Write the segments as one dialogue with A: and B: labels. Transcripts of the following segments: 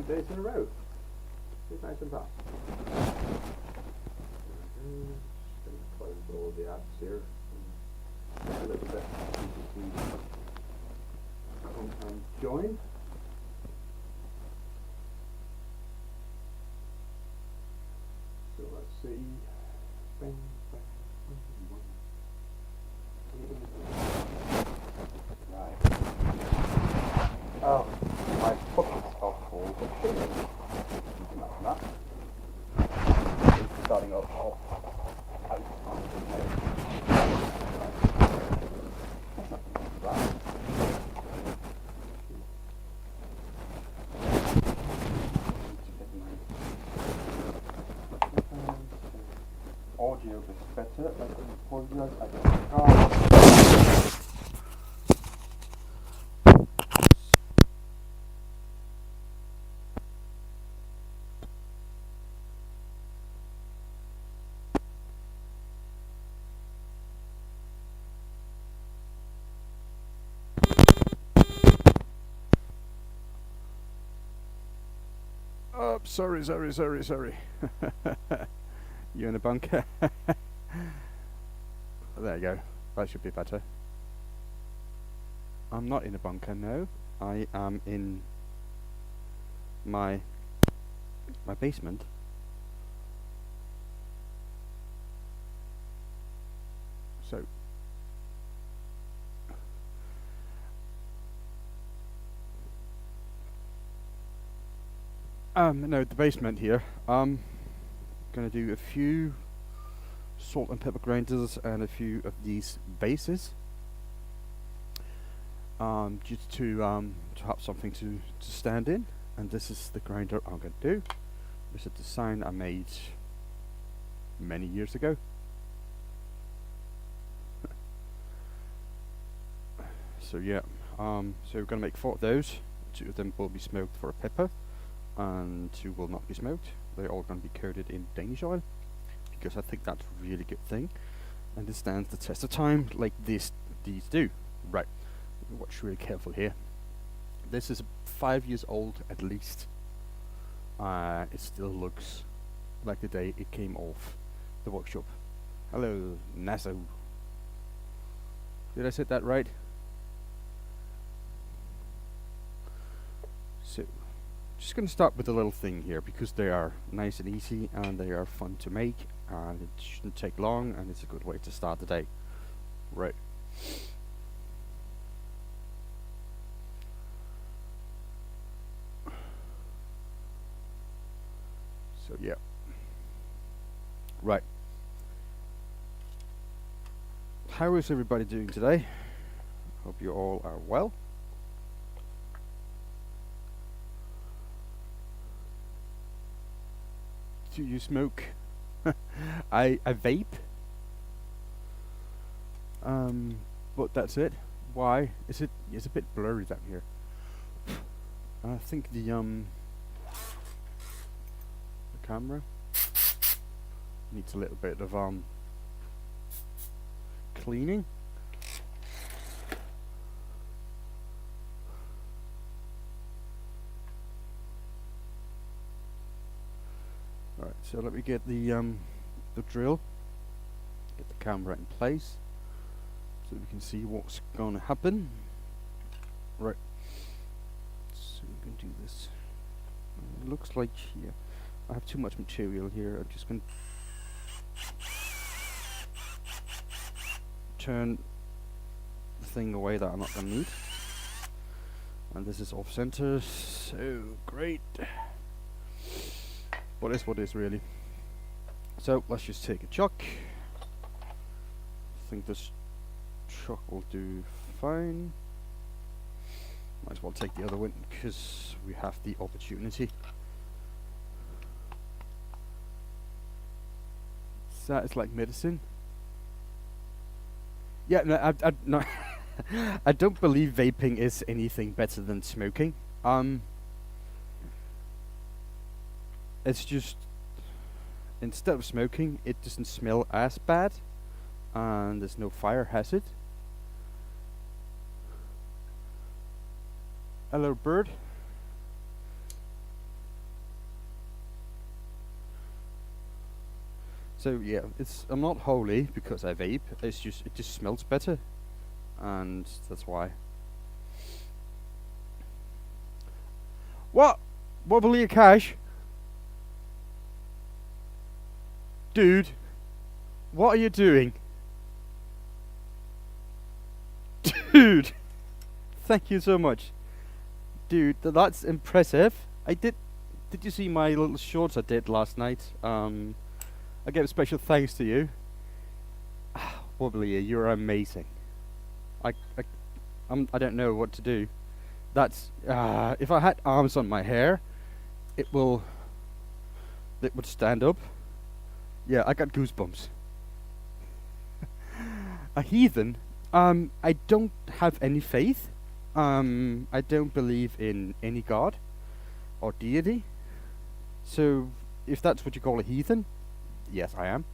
A: 2 days in a row. It's nice and fast. Just going to close all the apps here. A little bit come and join. So let's see. Bang, bang, right. Oh, my buckets are full. Imagine that. It's starting up out on the neck. Audio is better. I apologize. I can't. Oh, sorry. You in a bunker? There you go. That should be better. I'm not in a bunker, no. I am in my basement. So no, the basement here. Gonna do a few salt and pepper grinders and a few of these bases. Just to have something to stand in, and this is the grinder I'm gonna do. This is a design I made many years ago. So yeah, so we're gonna make 4 of those. 2 of them will be smoked for a pepper, and 2 will not be smoked. They're all going to be coated in Danish oil, because I think that's a really good thing, and it stands the test of time like these do. Right, watch really careful here. This is 5 years old at least. It still looks like the day it came off the workshop. Hello, Nassau. Did I say that right? So, just going to start with a little thing here, because they are nice and easy and they are fun to make, and it shouldn't take long, and it's a good way to start the day. Right. So yeah. Right. How is everybody doing today? Hope you all are well. Do you smoke? I vape. But that's it. Why? It's a bit blurry down here. I think the camera needs a little bit of cleaning. Alright, so let me get the drill, get the camera in place, so we can see what's gonna happen. Right, so we can do this. It looks like here I have too much material here. I'm just gonna turn the thing away that I'm not gonna need, and this is off center, so great. What is really. So let's just take a chuck. I think this chuck will do fine. Might as well take the other one because we have the opportunity. So that is like medicine. Yeah, no, I no, I don't believe vaping is anything better than smoking. It's just, instead of smoking, it doesn't smell as bad, and there's no fire hazard. Hello, bird. So yeah, I'm not holy because I vape. It just smells better, and that's why. What? Wobbly cash, dude. What are you doing, dude? Thank you so much, dude. That's impressive. I did. Did you see my little shorts I did last night? I gave a special thanks to you. Wobbly, you're amazing. I, I, I don't know what to do. That's if I had arms on my hair, it will. It would stand up. Yeah, I got goosebumps. A heathen. I don't have any faith. I don't believe in any god or deity. So, if that's what you call a heathen, yes, I am.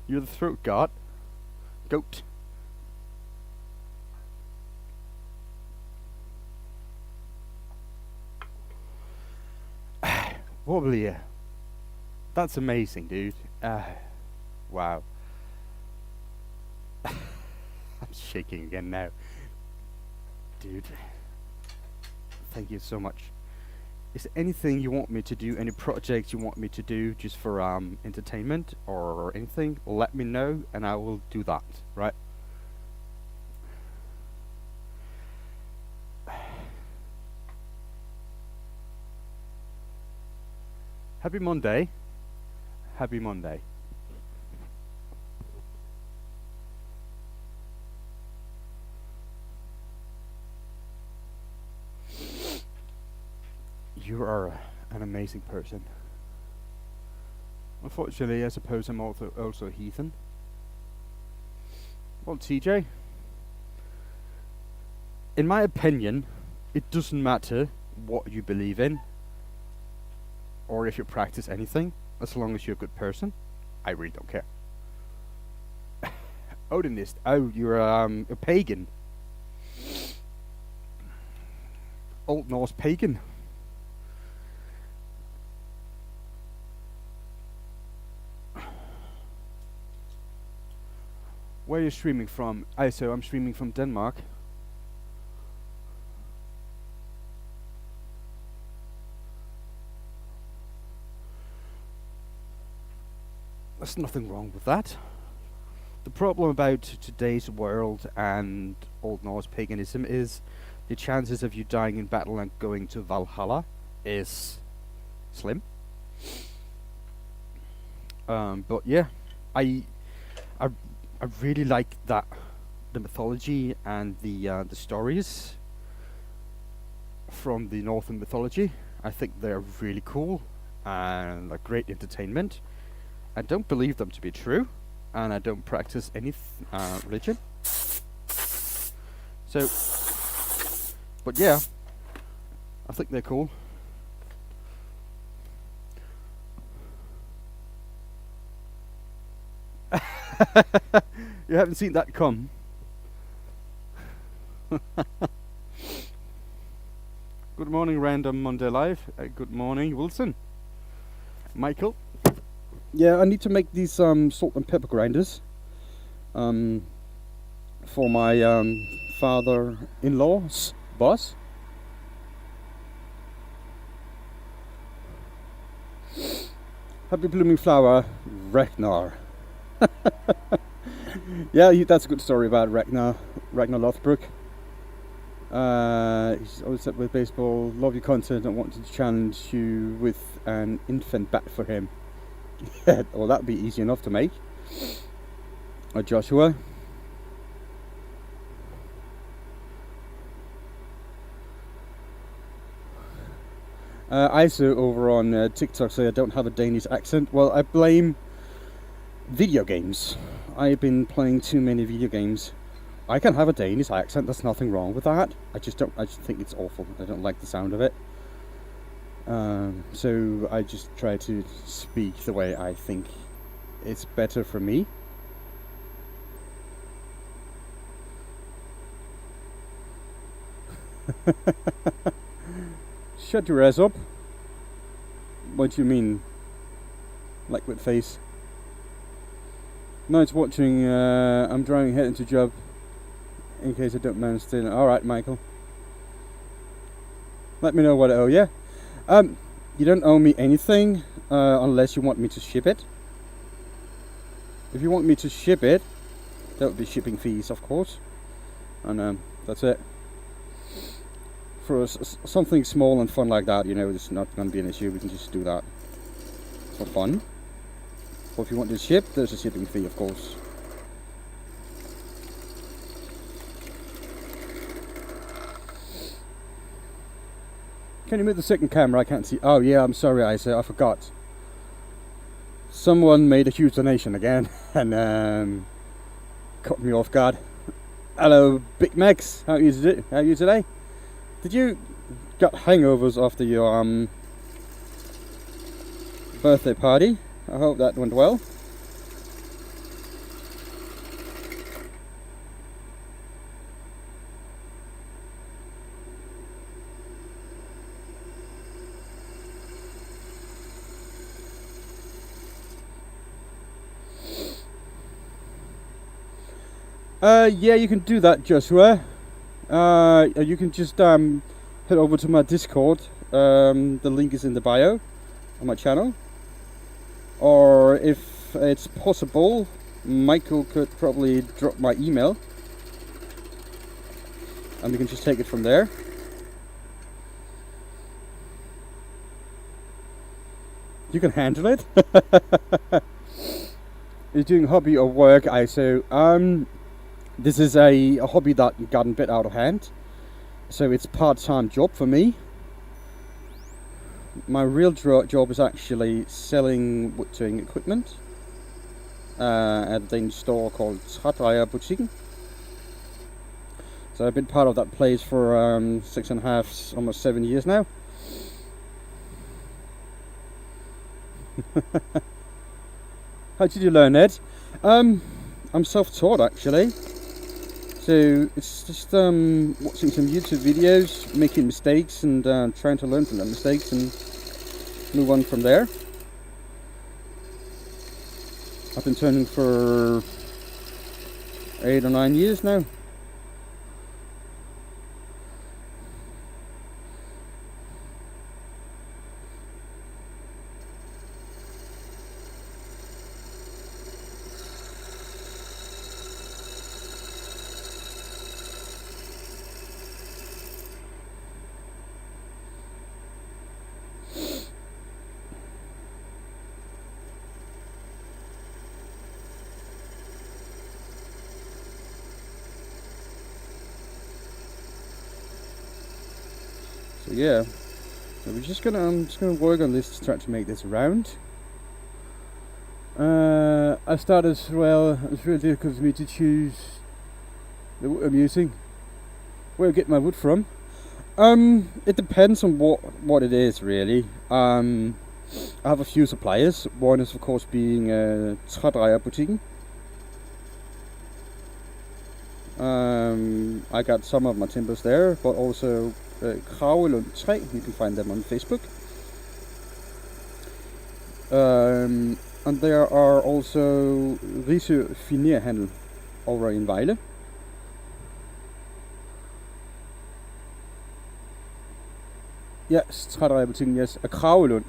A: You're the throat god. Goat. Wobbly. That's amazing, dude. Wow. I'm shaking again now. Dude. Thank you so much. Is there anything you want me to do, any projects you want me to do just for entertainment or anything? Let me know and I will do that, right? Happy Monday. Happy Monday. You are an amazing person. Unfortunately, I suppose I'm also a heathen. Well, TJ, in my opinion, it doesn't matter what you believe in or if you practice anything, as long as you're a good person. I really don't care. Odinist. Oh, you're a pagan. Old Norse pagan. Where are you streaming from? So I'm streaming from Denmark. There's nothing wrong with that. The problem about today's world and Old Norse paganism is the chances of you dying in battle and going to Valhalla is slim. But yeah, I really like that, the mythology and the stories from the Northern mythology. I think they're really cool and a great entertainment. I don't believe them to be true, and I don't practice any religion. So, but yeah, I think they're cool. You haven't seen that come. Good morning, Random Monday Live. Good morning, Wilson. Michael. Yeah, I need to make these salt and pepper grinders for my father-in-law's boss. Happy blooming flower, Ragnar. Yeah, that's a good story about Ragnar Lothbrok. He's always up with baseball, love your content and wanted to challenge you with an infant bat for him. Yeah, well, that'd be easy enough to make. Or Joshua. Isa over on TikTok say I don't have a Danish accent. Well, I blame video games. I've been playing too many video games. I can have a Danish accent, there's nothing wrong with that. I just think it's awful. I don't like the sound of it. So I just try to speak the way I think it's better for me. Shut your ass up. What do you mean? Liquid face? Nice watching. I'm driving heading to job. In case I don't manage to. Alright, Michael. Let me know what I owe you. You don't owe me anything unless you want me to ship it. If you want me to ship it, that would be shipping fees, of course. And that's it. For something small and fun like that, you know, it's not going to be an issue. We can just do that for fun. But if you want to ship, there's a shipping fee, of course. Can you move the second camera? I can't see. Oh yeah, I'm sorry, Isa, I forgot. Someone made a huge donation again and caught me off guard. Hello, Big Max. How are you today? Did you got hangovers after your birthday party? I hope that went well. Yeah, you can do that, Joshua. You can just head over to my Discord. The link is in the bio on my channel. Or if it's possible, Michael could probably drop my email, and we can just take it from there. You can handle it. You're doing hobby or work, ISO. This is a hobby that got a bit out of hand, so it's part-time job for me. My real job is actually selling woodturning equipment at a Danish store called Woodworking. So I've been part of that place for 6.5, almost 7 years now. How did you learn, Ed? I'm self-taught actually. So it's just watching some YouTube videos, making mistakes, and trying to learn from the mistakes and move on from there. I've been turning for 8 or 9 years now. So yeah, so I'm just gonna work on this to try to make this round. I started as well. It's really difficult for me to choose the wood I'm using. Where I get my wood from? It depends on what it is really. I have a few suppliers. One is of course being Woodturning. I got some of my timbers there, but also Kravelund 3, you can find them on Facebook. And there are also Risø Finerhandel over in Vejle. Yes, Woodturning, yes, a Kravelund.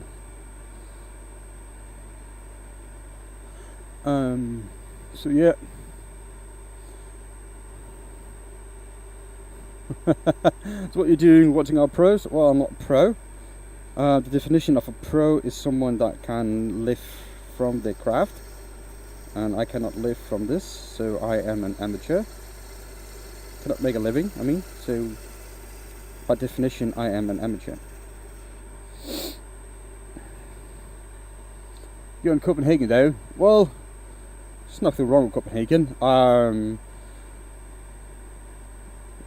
A: So yeah. So what you're doing watching our pros? Well, I'm not a pro. The definition of a pro is someone that can live from their craft, and I cannot live from this, so I am an amateur. Cannot make a living, I mean, so by definition I am an amateur. You're in Copenhagen though? Well, there's nothing wrong with Copenhagen.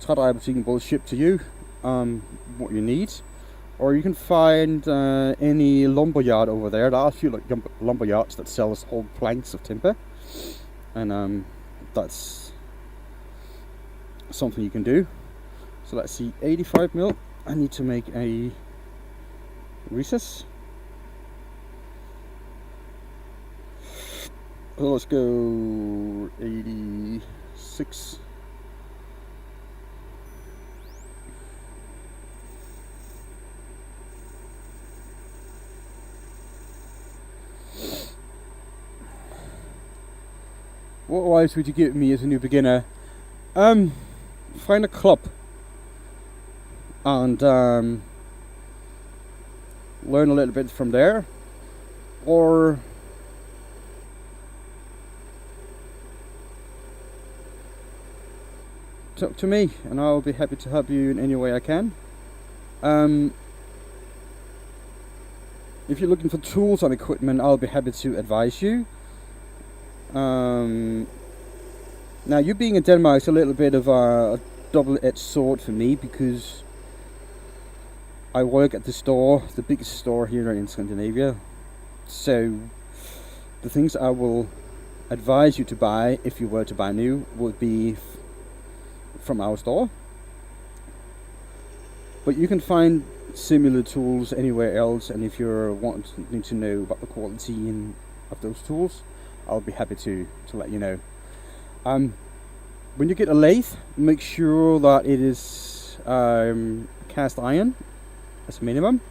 A: Woodturning will ship to you what you need, or you can find any lumberyard over there. There are a few like lumberyards that sells whole planks of timber, and that's something you can do. So let's see, 85 mil. I need to make a recess. So let's go 86. What advice would you give me as a new beginner? Find a club and learn a little bit from there, or talk to me and I'll be happy to help you in any way I can. If you're looking for tools and equipment, I'll be happy to advise you. Now, you being in Denmark is a little bit of a double-edged sword for me, because I work at the store, the biggest store here in Scandinavia. So the things I will advise you to buy, if you were to buy new, would be from our store. But you can find similar tools anywhere else, and if you're wanting to know about the quality of those tools, I'll be happy to let you know. When you get a lathe, make sure that it is cast iron as a minimum,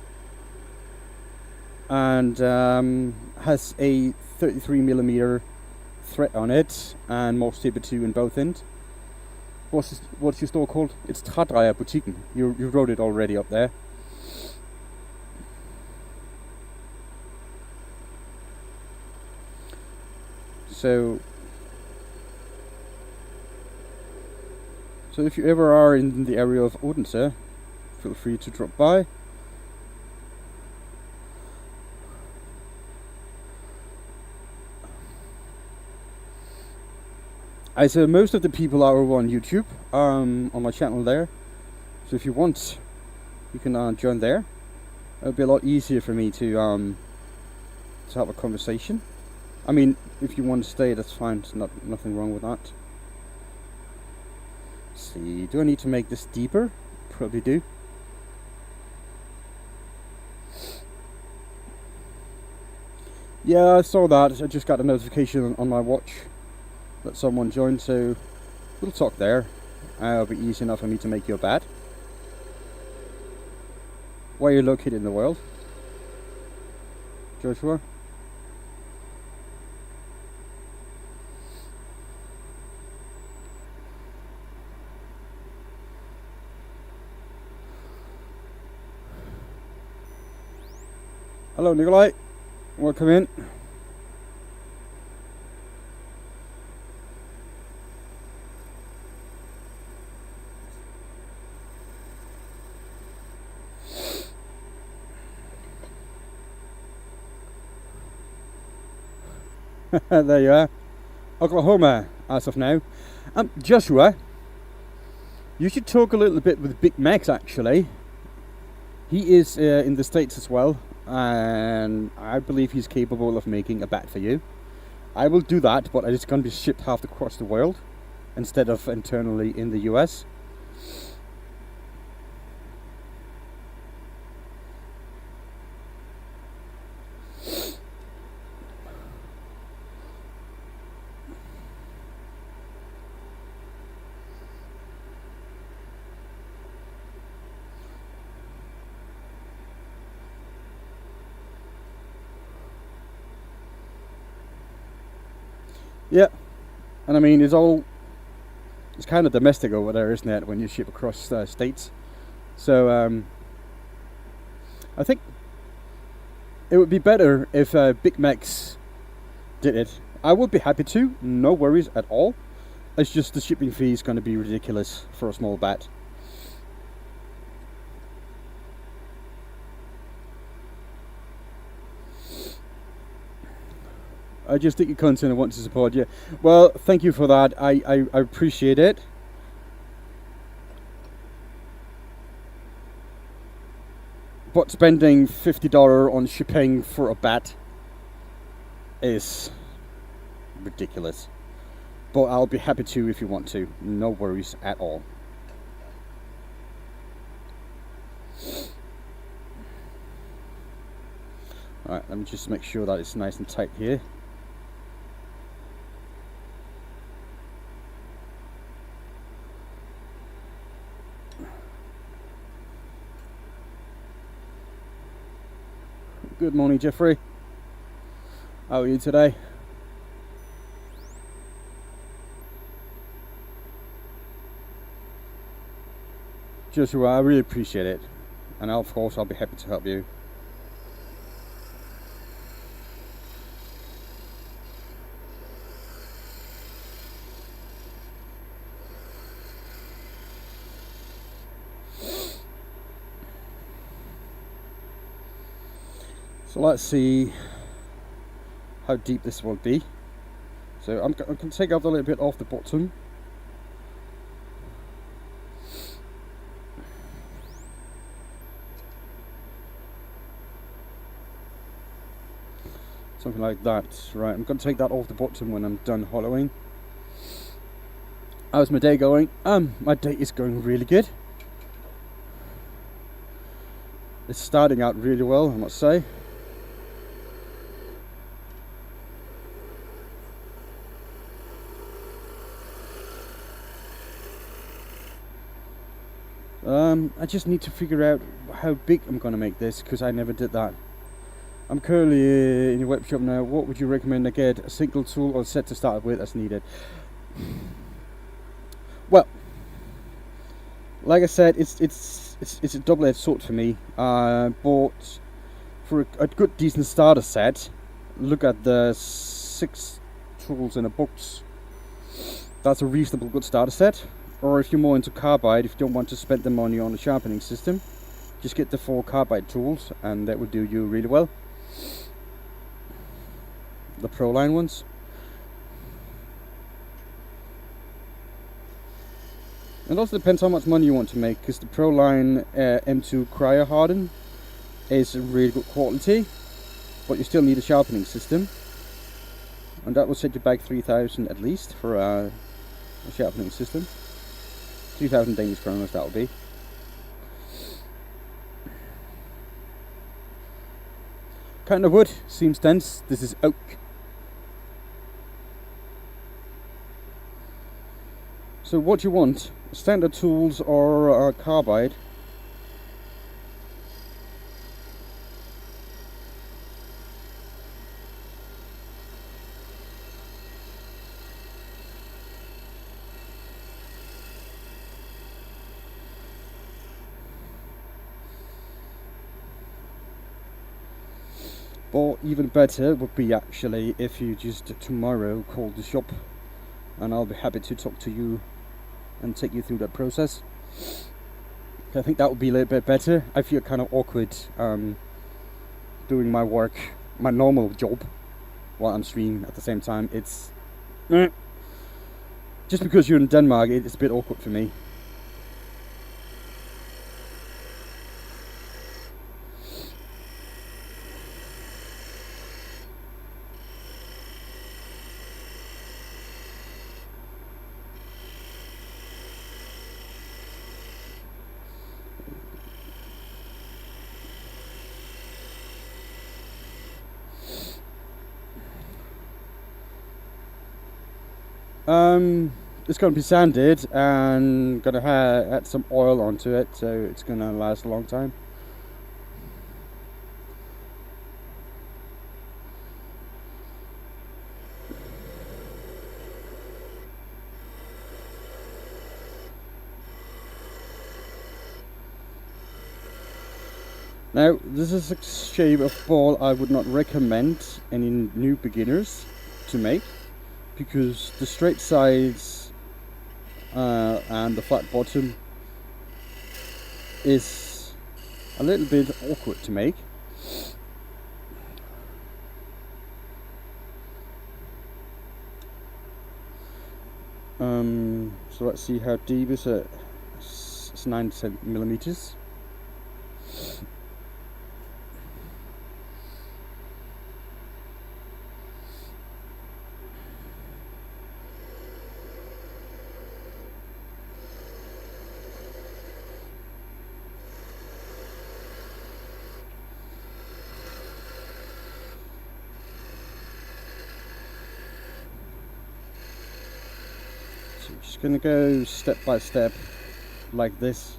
A: and has a 33mm thread on it, and more stable 2 in both ends. What's your store called? It's Trædrejer Butikken. You wrote it already up there. So if you ever are in the area of Odense, feel free to drop by. I say most of the people are over on YouTube, on my channel there. So if you want, you can join there. It'll be a lot easier for me to have a conversation. I mean, if you want to stay, that's fine. There's nothing wrong with that. Let's see, do I need to make this deeper? Probably do. Yeah, I saw that. I just got a notification on my watch that someone joined, so we'll talk there. It'll be easy enough for me to make you a bat. Where are you located in the world, Joshua? Hello, Nikolai. Welcome in. There you are. Oklahoma, as of now. Joshua, you should talk a little bit with Big Max, actually. He is in the States as well, and I believe he's capable of making a bat for you. I will do that, but it's going to be shipped half across the world instead of internally in the US. Yeah, and I mean, it's kind of domestic over there, isn't it, when you ship across states? So I think it would be better if Big Max did it. I would be happy to, no worries at all. It's just the shipping fee is going to be ridiculous for a small bat. I just think your content and want to support you. Well, thank you for that. I appreciate it. But spending $50 on shipping for a bat is ridiculous. But I'll be happy to if you want to. No worries at all. Alright, let me just make sure that it's nice and tight here.
B: Good morning, Jeffrey. How are you today? Joshua, I really appreciate it. And of course, I'll be happy to help you. So let's see how deep this will be. So I'm going to take out a little bit off the bottom. Something like that. Right, I'm going to take that off the bottom when I'm done hollowing. How's my day going? My day is going really good. It's starting out really well, I must say. I just need to figure out how big I'm going to make this, because I never did that. I'm currently in your web shop now. What would you recommend I get? A single tool or set to start with as needed? Well, like I said, it's a double-edged sword for me. But for a good decent starter set, look at the 6 tools in a box. That's a reasonable good starter set. Or if you're more into carbide, if you don't want to spend the money on a sharpening system, just get the 4 carbide tools, and that will do you really well. The Pro Line ones. It also depends how much money you want to make, because the Pro Line M2 Cryo Harden is really good quality, but you still need a sharpening system, and that will set you back 3,000 at least for a sharpening system. 3,000 Danish kroners that will be. Kind of wood, seems dense. This is oak. So what you want, standard tools or carbide? Or even better would be actually if you just tomorrow call the shop, and I'll be happy to talk to you and take you through that process. I think that would be a little bit better. I feel kind of awkward doing my work, my normal job, while I'm streaming at the same time. It's just because you're in Denmark, it's a bit awkward for me. It's going to be sanded and going to add some oil onto it, so it's going to last a long time. Now, this is a shape of ball I would not recommend any new beginners to make, because the straight sides and the flat bottom is a little bit awkward to make. So let's see how deep is it. It's 9 millimeters. Just going to go step by step like this.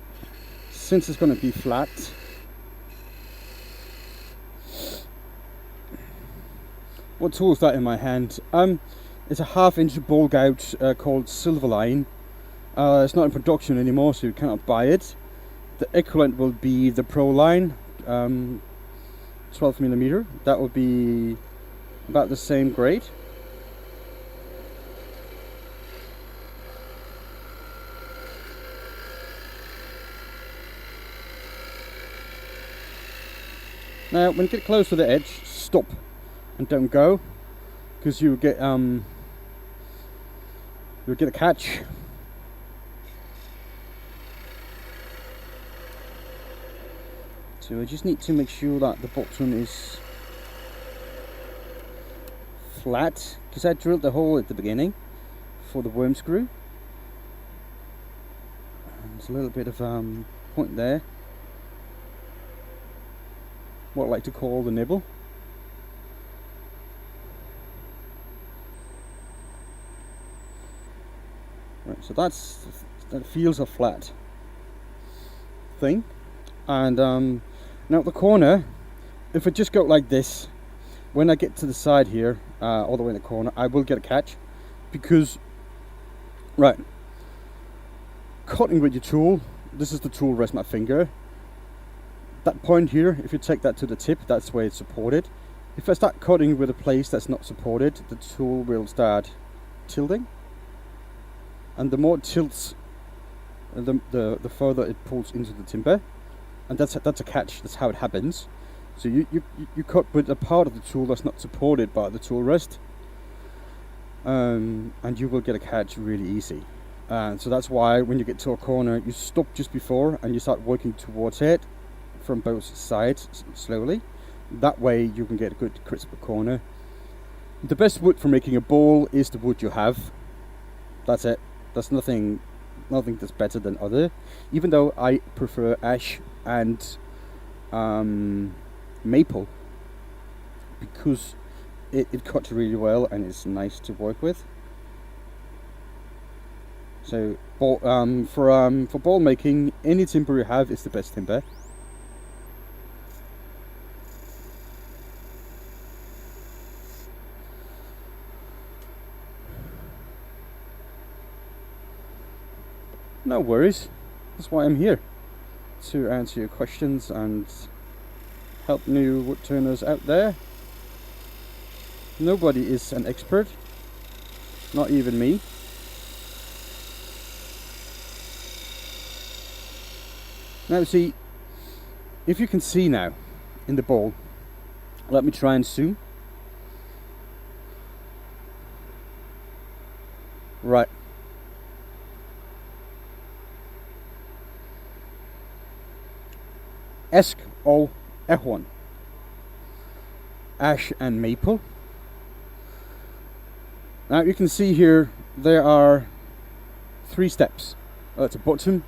B: Since it's going to be flat, What tool is that in my hand? It's a 1/2 inch ball gouge called Silverline. It's not in production anymore, so you cannot buy it. The equivalent will be the Pro Line, 12mm. That will be about the same grade. Now, when you get close to the edge, stop and don't go, because you'll get a catch. So I just need to make sure that the bottom is flat, because I drilled the hole at the beginning for the worm screw. And there's a little bit of point there, what I like to call the nibble. Right, so that feels a flat thing. And now at the corner, if I just go like this, when I get to the side here, all the way in the corner, I will get a catch, because, right, cutting with your tool, this is the tool rest my finger. That point here, if you take that to the tip, that's where it's supported. If I start cutting with a place that's not supported, the tool will start tilting. And the more it tilts, the further it pulls into the timber. And that's a catch, that's how it happens. So you cut with a part of the tool that's not supported by the tool rest. And you will get a catch really easy. So that's why when you get to a corner, you stop just before and you start working towards it from both sides slowly. That way you can get a good crisp corner. The best wood for making a ball is the wood you have. That's it. There's nothing that's better than other. Even though I prefer ash and maple, because it cuts really well and it's nice to work with. So for ball making, any timber you have is the best timber. No worries, that's why I'm here, to answer your questions and help new wood turners out there. Nobody is an expert, not even me. Now see, if you can see now in the ball, let me try and zoom. Right. Esk og ahorn, ash and maple. Now you can see here there are 3 steps. That's a bottom,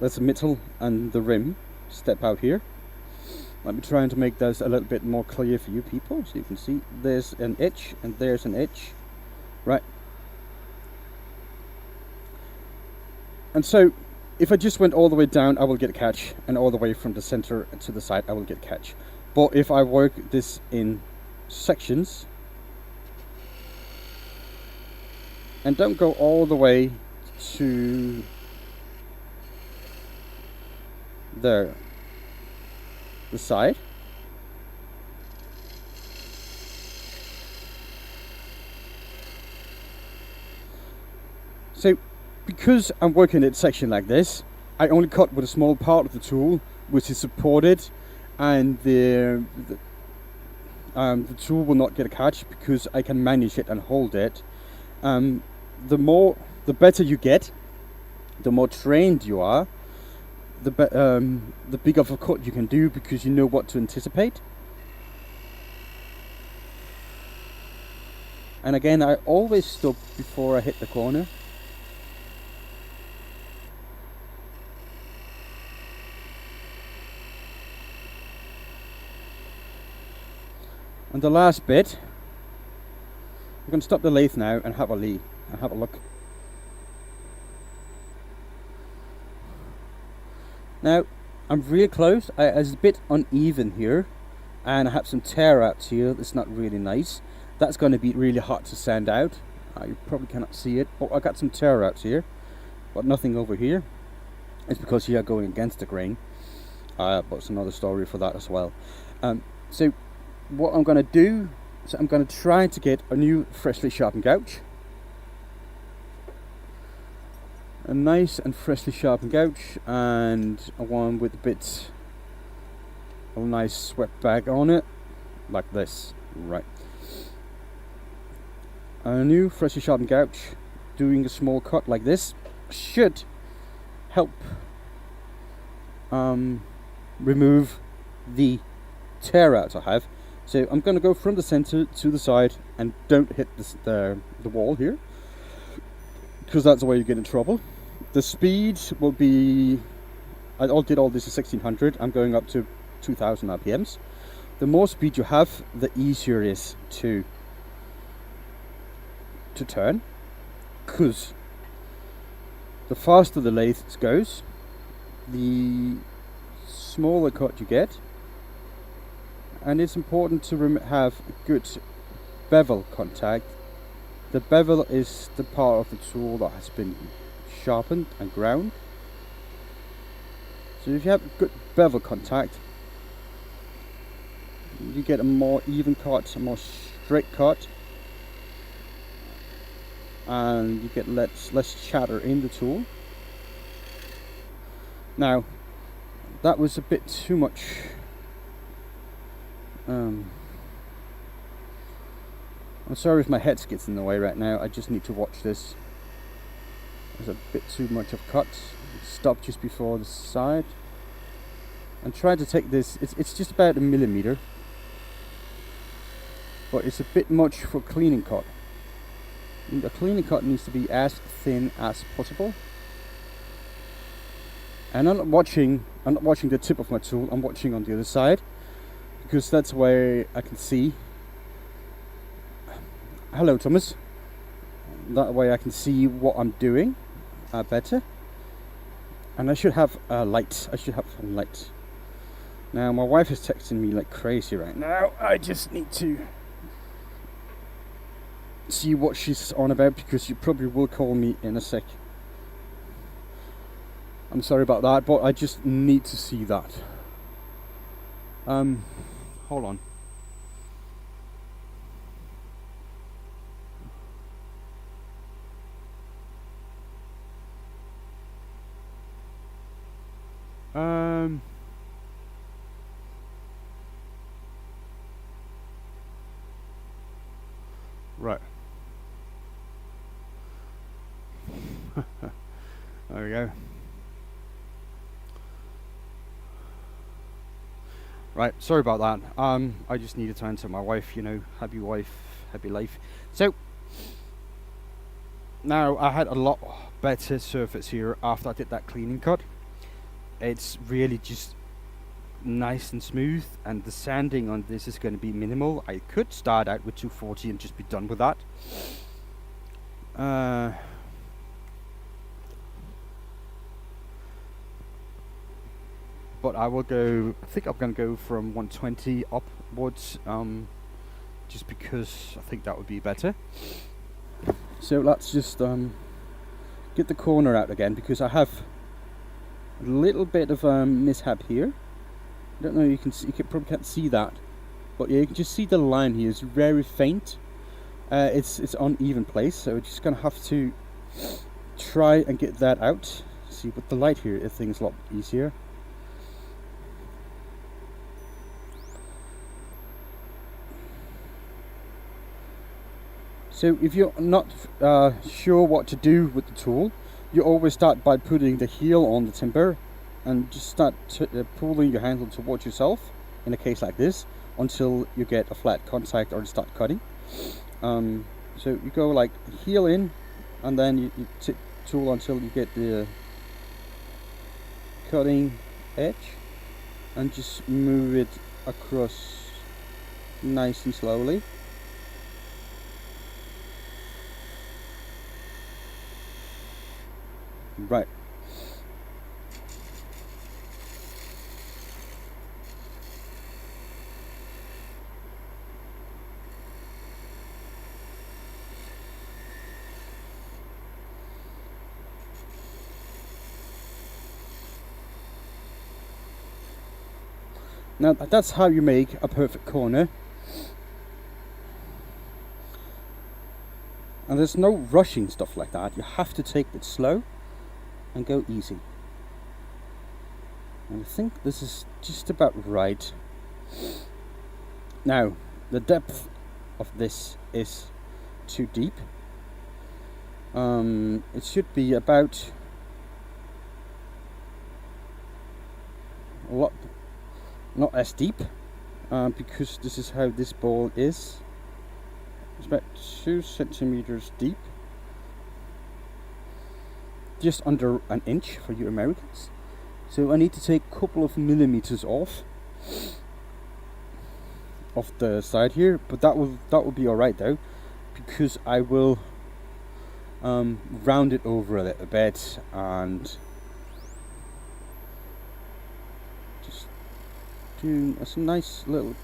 B: that's a middle, and the rim step out here. Let me try to make this a little bit more clear for you people, so you can see there's an edge and there's an edge, right? And so if I just went all the way down, I will get a catch, and all the way from the center to the side, I will get a catch. But if I work this in sections, and don't go all the way to there, the side, so because I'm working at section like this, I only cut with a small part of the tool which is supported, and the tool will not get a catch because I can manage it and hold it. The better you get, the more trained you are, the bigger of a cut you can do, because you know what to anticipate. And again, I always stop before I hit the corner. And the last bit, we're going to stop the lathe now and have a look. Now, I'm really close. It's a bit uneven here, and I have some tear outs here. That's not really nice. That's going to be really hard to sand out. You probably cannot see it. Oh, I got some tear outs here, but nothing over here. It's because you are going against the grain. But it's another story for that as well. So what I'm going to do, so I'm going to try to get a new freshly sharpened gouge. A nice and freshly sharpened gouge, and a one with a bit of a nice swept bag on it, like this. Right. A new freshly sharpened gouge, doing a small cut like this, should help remove the tear outs I have. So I'm going to go from the center to the side and don't hit the wall here, because that's the way you get in trouble. The speed will be, I did all this at 1600, I'm going up to 2000 RPMs. The more speed you have, the easier it is to turn, because the faster the lathe goes, the smaller cut you get. And it's important to have a good bevel contact. The bevel is the part of the tool that has been sharpened and ground. So if you have good bevel contact, you get a more even cut, a more straight cut, and you get less chatter in the tool. Now, that was a bit too much. I'm sorry if my head gets in the way right now. I just need to watch this. There's a bit too much of cut. Stop just before the side. And try to take this. It's just about 1 millimeter, but it's a bit much for cleaning cut. And the cleaning cut needs to be as thin as possible. And I'm not watching the tip of my tool. I'm watching on the other side, because that's where I can see. Hello, Thomas. That way I can see what I'm doing better. And I should have a light. Now my wife is texting me like crazy right now. I just need to see what she's on about, because she probably will call me in a sec. I'm sorry about that, but I just need to see that.
A: Hold on. Right. There we go. Right, sorry about that. I just needed to answer my wife, happy wife, happy life. So, now I had a lot better surface here after I did that cleaning cut. It's really just nice and smooth, and the sanding on this is going to be minimal. I could start out with 240 and just be done with that. But I think I'm going to go from 120 upwards, just because I think that would be better.
B: So let's just get the corner out again, because I have a little bit of mishap here. I don't know, you probably can't see that, but yeah, you can just see the line here is very faint. It's uneven place, so we're just gonna have to try and get that out. See, with the light here, things a lot easier. So if you're not sure what to do with the tool, you always start by putting the heel on the timber and just start pulling your handle towards yourself in a case like this until you get a flat contact or start cutting. So you go like heel in, and then you tip tool until you get the cutting edge, and just move it across nice and slowly. Right. Now that's how you make a perfect corner. And there's no rushing stuff like that. You have to take it slow and go easy. And I think this is just about right. Now, the depth of this is too deep. It should be about a lot, not as deep, because this is how this ball is. It's about 2 centimeters deep, just under an inch for you Americans. So I need to take a couple of millimeters off of the side here, but that will be all right though, because I will round it over a little bit and just do some nice little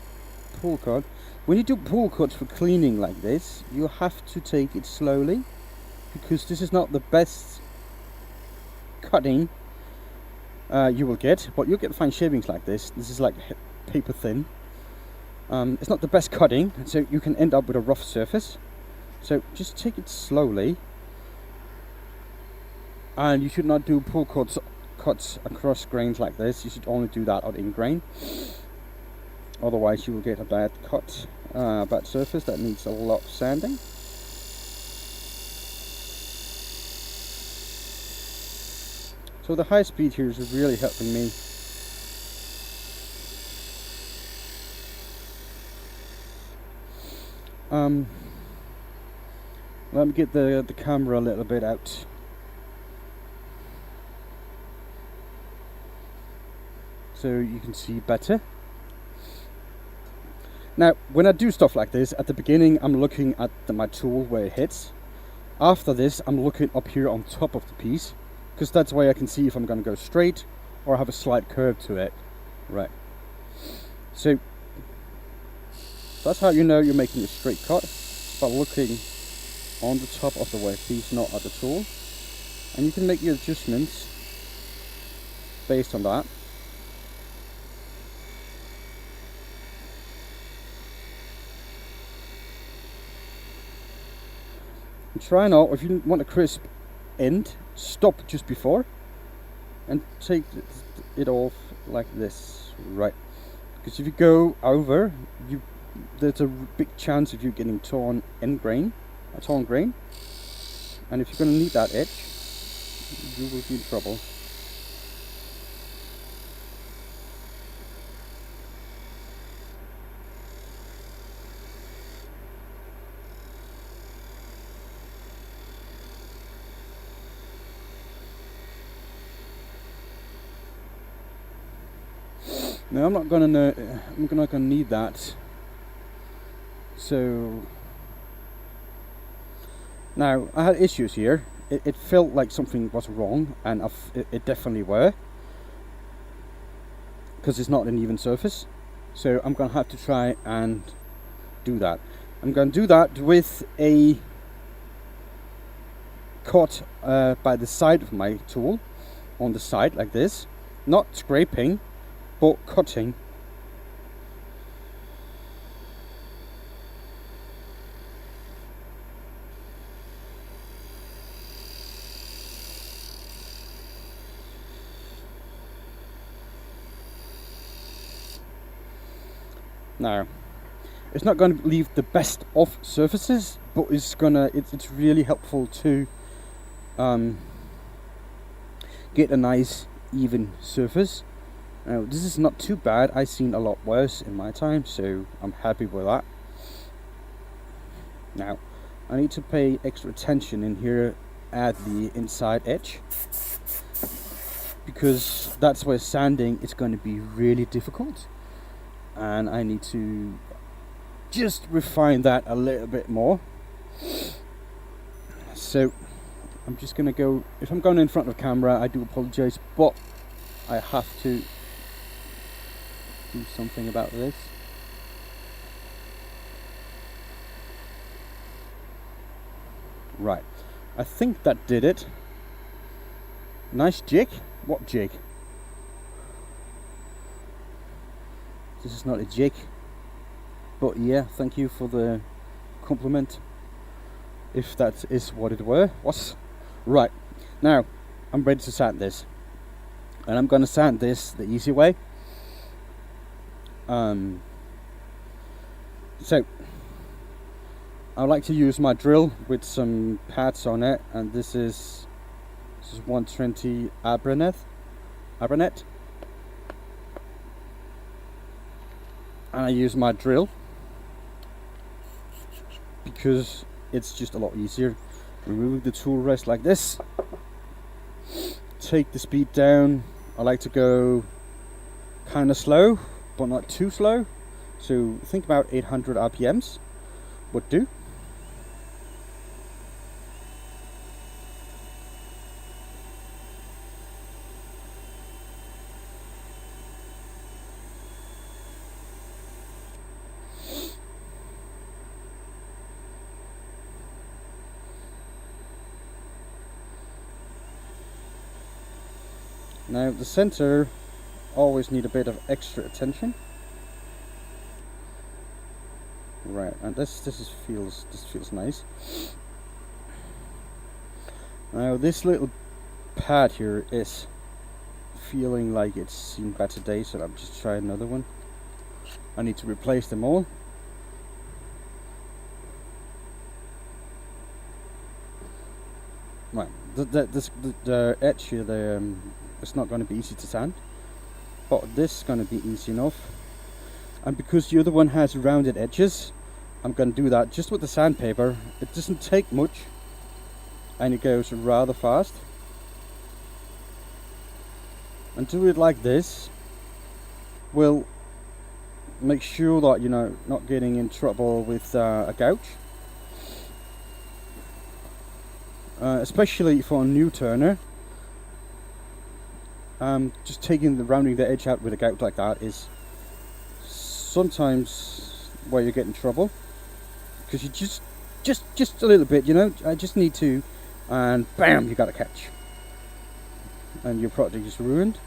B: pull cut. When you do pull cuts for cleaning like this, you have to take it slowly, because this is not the best cutting you will get, but you'll get fine shavings like this. This is like paper thin. It's not the best cutting, so you can end up with a rough surface. So just take it slowly, and you should not do pull cuts across grains like this. You should only do that out in grain. Otherwise you will get a bad cut, bad surface that needs a lot of sanding. So the high speed here is really helping me. Let me get the camera a little bit out. So you can see better. Now, when I do stuff like this, at the beginning I'm looking at my tool where it hits. After this, I'm looking up here on top of the piece, because that's why I can see if I'm going to go straight or have a slight curve to it. Right. So that's how you know you're making a straight cut, by looking on the top of the workpiece, not at the tool. And you can make your adjustments based on that. And try not, if you want a crisp end, stop just before and take it off like this, right? Because if you go over, there's a big chance of you getting torn grain, and if you're going to need that edge, you will be in trouble. Now I'm not gonna need that. So now I had issues here. It felt like something was wrong, and it definitely were, because it's not an even surface. So I'm gonna have to try and do that. I'm gonna do that with a cut by the side of my tool, on the side like this, not scraping, but cutting. Now, it's not going to leave the best of surfaces, but it's really helpful to get a nice even surface. Now, this is not too bad. I've seen a lot worse in my time, so I'm happy with that. Now, I need to pay extra attention in here at the inside edge, because that's where sanding is going to be really difficult, and I need to just refine that a little bit more. So I'm just going to go, if I'm going in front of camera, I do apologize, but I have to do something about this. Right, I think that did it. Nice jig. What jig? This is not a jig, but yeah, thank you for the compliment, if that is what it was. Right, now I'm ready to sand this, and I'm gonna sand this the easy way. So I like to use my drill with some pads on it, and this is 120 Abranet, and I use my drill because it's just a lot easier. Remove the tool rest like this, take the speed down. I like to go kind of slow but not too slow, so think about 800 RPMs would do. Now the center always need a bit of extra attention. Right, and this feels nice. Now this little pad here is feeling like it's seen better days, so I'm just trying another one. I need to replace them all. Right, the edge here, it's not going to be easy to sand, but this is going to be easy enough. And because the other one has rounded edges, I'm going to do that just with the sandpaper. It doesn't take much, and it goes rather fast. And do it like this will make sure that you're not getting in trouble with a gouge. Especially for a new turner, just rounding the edge out with a gouge like that is sometimes where you get in trouble, because you just a little bit, I just need to, and bam, you got a catch, and your project is ruined.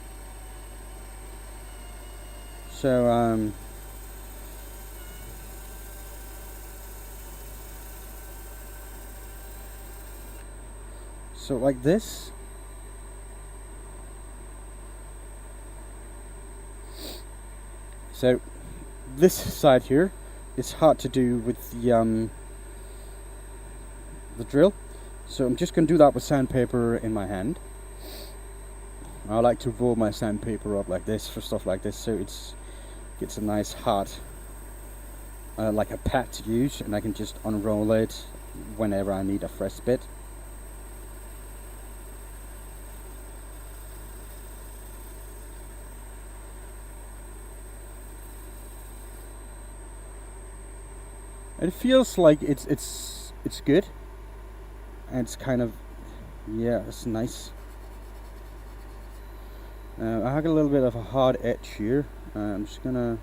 B: So so like this. So this side here is hard to do with the drill, so I'm just going to do that with sandpaper in my hand. I like to roll my sandpaper up like this for stuff like this, so gets a nice hard like a pad to use, and I can just unroll it whenever I need a fresh bit. It feels like it's good, and it's kind of, yeah, it's nice. I have a little bit of a hard edge here. I'm just gonna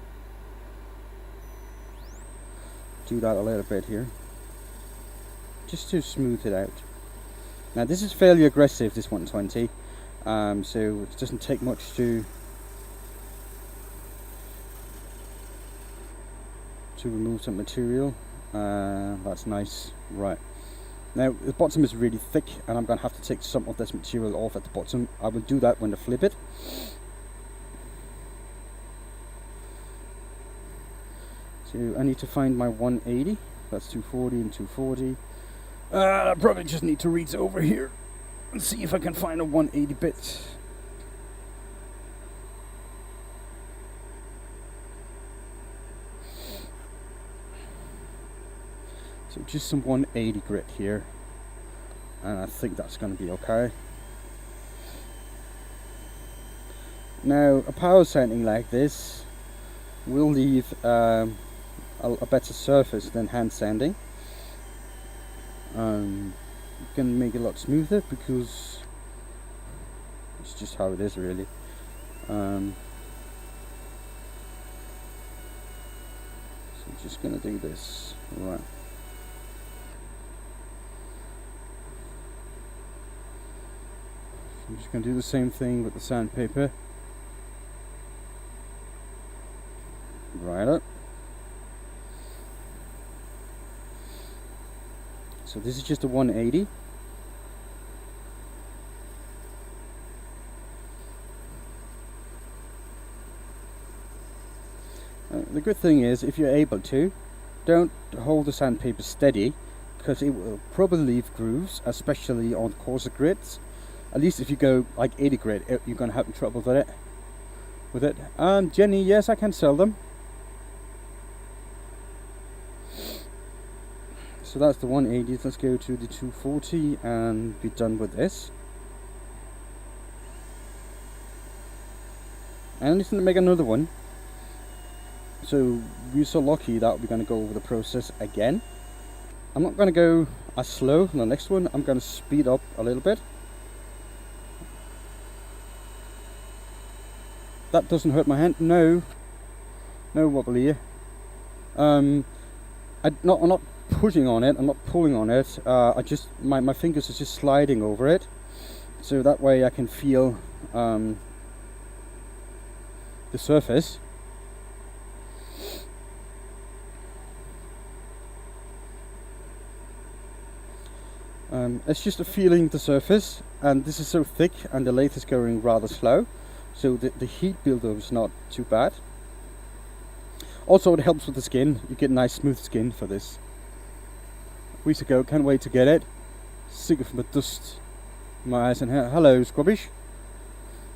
B: do that a little bit here, just to smooth it out. Now this is fairly aggressive, this 120, so it doesn't take much to remove some material. That's nice. Right, now the bottom is really thick, and I'm gonna have to take some of this material off at the bottom. I will do that when I flip it. So I need to find my 180. That's 240 and 240. I probably just need to reach over here and see if I can find a 180 bit. So just some 180 grit here, and I think that's going to be okay. Now a power sanding like this will leave a better surface than hand sanding. You can make it a lot smoother because it's just how it is, really. So I'm just going to do this. Right. I'm just going to do the same thing with the sandpaper. Right up. So this is just a 180. The good thing is, if you're able to, don't hold the sandpaper steady, because it will probably leave grooves, especially on coarser grits. At least if you go like 80 grit, you're going to have trouble with it. Jenny, yes, I can sell them. So that's the 180. Let's go to the 240 and be done with this. And I need to make another one. So we're so lucky that we're going to go over the process again. I'm not going to go as slow on the next one. I'm going to speed up a little bit. That doesn't hurt my hand. No wobble here. I'm not pushing on it. I'm not pulling on it. I just my fingers are just sliding over it, so that way I can feel the surface. It's just a feeling the surface, and this is so thick and the lathe is going rather slow, so the heat buildup is not too bad. Also, it helps with the skin. You get nice smooth skin for this. Weeks ago, can't wait to get it. Sick of my dust in my eyes and hair. Hello, Squabbish.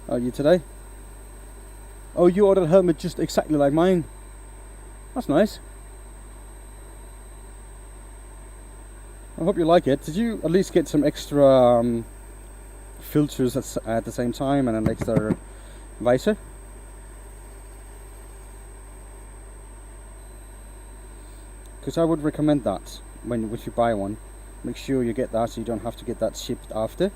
B: How are you today? Oh, you ordered a helmet just exactly like mine. That's nice. I hope you like it. Did you at least get some extra filters at the same time and an extra visor? Because I would recommend that if you buy one. Make sure you get that so you don't have to get that shipped after.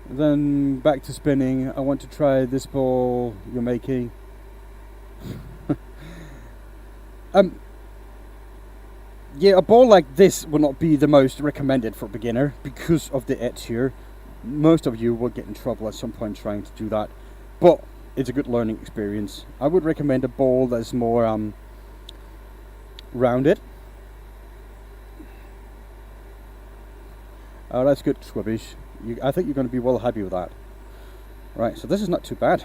B: Then back to spinning. I want to try this ball you're making. Yeah, a ball like this will not be the most recommended for a beginner because of the edge here. Most of you will get in trouble at some point trying to do that, but it's a good learning experience. I would recommend a ball that's more rounded. Oh, that's good, Squibbish. I think you're going to be well happy with that. Right, so this is not too bad.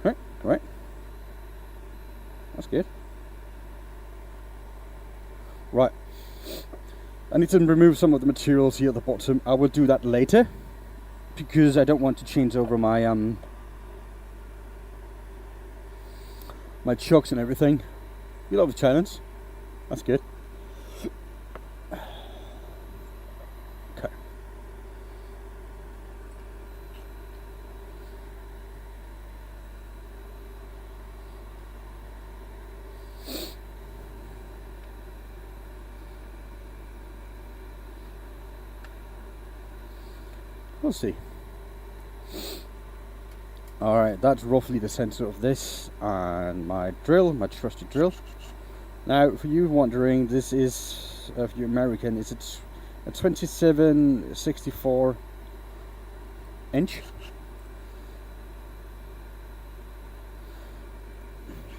B: Right. That's good. Right. I need to remove some of the materials here at the bottom. I will do that later because I don't want to change over my my chokes and everything. You love a challenge. That's good. Okay. We'll see. Alright, that's roughly the center of this and my drill, my trusty drill. Now, for you wondering, this is, if you're American, is it a 27/64 inch?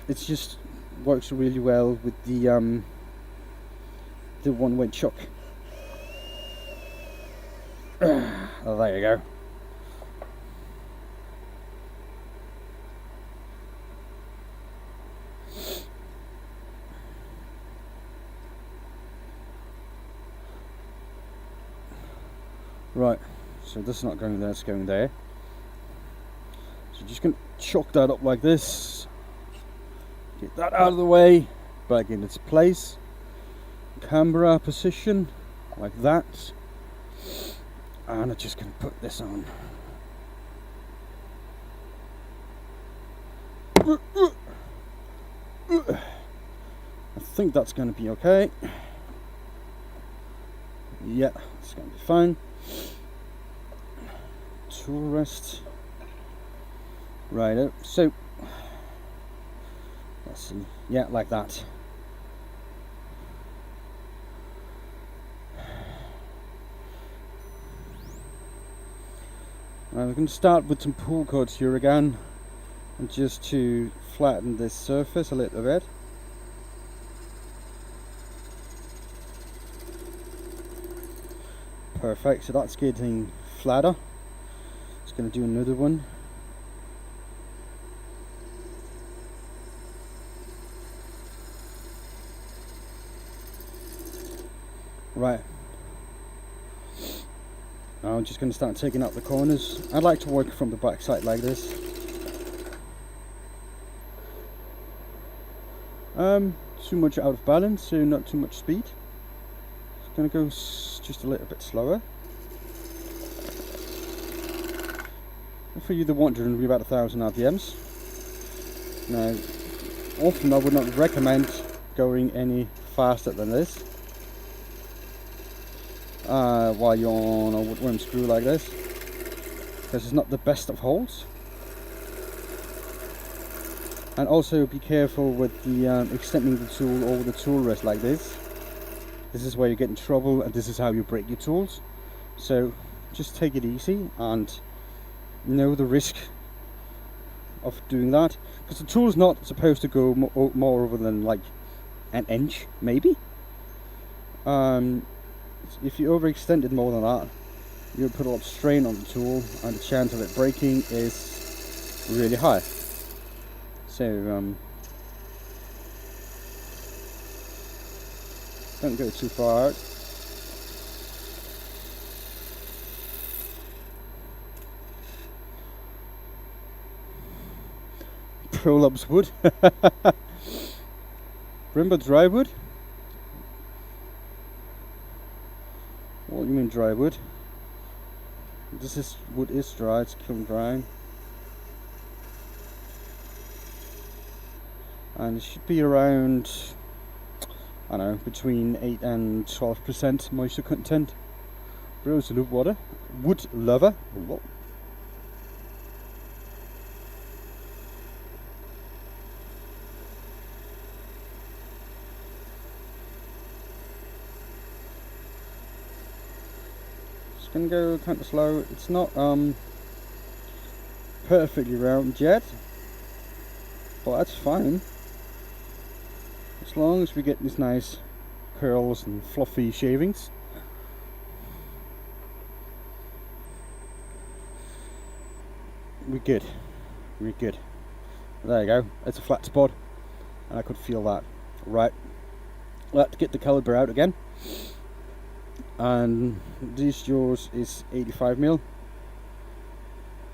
B: It just works really well with the one-way chuck. Oh, there you go. Right, so this is not going there, it's going there. So just going to chuck that up like this. Get that out of the way, back in its place. Camera position, like that. And I'm just going to put this on. I think that's going to be okay. Yeah, it's going to be fine. Tool rest. Right, so let's see. Yeah, like that. I'm going to start with some pull cords here again, and just to flatten this surface a little bit. Perfect, so that's getting flatter. Just going to do another one. Right. Now I'm just going to start taking out the corners. I like to work from the back side like this. Too much out of balance, so not too much speed. It's going to go just a little bit slower. And for you that want to be about 1000 RPMs. Now, often I would not recommend going any faster than this while you're on a woodworm screw like this, because it's not the best of holds. And also be careful with the extending the tool over the tool rest like this. This is where you get in trouble, and this is how you break your tools. So just take it easy and know the risk of doing that, because the tool's not supposed to go more over than like an inch, maybe. If you overextend it more than that, you'll put a lot of strain on the tool, and the chance of it breaking is really high. So don't go too far out. Pro loves wood. Remember dry wood? What do you mean dry wood? This wood is dry, it's kiln drying. And it should be around, I don't know, between 8 and 12% moisture content. Bros love water. Wood lover. Whoa. Just gonna go kind of slow. It's not perfectly round yet, but that's fine. As long as we get these nice curls and fluffy shavings. We're good. We're good. There you go. It's a flat spot, and I could feel that. Right. Let's get the caliber out again. And this yours is 85mm.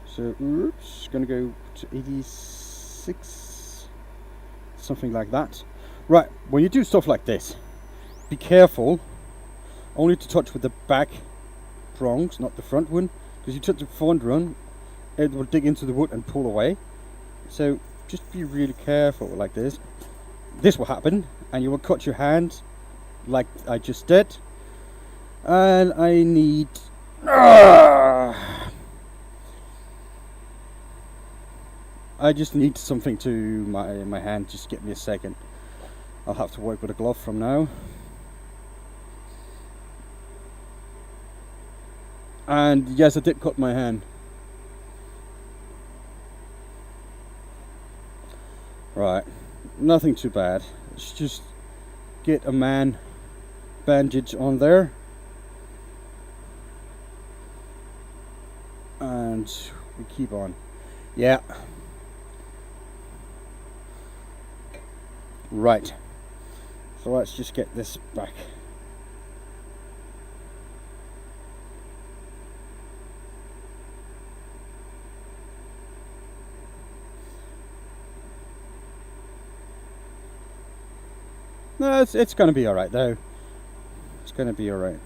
B: So, oops, gonna go to 86, something like that. Right, when you do stuff like this, be careful only to touch with the back prongs, not the front one, because you touch the front one, it will dig into the wood and pull away. So just be really careful like this. This will happen, and you will cut your hand like I just did. And I need I just need something to my hand. Just give me a second. I'll have to work with a glove from now. And yes, I did cut my hand. Right, nothing too bad. Let's just get a bandage on there. And we keep on. Yeah. Right. So let's just get this back. No, it's going to be alright though. It's going to be alright.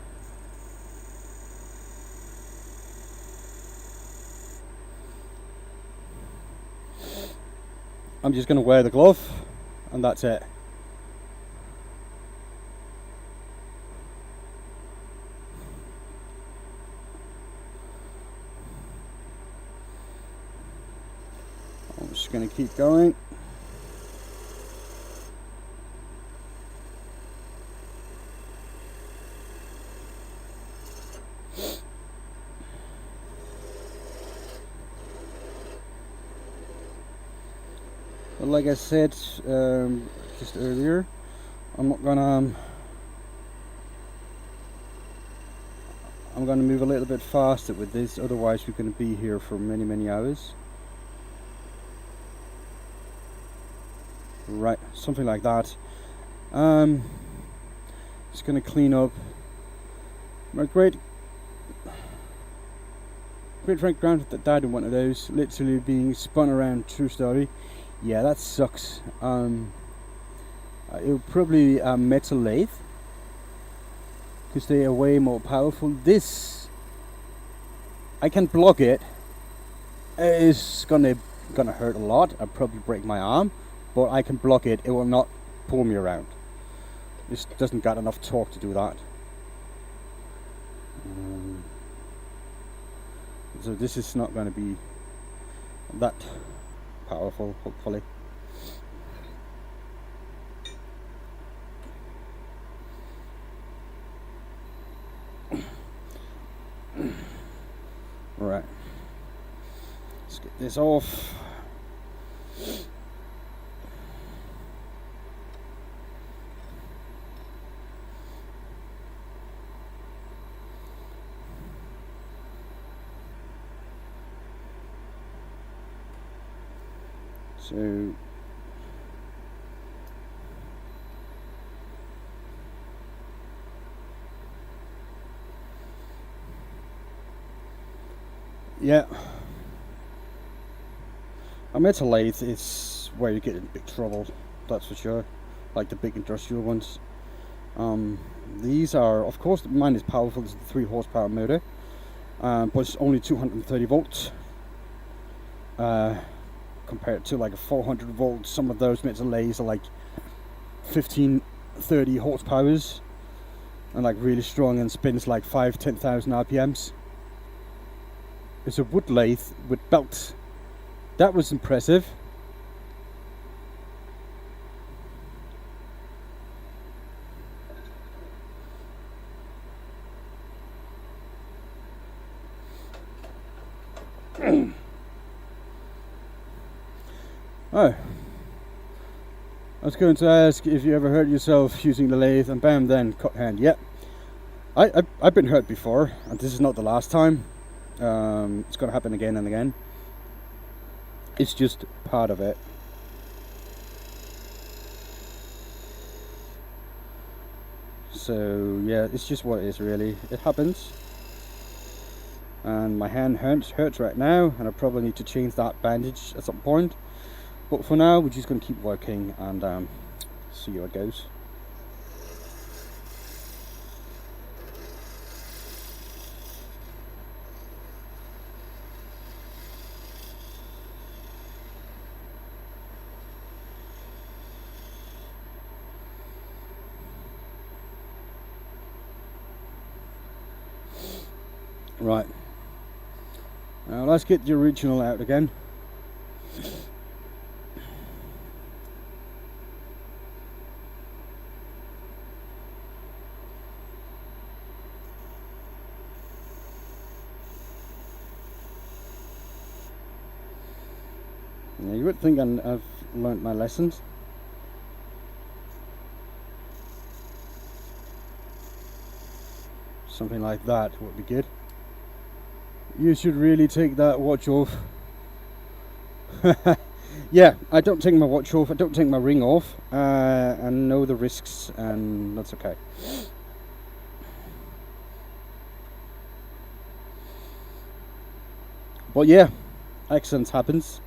B: I'm just going to wear the glove, and that's it. I'm just going to keep going. But like I said just earlier, I'm not gonna I'm gonna move a little bit faster with this, otherwise we're gonna be here for many hours. Right, something like that. Just gonna clean up my great great grandfather that died in one of those, literally being spun around. True story. Yeah, that sucks. It'll probably be a metal lathe because they are way more powerful. This, I can block it. It's gonna hurt a lot. I'll probably break my arm, but I can block it. It will not pull me around. This doesn't got enough torque to do that. So this is not going to be that powerful, hopefully. Right, let's get this off. So yeah, a metal lathe is where you get in big trouble, that's for sure, like the big industrial ones. These are, of course, mine is powerful. It's a 3 horsepower motor, but it's only 230 volts compared to like a 400 volt. Some of those metal lathes are like 15-30 horsepowers and like really strong and spins like 5,000-10,000 RPMs. It's a wood lathe with belts. That was impressive. Oh, I was going to ask if you ever hurt yourself using the lathe, and bam, then cut hand. Yep, I've been hurt before, and this is not the last time. It's going to happen again and again. It's just part of it. So yeah, it's just what it is, really. It happens. And my hand hurts right now, and I probably need to change that bandage at some point. But for now, we're just going to keep working and see how it goes. Right, now let's get the original out again. Now you would think I've learnt my lessons. Something like that would be good. You should really take that watch off. Yeah, I don't take my watch off, I don't take my ring off. I know the risks, and that's okay. But yeah, accidents happens.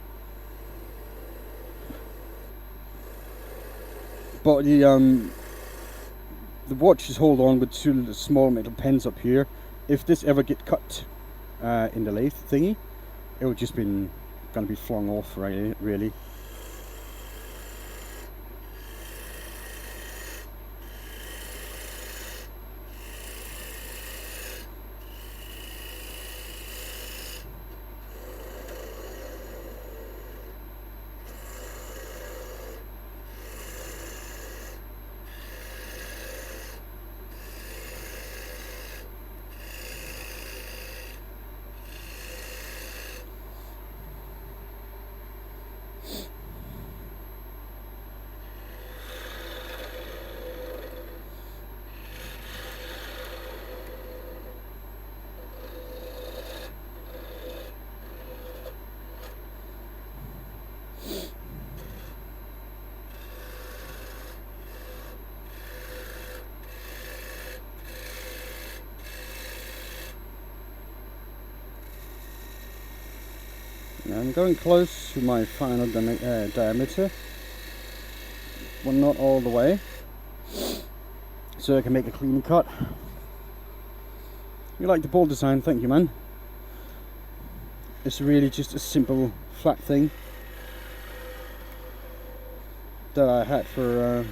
B: But the watch is hold on with 2 small metal pins up here. If this ever get cut in the lathe thingy, it would just been gonna be flung off, right? Really. I'm going close to my final diameter. Well, not all the way, so I can make a clean cut. You like the bolt design? Thank you, man. It's really just a simple flat thing that I had for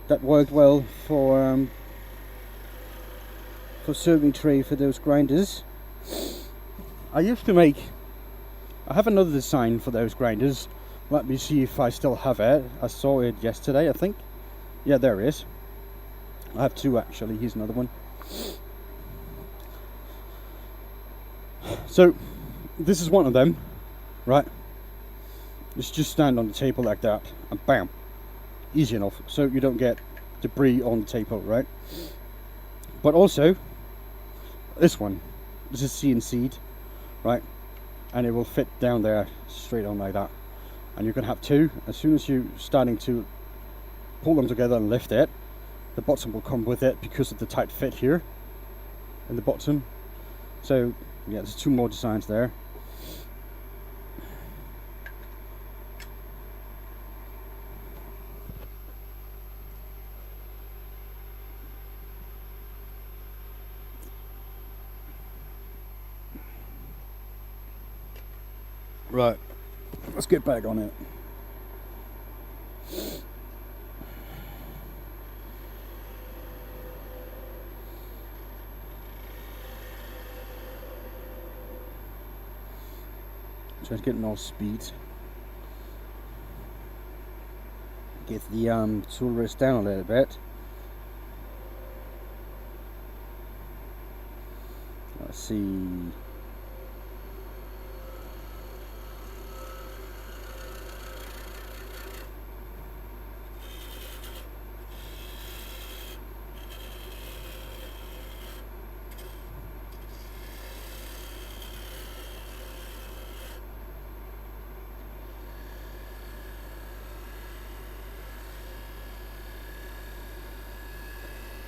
B: that worked well for serving tray for those grinders. I have another design for those grinders. Let me see if I still have it. I saw it yesterday, I think. Yeah, there it is. I have two actually. Here's another one. So this is one of them, right? It's just stand on the table like that and bam, easy enough, so you don't get debris on the table, right? But also this is CNC'd, right? And it will fit down there straight on like that. And you can have two. As soon as you're starting to pull them together and lift it, the bottom will come with it because of the tight fit here in the bottom. So yeah, there's two more designs there. Right, let's get back on it. Just getting all speed. Get the tool rest down a little bit. Let's see.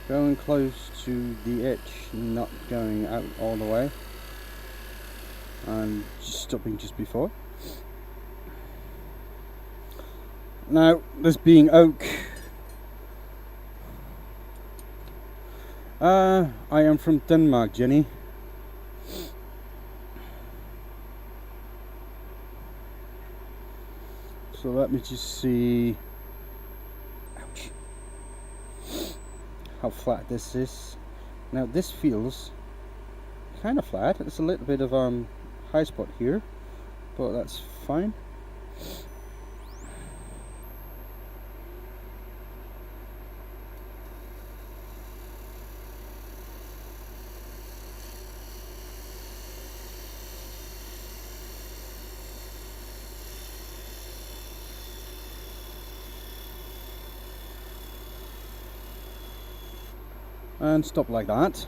B: Going close to the edge, not going out all the way, and just stopping just before. Now, this being oak, I am from Denmark, Jenny. So let me just see how flat this is. Now this feels kind of flat. There's a little bit of high spot here, but that's fine. And stop like that.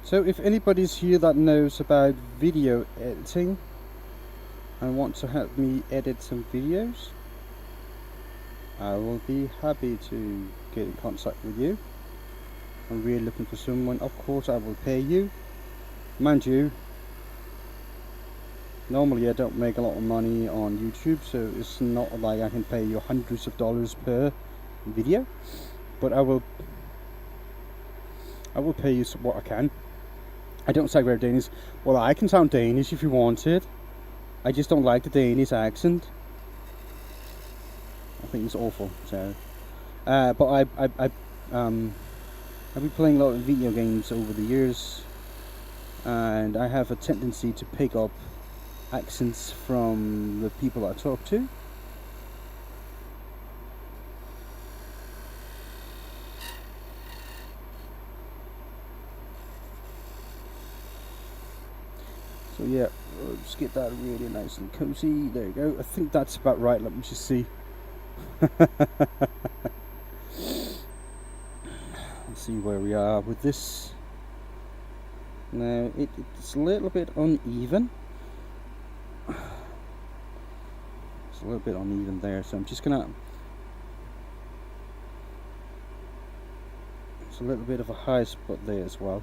B: So if anybody's here that knows about video editing and wants to help me edit some videos, I will be happy to get in contact with you. I'm really looking for someone. Of course I will pay you. Mind you, normally I don't make a lot of money on YouTube, so it's not like I can pay you hundreds of dollars per video, but I will pay you what I can. I don't sound very Danish. Well, I can sound Danish if you want it. I just don't like the Danish accent. I think it's awful. So, but I've been playing a lot of video games over the years, and I have a tendency to pick up accents from the people I talk to. So yeah, just get that really nice and cozy. There you go. I think that's about right. Let me just see. Let's see where we are with this. Now it's a little bit uneven. It's a little bit uneven there, so I'm just gonna. It's a little bit of a high spot there as well.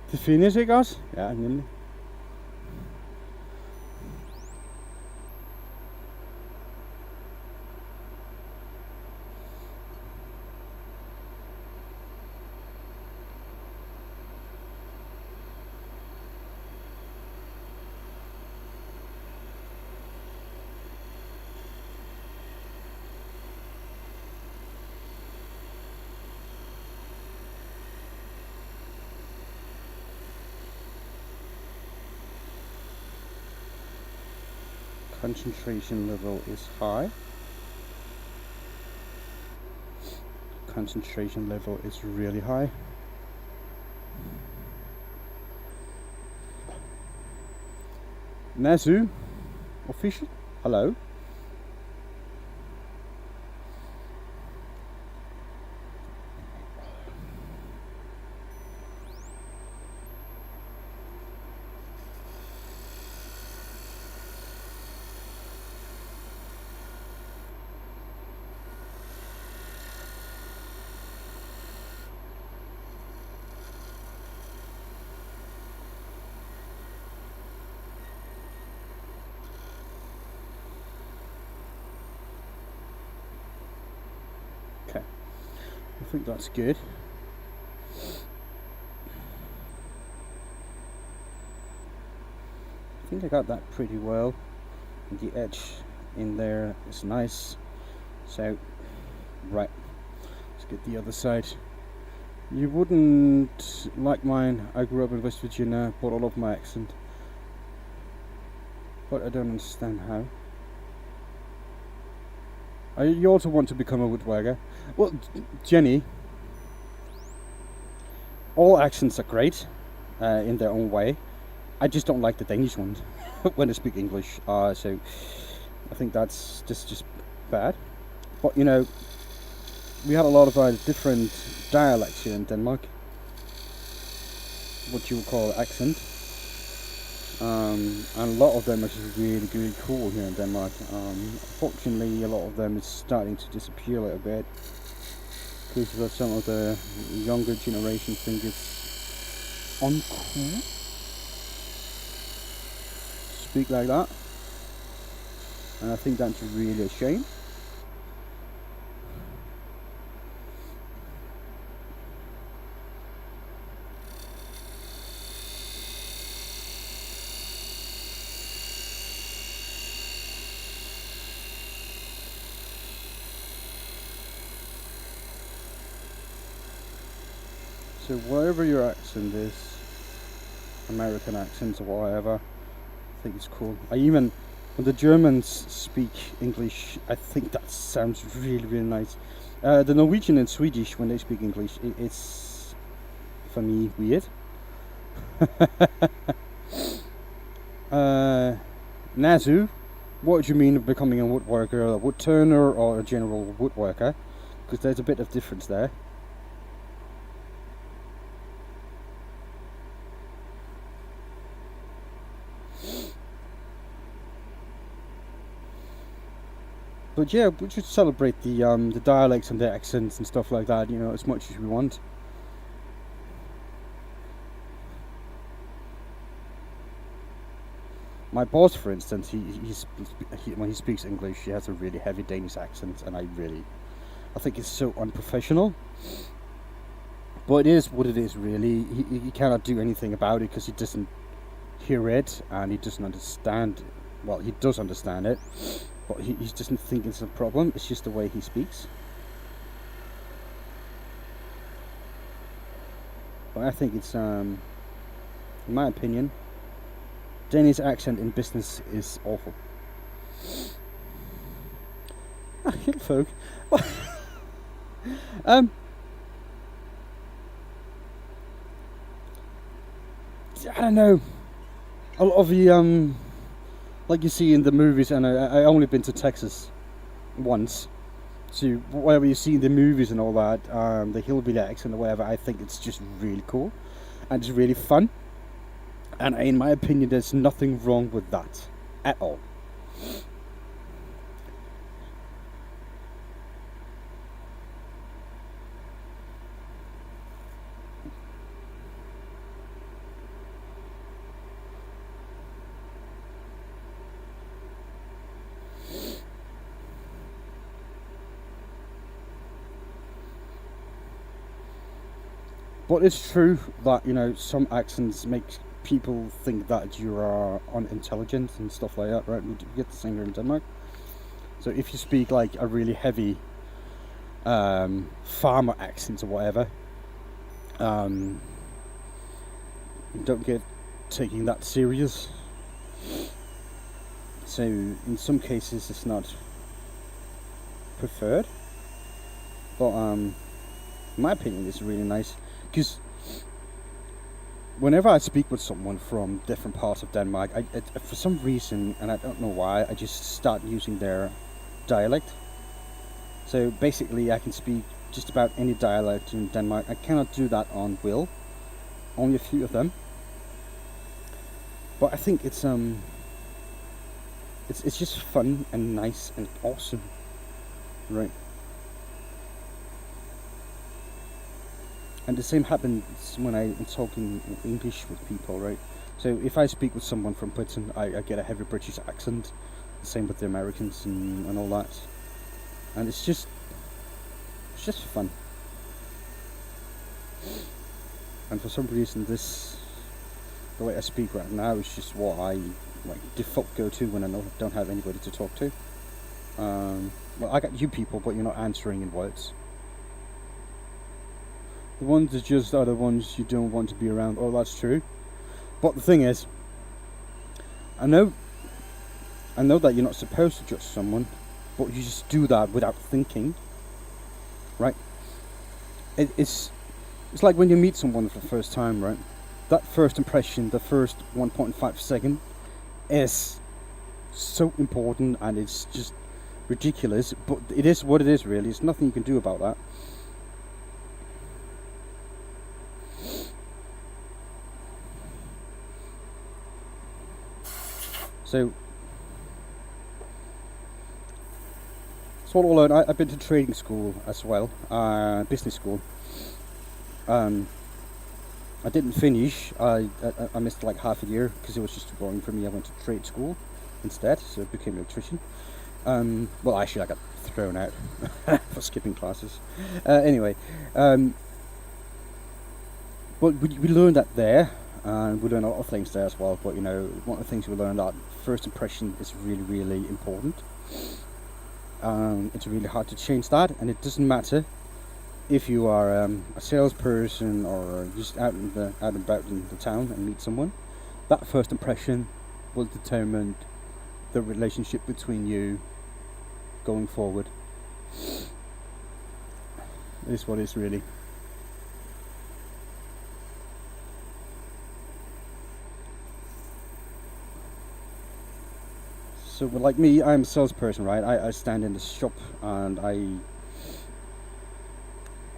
B: Til finish, ikke også? Ja, nemlig. Concentration level is high. Concentration level is really high. Nazu, official, hello. Okay, I think that's good. I think I got that pretty well. And the edge in there is nice. So, right, let's get the other side. You wouldn't like mine. I grew up in West Virginia, but I love my accent. But I don't understand how. You also want to become a woodworker? Well, Jenny, all accents are great in their own way. I just don't like the Danish ones when I speak English. So I think that's just bad. But you know, we had a lot of different dialects here in Denmark. What you would call accent. And a lot of them are just really cool here in Denmark. Unfortunately, a lot of them is starting to disappear a little bit because some of the younger generation think it's uncool to speak like that, and I think that's really a shame. So wherever your accent is, American accents or whatever, I think it's cool. When the Germans speak English, I think that sounds really nice. The Norwegian and Swedish, when they speak English, it's, for me, weird. Nazu, what do you mean of becoming a woodworker, a woodturner, or a general woodworker? Because there's a bit of difference there. But yeah, we should celebrate the dialects and the accents and stuff like that, you know, as much as we want. My boss, for instance, when he speaks English, he has a really heavy Danish accent, and I think it's so unprofessional. But it is what it is, really. He cannot do anything about it because he doesn't hear it and he doesn't understand. Well, he does understand it, but he doesn't think it's a problem. It's just the way he speaks. But I think it's, in my opinion, Danish accent in business is awful. Helt folk. I don't know. A lot of the like you see in the movies, and I only been to Texas once. So whatever you see in the movies and all that, the hillbilly accent or whatever, I think it's just really cool and it's really fun. And in my opinion, there's nothing wrong with that at all. But it's true that, you know, some accents make people think that you are unintelligent and stuff like that, right? We get the same here in Denmark. So if you speak like a really heavy farmer accent or whatever, don't get taking that serious. So in some cases it's not preferred, but in my opinion it's really nice, because whenever I speak with someone from different parts of Denmark, I for some reason, and I don't know why, I just start using their dialect. So basically I can speak just about any dialect in Denmark. I cannot do that on Will, only a few of them, but I think it's just fun and nice and awesome, right? And the same happens when I'm talking English with people, right? So if I speak with someone from Britain, I get a heavy British accent. The same with the Americans and all that. And it's just fun. And for some reason, the way I speak right now is just what I like default go to when I don't have anybody to talk to. Well, I got you people, but you're not answering in words. The ones that just are the ones you don't want to be around. Oh, that's true. But the thing is, I know that you're not supposed to judge someone, but you just do that without thinking, right? It's like when you meet someone for the first time, right? That first impression, the first 1.5 second, is so important, and it's just ridiculous. But it is what it is, really. There's nothing you can do about that. So what I learned, I've been to trading school as well, business school. I didn't finish. I missed like half a year because it was just too boring for me. I went to trade school instead, so I became an electrician. Well, actually, I got thrown out for skipping classes. Anyway, but we learned that there, and we learned a lot of things there as well. But you know, one of the things we learned, that first impression is really, really important. It's really hard to change that, and it doesn't matter if you are a salesperson or just out and about in the town and meet someone. That first impression will determine the relationship between you going forward. It is what it is, really. So, like me, I'm a salesperson, right? I stand in the shop and I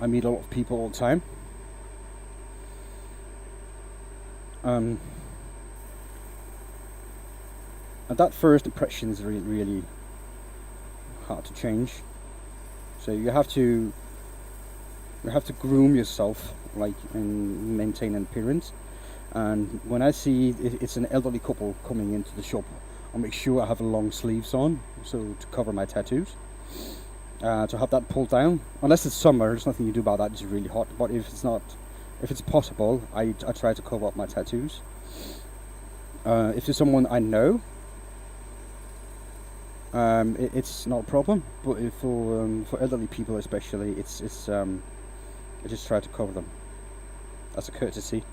B: meet a lot of people all the time. And that first impression is really, really hard to change. So you have to groom yourself, like, and maintain an appearance. And when I see it's an elderly couple coming into the shop, I'll make sure I have long sleeves on, so to cover my tattoos. To have that pulled down, unless it's summer, there's nothing you do about that. It's really hot. But if it's possible, I try to cover up my tattoos. If there's someone I know, it's not a problem. But if for elderly people especially, it's I just try to cover them as a courtesy.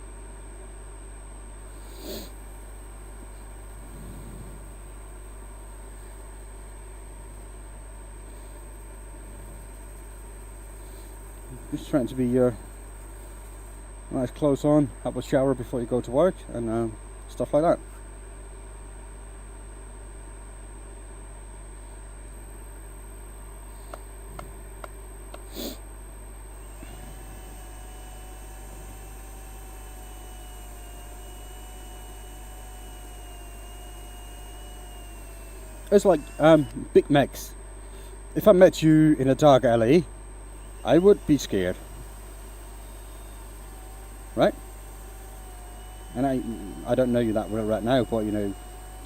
B: Just trying to be nice clothes on, have a shower before you go to work, and stuff like that. It's like Big Macs. If I met you in a dark alley, I would be scared, right? And I don't know you that well right now, but you know,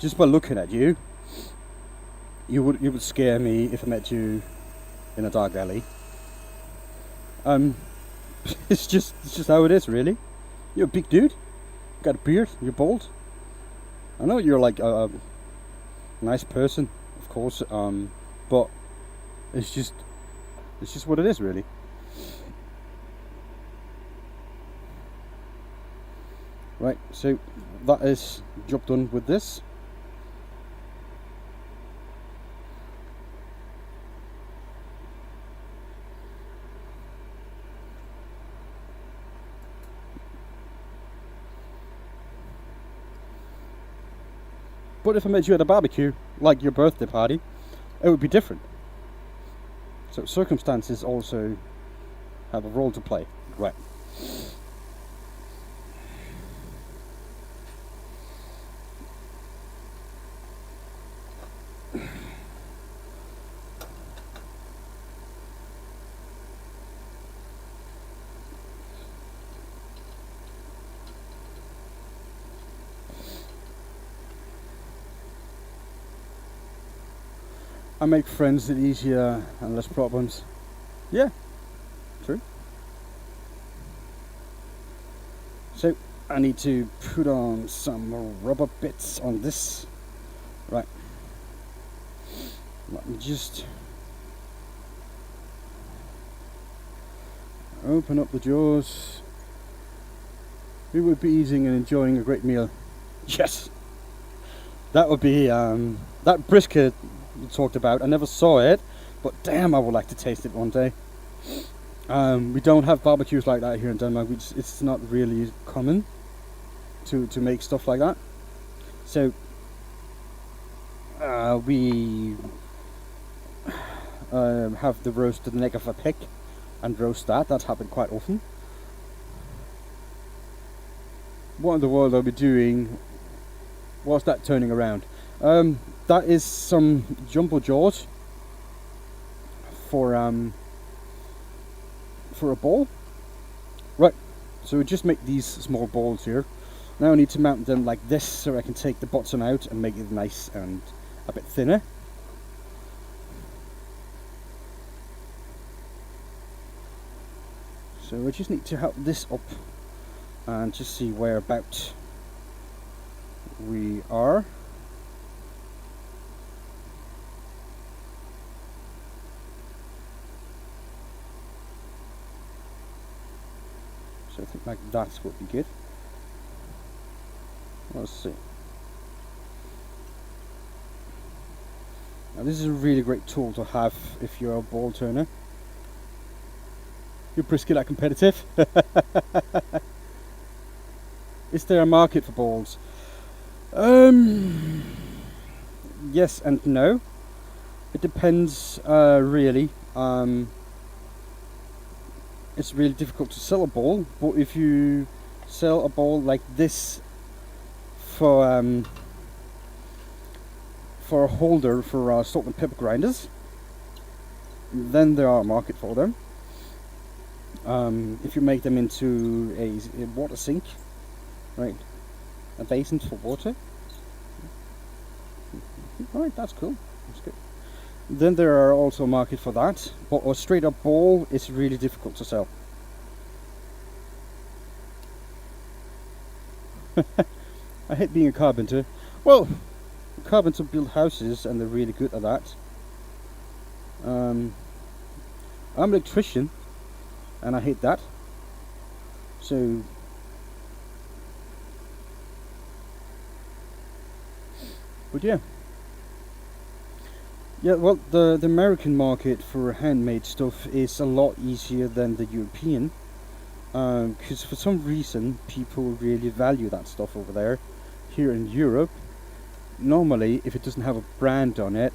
B: just by looking at you, you would scare me if I met you in a dark alley. It's just how it is, really. You're a big dude, you got a beard, you're bald. I know you're like a nice person, of course, but it's just what it is, really. Right, so that is job done with this. But if I met you at a barbecue, like your birthday party, it would be different. So circumstances also have a role to play. Right. I make friends that easier and less problems. Yeah, true. So I need to put on some rubber bits on this. Right. Let me just open up the jaws. We would be eating and enjoying a great meal. Yes! That would be that brisket you talked about. I never saw it, but damn, I would like to taste it one day. We don't have barbecues like that here in Denmark. It's not really common to make stuff like that. So we have the roasted neck of a pig and roast that. That's happened quite often. What in the world are we doing? What's that turning around? That is some jumbo jaws for a ball. Right, so we just make these small balls here. Now I need to mount them like this so I can take the bottom out and make it nice and a bit thinner. So I just need to help this up and just see where about we are. So I think like that would be good. Let's see. Now this is a really great tool to have if you're a ball turner. Your brisket are competitive. Is there a market for balls? Yes and no. It depends, really. It's really difficult to sell a ball, but if you sell a ball like this for a holder for salt and pepper grinders, then there are a market for them. If you make them into a water sink, right, a basin for water, alright, that's cool, that's good. Then there are also a market for that, but a straight up ball is really difficult to sell. I hate being a carpenter. Well, carpenters build houses and they're really good at that. I'm an electrician and I hate that. So but yeah. Yeah, well, the American market for handmade stuff is a lot easier than the European. because for some reason people really value that stuff over there. Here in Europe, normally if it doesn't have a brand on it,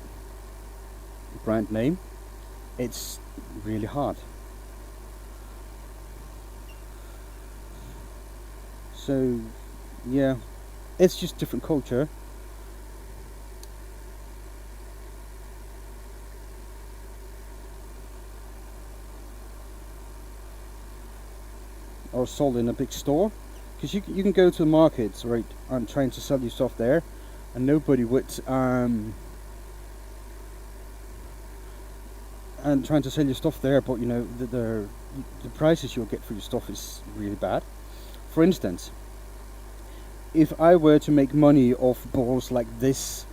B: brand name, it's really hard. So yeah, it's just different culture. Or sold in a big store, because you can go to the markets, right, and trying to sell your stuff there, and nobody would and trying to sell your stuff there, but you know the prices you'll get for your stuff is really bad. For instance, if I were to make money off balls like this,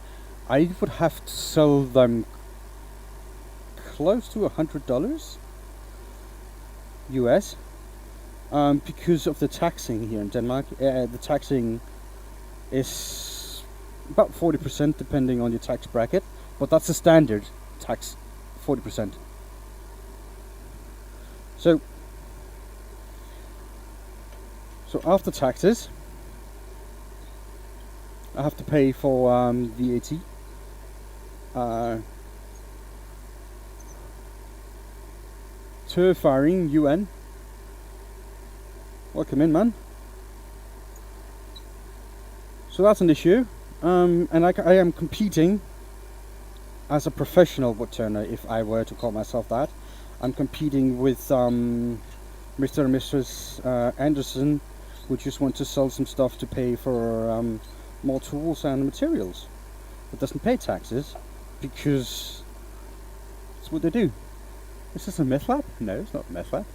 B: I would have to sell them close to $100 US. Because of the taxing here in Denmark. The taxing is about 40% depending on your tax bracket, but that's the standard tax, 40%. So after taxes, I have to pay for VAT. Turfaring UN. Welcome in, man. So that's an issue, and I am competing as a professional woodturner, if I were to call myself that. I'm competing with Mr. and Mrs. Anderson, who just want to sell some stuff to pay for more tools and materials. It doesn't pay taxes because it's what they do. Is this a meth lab? No, it's not a meth lab.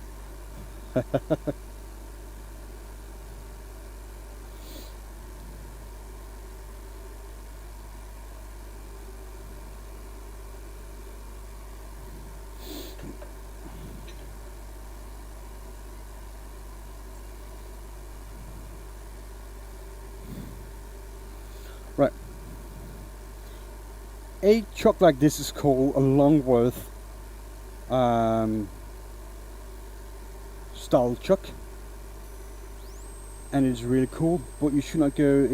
B: Right. A chuck like this is called a Longworth style chuck, and it's really cool, but you should not go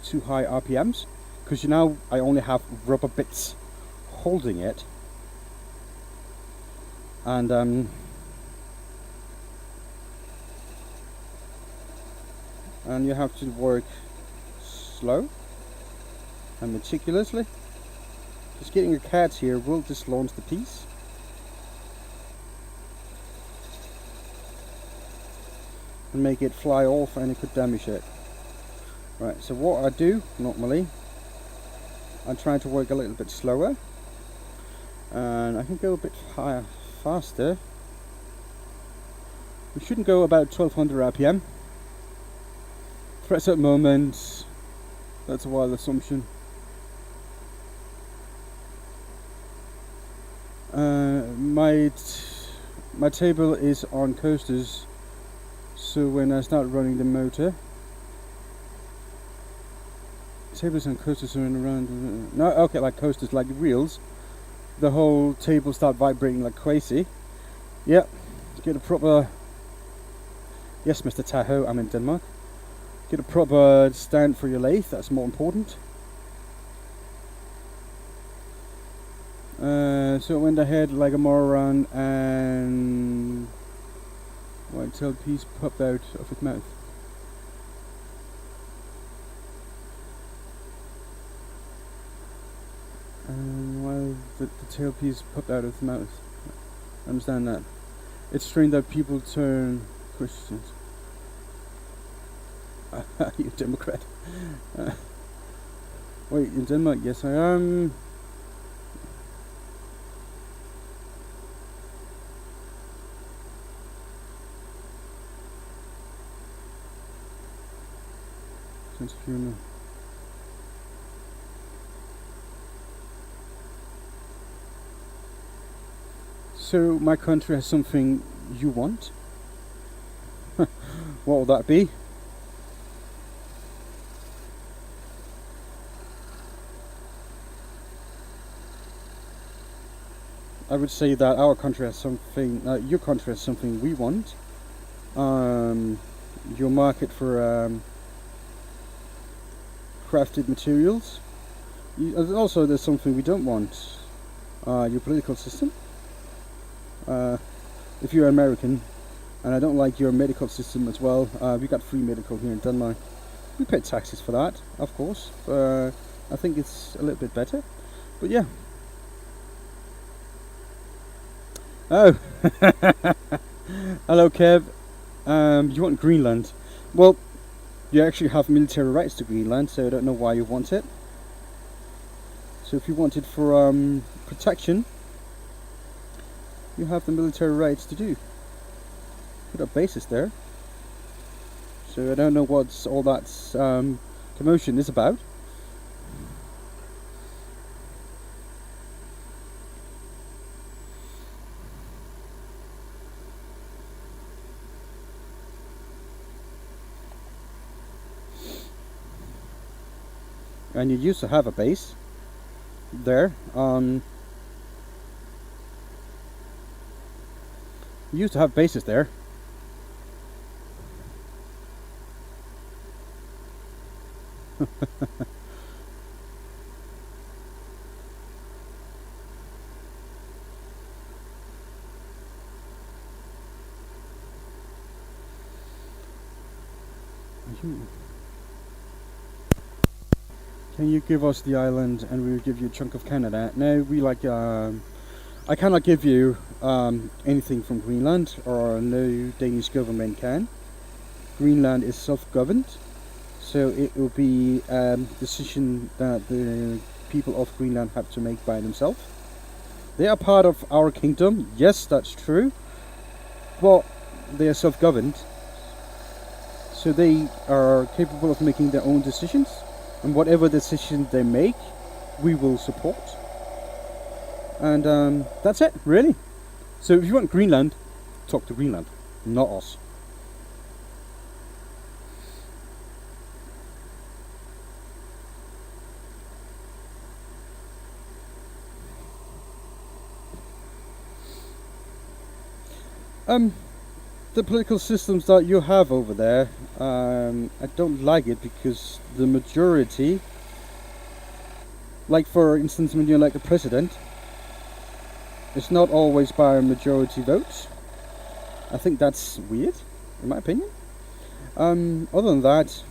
B: too high RPMs, because now I only have rubber bits holding it, and you have to work slow and meticulously. Just getting a cat here will just launch the piece. And make it fly off, and it could damage it. Right, so what I do normally, I'm trying to work a little bit slower, and I can go a bit higher, faster. We shouldn't go about 1200 RPM. Press at moments, that's a wild assumption. My table is on coasters, so when I start running the motor, tables and coasters are in around, no, okay, like coasters, like wheels, the whole table start vibrating like crazy. Yep, get a proper, yes Mr. Tahoe, I'm in Denmark. Get a proper stand for your lathe, that's more important. So it went ahead like a moron, and white tail piece popped out of its mouth. And why the tail piece popped out of its mouth? I understand that. It's strange that people turn Christians. You Democrat? Wait, in Denmark? Yes, I am. Sense of humor. So my country has something you want? What will that be? I would say that our country has something, your country has something we want. your market for crafted materials. Also, there's something we don't want. Your political system. If you're American, and I don't like your medical system as well, we got free medical here in Denmark. We pay taxes for that, of course. I think it's a little bit better. But yeah. Oh, hello, Kev. You want Greenland? Well, you actually have military rights to Greenland, so I don't know why you want it. So if you want it for protection, you have the military rights to do. Put up bases there. So I don't know what all that commotion is about. And you used to have a base there. You used to have bases there. Can you give us the island and we will give you a chunk of Canada? No, we like I cannot give you anything from Greenland, or no Danish government can. Greenland is self-governed, so it will be a decision that the people of Greenland have to make by themselves. They are part of our kingdom, yes, that's true, but they are self-governed, so they are capable of making their own decisions, and whatever decision they make, we will support. And that's it, really. So if you want Greenland, talk to Greenland, not us. The political systems that you have over there, I don't like it because the majority, like for instance when you elect a president, it's not always by a majority vote. I think that's weird, in my opinion. Other than that,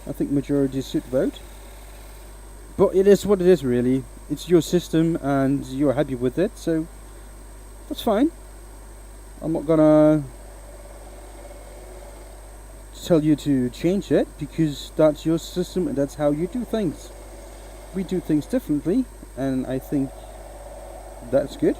B: I think majorities should vote. But it is what it is, really. It's your system and you're happy with it, so that's fine. I'm not gonna tell you to change it, because that's your system and that's how you do things. We do things differently, and I think that's good.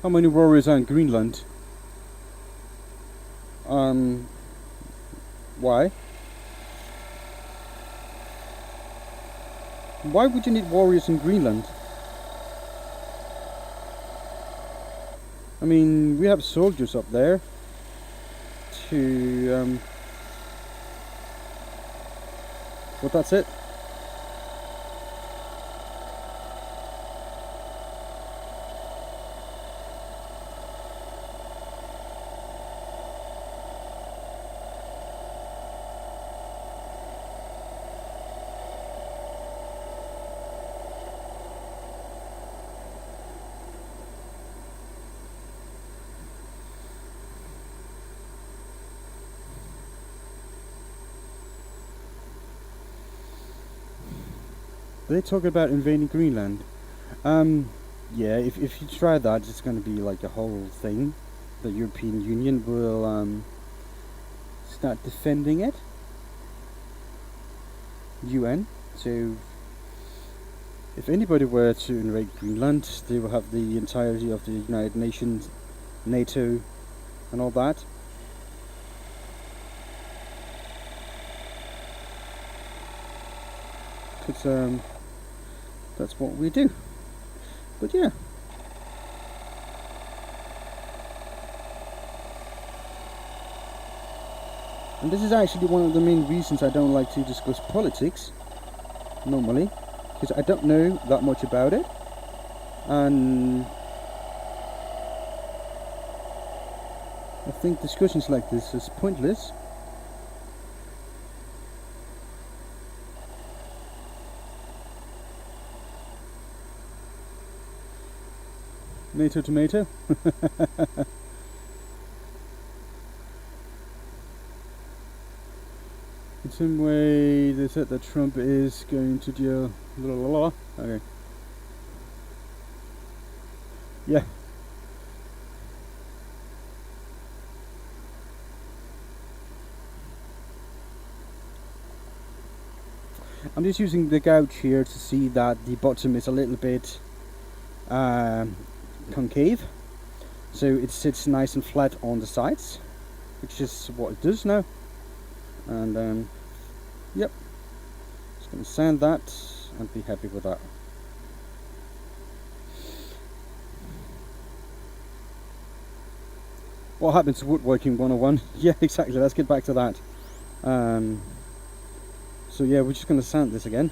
B: How many warriors are in Greenland? Why? Why would you need warriors in Greenland? I mean, we have soldiers up there to but that's it. They talk about invading Greenland. Yeah, if you try that, it's going to be like a whole thing. The European Union will start defending it. UN. So, if anybody were to invade Greenland, they will have the entirety of the United Nations, NATO, and all that. Because that's what we do. But yeah. And this is actually one of the main reasons I don't like to discuss politics normally, because I don't know that much about it, and I think discussions like this is pointless. Tomato. In some way, they said that Trump is going to deal. Okay. Yeah. I'm just using the gouge here to see that the bottom is a little bit concave, so it sits nice and flat on the sides, which is what it does now. And yep, just going to sand that and be happy with that. What happens to woodworking 101? Yeah, exactly, let's get back to that. So yeah, we're just going to sand this again.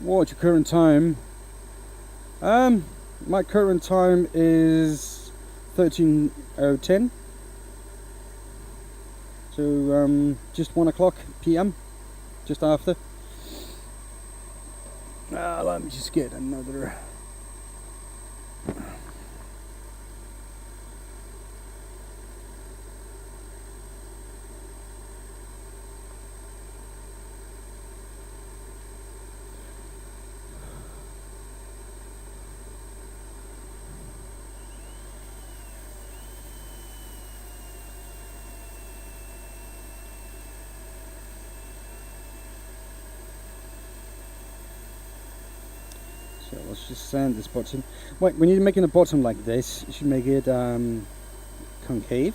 B: What's your current time? My current time is 13:10. So just 1 o'clock PM, just after. Let me just get another. So let's just sand this bottom. Wait, when you're making a bottom like this, you should make it concave,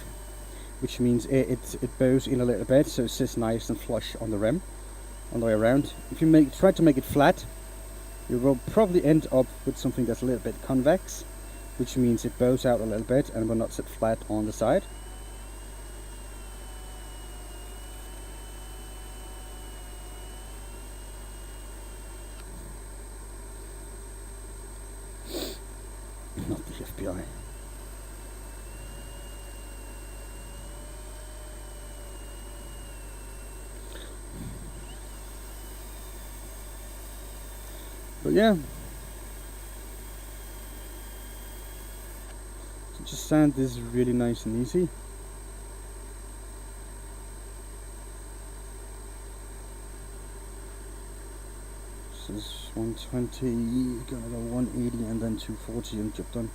B: which means it bows in a little bit, so it sits nice and flush on the rim, on the way around. If you try to make it flat, you will probably end up with something that's a little bit convex, which means it bows out a little bit and will not sit flat on the side. Not the FBI. But yeah, so just sand this really nice and easy. This is 120, gonna go 180 and then 240 and job done.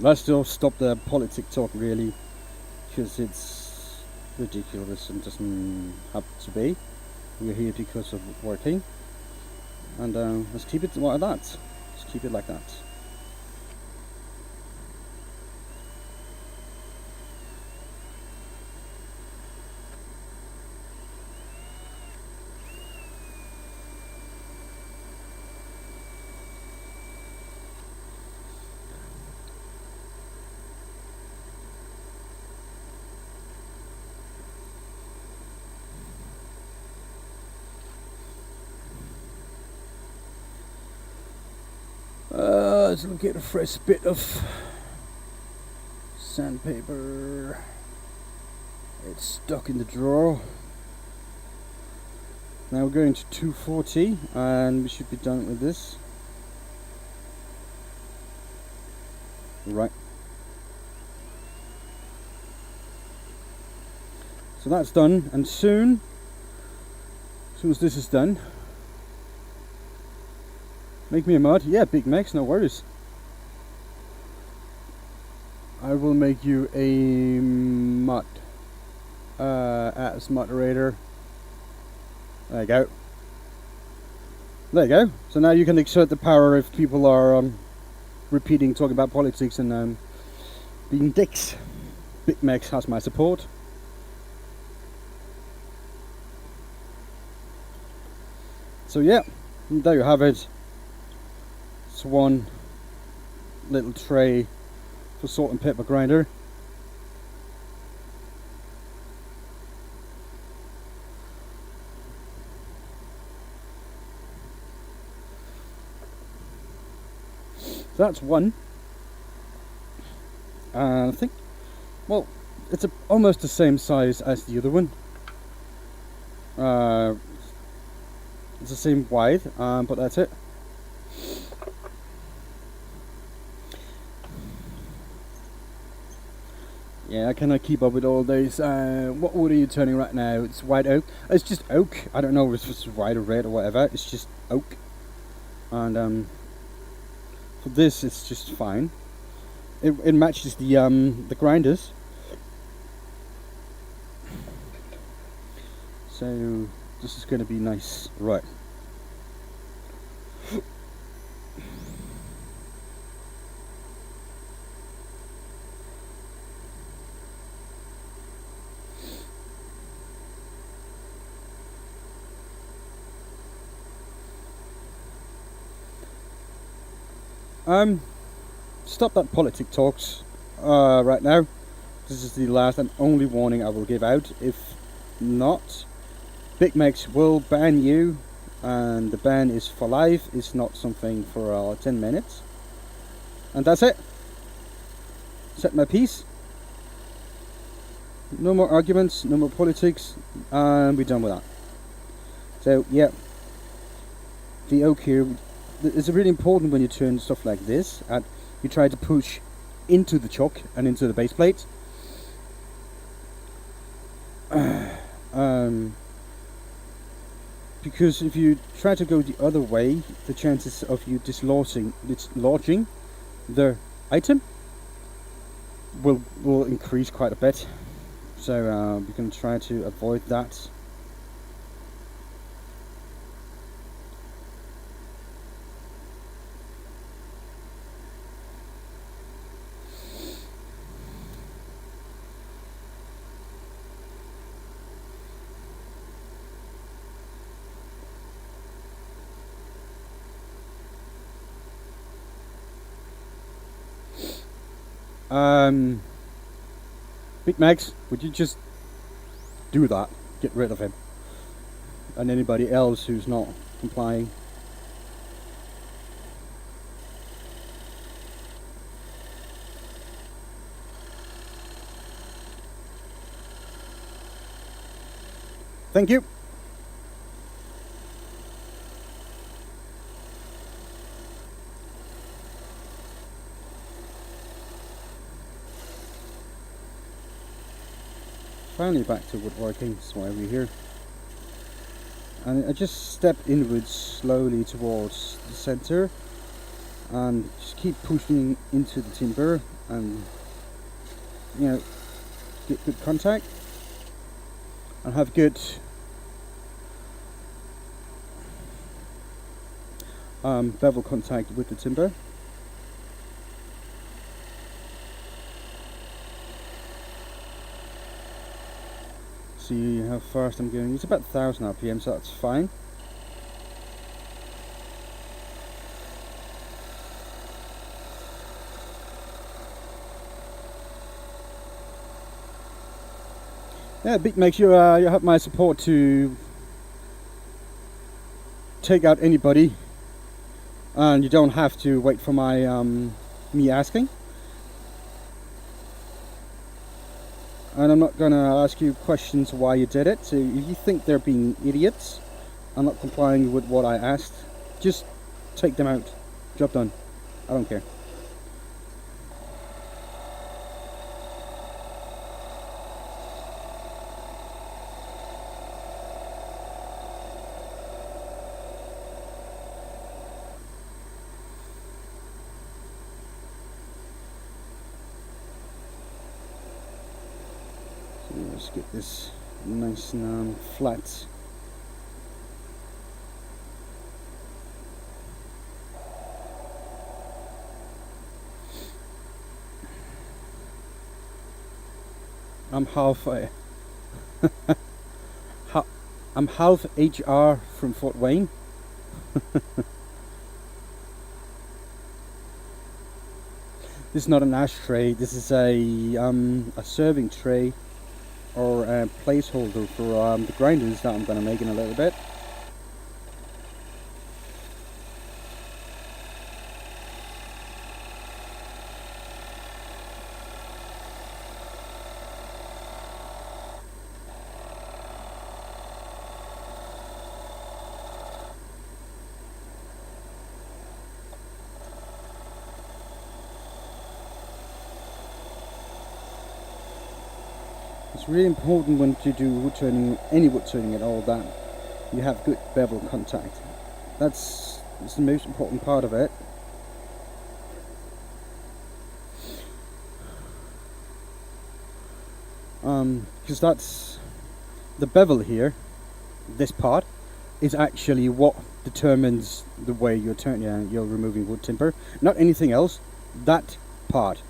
B: Let's still stop the politic talk really, because it's ridiculous and doesn't have to be. We're here because of working, and let's keep it like that. Let's keep it like that. Let's look at a fresh bit of sandpaper. It's stuck in the drawer. Now we're going to 240 and we should be done with this. Right. So that's done, and soon as this is done, make me a mod? Yeah, Big Macs, no worries. I will make you a mod as moderator. There you go. There you go. So now you can exert the power if people are repeating, talking about politics and being dicks. Big Max has my support. So yeah, there you have it. It's one little tray for salt and pepper grinder. So that's one. And I think, well, it's almost the same size as the other one. It's the same wide, but that's it. Yeah, I cannot keep up with all those. What wood are you turning right now? It's white oak. It's just oak. I don't know if it's white or red or whatever. It's just oak. And for this, it's just fine. It matches the grinders. So this is going to be nice, right? Stop that politic talks right now. This is the last and only warning I will give out. If not, Big Macs will ban you, and the ban is for life. It's not something for 10 minutes. And that's it. Set my piece. No more arguments, no more politics, and we're done with that. So yeah, the oak here. It's really important when you turn stuff like this, and you try to push into the chuck and into the base plate. Because if you try to go the other way, the chances of you dislodging the item will increase quite a bit. So we're going to try to avoid that. Big Max, would you just do that? Get rid of him. And anybody else who's not complying. Thank you. Finally back to woodworking, that's why we're here. And I just step inwards slowly towards the center and just keep pushing into the timber and, you know, get good contact and have good bevel contact with the timber. See how fast I'm going. It's about 1000 RPM, so that's fine. Yeah, Big makes you you have my support to take out anybody, and you don't have to wait for my me asking. And I'm not gonna ask you questions why you did it. So if you think they're being idiots and not complying with what I asked, just take them out. Job done. I don't care. Let's get this nice and flat. I'm half I'm half HR from Fort Wayne. This is not an ashtray. This is a serving tray, or a placeholder for the grinders that I'm going to make in a little bit. It's really important when you do wood turning, any wood turning at all, that you have good bevel contact. That's the most important part of it. Because that's the bevel here. This part is actually what determines the way you're removing wood timber, not anything else. That part.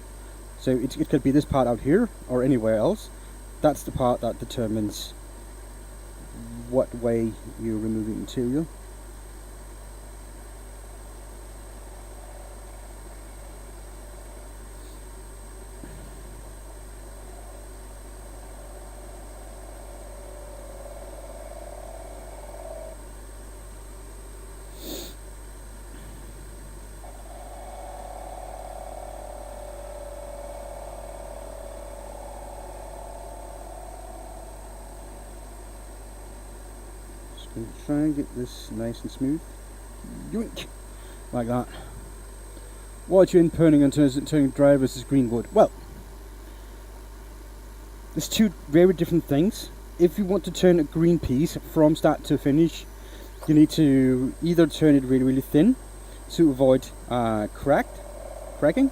B: So it could be this part out here or anywhere else. That's the part that determines what way you're removing material. Try and get this nice and smooth. Yoink! Like that. What you're turning in terms of turning dry versus green wood? Well, there's two very different things. If you want to turn a green piece from start to finish, you need to either turn it really thin to avoid cracking,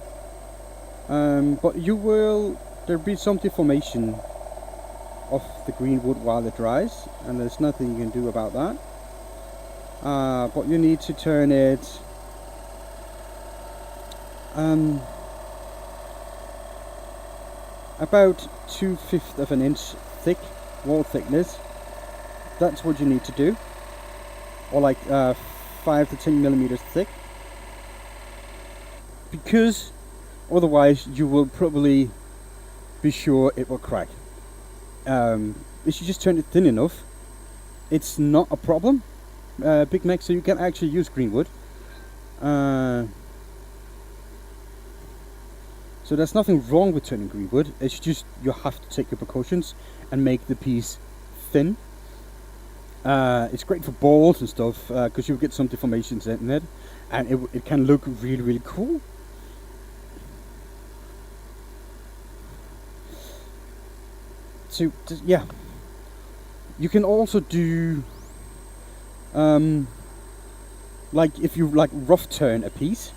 B: but there'll be some deformation of the green wood while it dries, and there's nothing you can do about that. But you need to turn it about 2/5 of an inch thick, wall thickness. That's what you need to do, or like 5 to 10 millimeters thick, because otherwise you will probably be sure it will crack. If you just turn it thin enough, it's not a problem, Big Mac, so you can actually use green wood. So there's nothing wrong with turning green wood. It's just you have to take your precautions and make the piece thin. It's great for balls and stuff, because you'll get some deformations in it, and it can look really cool. So yeah, you can also do like if you rough turn a piece.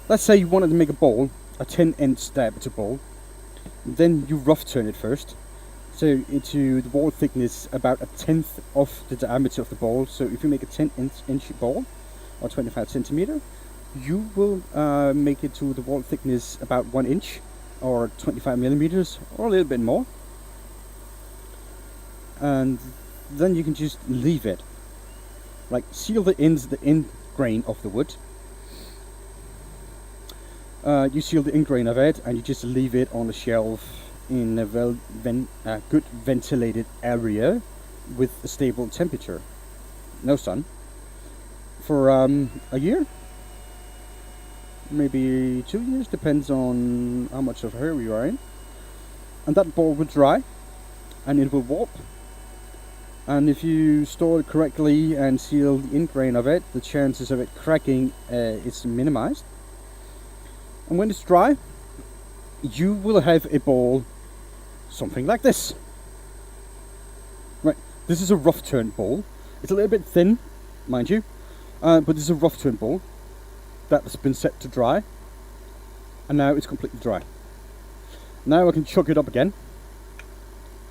B: Let's say you wanted to make a bowl, a 10-inch diameter bowl, then you rough turn it first, so into the wall thickness about 1/10 of the diameter of the bowl. So if you make a 10-inch bowl, or 25 centimeter, you will make it to the wall thickness about 1 inch, or 25 millimeters, or a little bit more. And then you can just leave it, like seal the end grain of the wood. You seal the end grain of it, and you just leave it on the shelf in a good ventilated area with a stable temperature, no sun, for a year, maybe 2 years, depends on how much of a hurry you are in. And that bowl will dry, and it will warp. And if you store it correctly and seal the end grain of it, the chances of it cracking is minimized. And when it's dry, you will have a bowl something like this. Right, this is a rough turn bowl. It's a little bit thin, mind you, but this is a rough turn bowl that's been set to dry, and now it's completely dry. Now I can chuck it up again,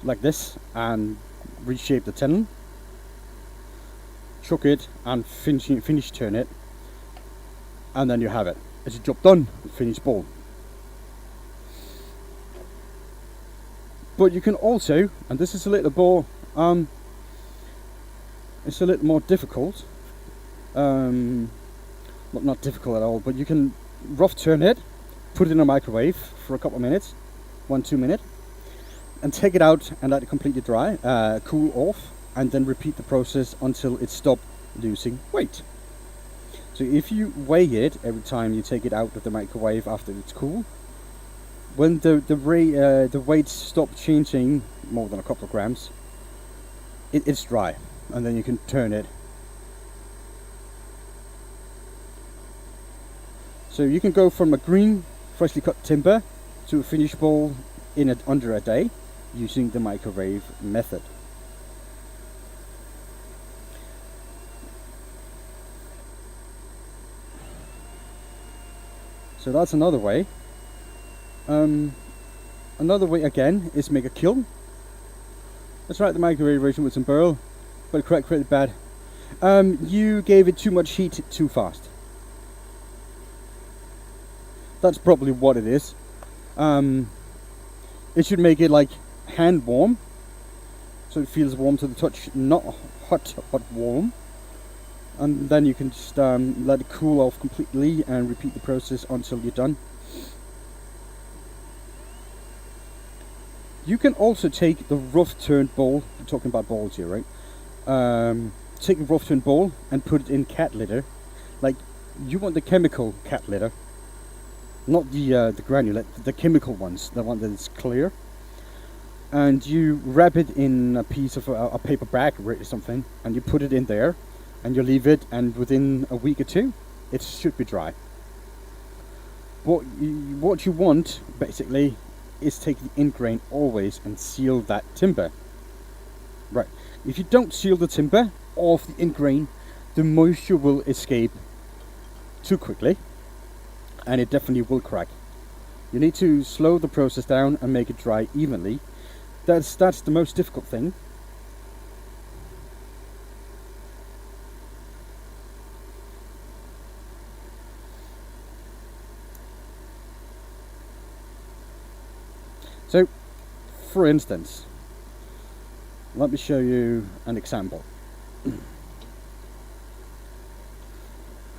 B: like this, and reshape the tenon, chuck it, and finish turn it, and then you have it. It's a job done, finished bowl. But you can also, and this is a little more, it's a little more difficult. Not difficult at all, but you can rough turn it, put it in a microwave for a couple of minutes, 1-2 minutes, and take it out and let it completely dry, cool off, and then repeat the process until it stops losing weight. So if you weigh it every time you take it out of the microwave after it's cool, when the weight stops changing more than a couple of grams, it's dry, and then you can turn it. So you can go from a green, freshly cut timber to a finished bowl in under a day using the microwave method. So that's another way. Another way again is make a kiln. Let's try the microwave version with some burl, but created bad. You gave it too much heat too fast. That's probably what it is. It should make it like hand warm, so it feels warm to the touch, not hot but warm. And then you can just let it cool off completely and repeat the process until you're done. You can also take the rough turned bowl, I'm talking about bowls here, right? Take a rough turned bowl and put it in cat litter. Like, you want the chemical cat litter, not the granulate, the chemical ones, the one that is clear. And you wrap it in a piece of a paper bag or something, and you put it in there, and you leave it, and within a week or two, it should be dry. What you want, basically, is take the end grain always and seal that timber. Right. If you don't seal the timber off the end grain, the moisture will escape too quickly, and it definitely will crack. You need to slow the process down and make it dry evenly. That's the most difficult thing. So, for instance, let me show you an example.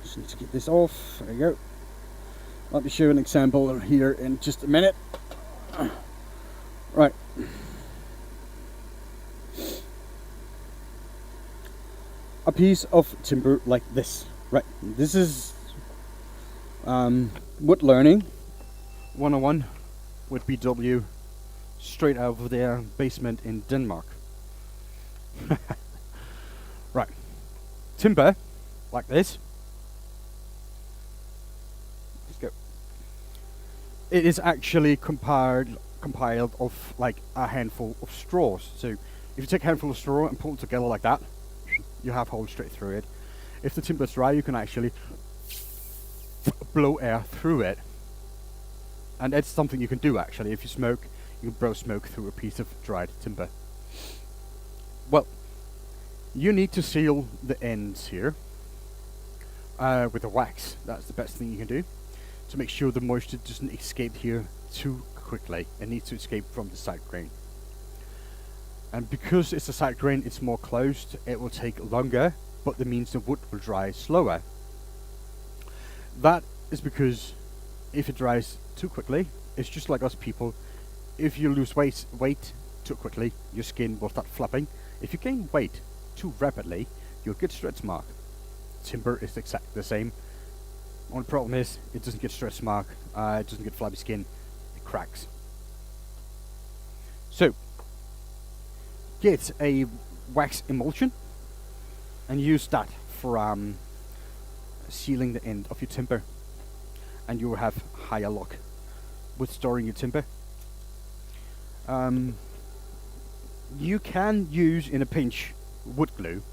B: Just need to get this off. There you go. Let me show you an example here in just a minute. Right. A piece of timber like this. Right. This is Woodturning 101 with BW, straight out of their basement in Denmark. Right. Timber like this. Let's go. It is actually compiled of like a handful of straws. So if you take a handful of straw and pull it together like that, you have holes straight through it. If the timber is dry, you can actually blow air through it. And that's something you can do actually. If you smoke, you can blow smoke through a piece of dried timber. Well, you need to seal the ends here with a wax. That's the best thing you can do to make sure the moisture doesn't escape here too quickly. It needs to escape from the side grain. And because it's a side grain, it's more closed, it will take longer, but that means the wood will dry slower. That is because if it dries too quickly, it's just like us people. If you lose weight too quickly, your skin will start flapping. If you gain weight too rapidly, you'll get stretch mark. Timber is exactly the same. Only problem is, it doesn't get stretch mark, it doesn't get flabby skin, it cracks. So, get a wax emulsion and use that for sealing the end of your timber, and you will have higher luck with storing your timber. You can use in a pinch wood glue,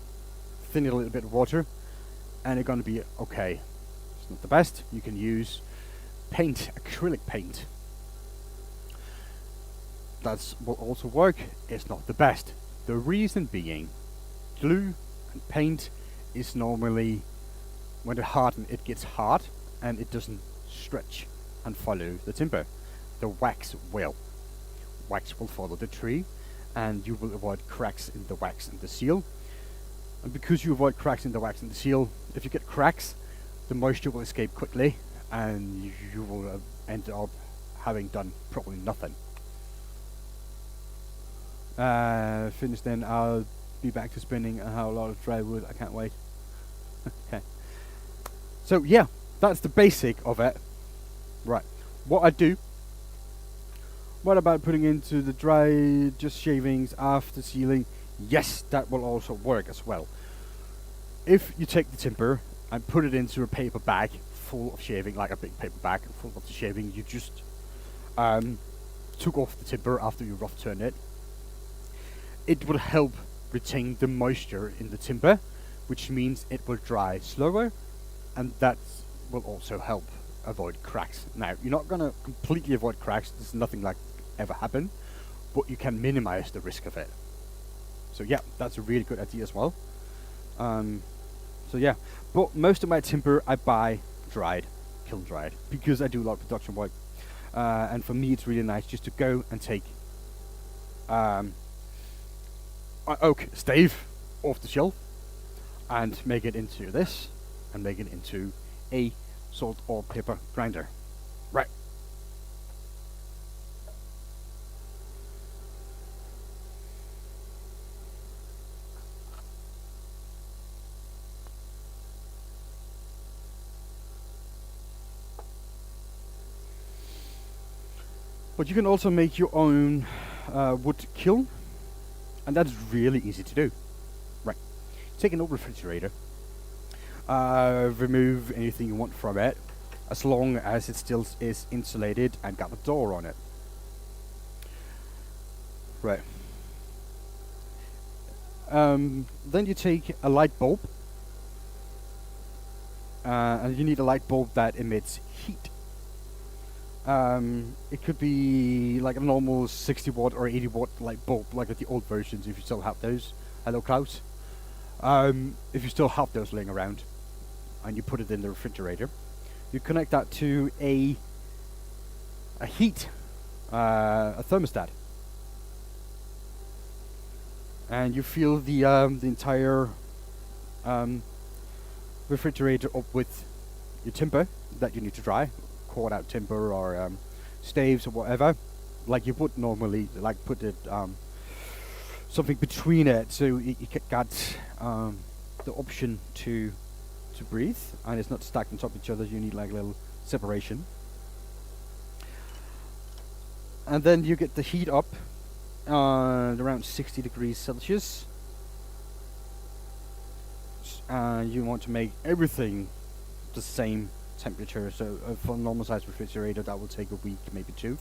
B: thin it a little bit of water, and it's going to be okay. It's not the best. You can use paint, acrylic paint. That will also work. It's not the best. The reason being, glue and paint is normally, when it hardens, it gets hard and it doesn't stretch and follow the timber. The wax will.
A: wax will follow the tree, and you will avoid cracks in the wax and the seal. And because you avoid cracks in the wax and the seal, if you get cracks, the moisture will escape quickly, and you will end up having done probably nothing. Finished then, I'll be back to spinning and have a lot of dry wood. I can't wait. Okay. So yeah, that's the basic of it. Right. What I do. What about putting into the dry, just shavings after sealing? Yes, that will also work as well. If you take the timber and put it into a paper bag full of shaving, like a big paper bag full of the shaving, you just took off the timber after you rough turned it, it will help retain the moisture in the timber, which means it will dry slower, and that will also help avoid cracks. Now, you're not going to completely avoid cracks, there's nothing like ever happen, but you can minimize the risk of it. So yeah, that's a really good idea as well. So yeah, but most of my timber I buy dried, kiln dried, because I do a lot of production work, and for me it's really nice just to go and take an oak stave off the shelf and make it into this, and make it into a salt or paper grinder. Right. But you can also make your own wood kiln, and that's really easy to do. Right. Take an old refrigerator, remove anything you want from it, as long as it still is insulated and got a door on it. Right. Then you take a light bulb, and you need a light bulb that emits heat. It could be like a normal 60 watt or 80 watt light bulb, like at the old versions, if you still have those. Hello, Klaus. If you still have those laying around, and you put it in the refrigerator, you connect that to a thermostat, and you fill the entire refrigerator up with your timber that you need to dry. Cut out timber or staves or whatever, like you would normally, like put it something between it, so you got the option to breathe, and it's not stacked on top of each other. You need like a little separation, and then you get the heat up around 60 degrees Celsius. You want to make everything the same temperature, so for a normal size refrigerator that will take a week, maybe two,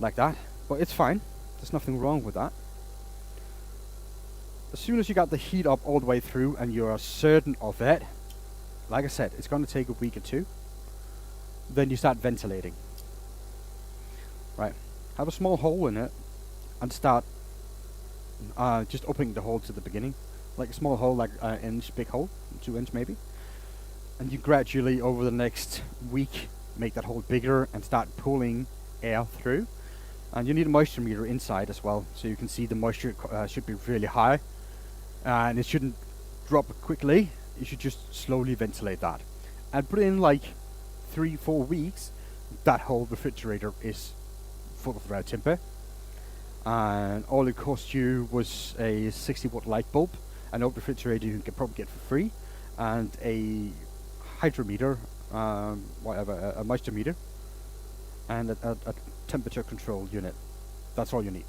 A: like that, but it's fine, there's nothing wrong with that. As soon as you got the heat up all the way through and you're certain of it, like I said, it's going to take a week or two, then you start ventilating. Right, have a small hole in it and start just opening the hole to the beginning, like a small hole, like an inch big hole, 2 inch maybe. And you gradually, over the next week, make that hole bigger and start pulling air through. And you need a moisture meter inside as well, so you can see the moisture should be really high. And it shouldn't drop quickly, you should just slowly ventilate that. And put in like 3-4 weeks, that whole refrigerator is full of red timber. And all it cost you was a 60 watt light bulb, an old refrigerator you can probably get for free, and a hydrometer, whatever, a moisture meter, and a temperature control unit. That's all you need.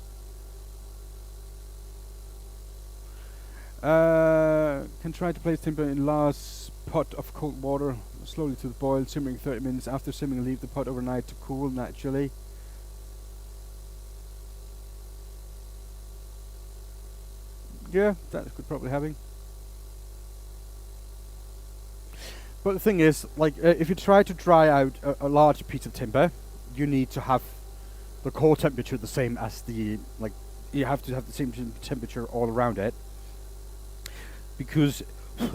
A: Can try to place timber in large pot of cold water, slowly to the boil, simmering 30 minutes. After simmering, leave the pot overnight to cool naturally. Yeah, that's good probably having. But the thing is, like, if you try to dry out a large piece of timber, you need to have the core temperature the same as the, like, you have to have the same temperature all around it. Because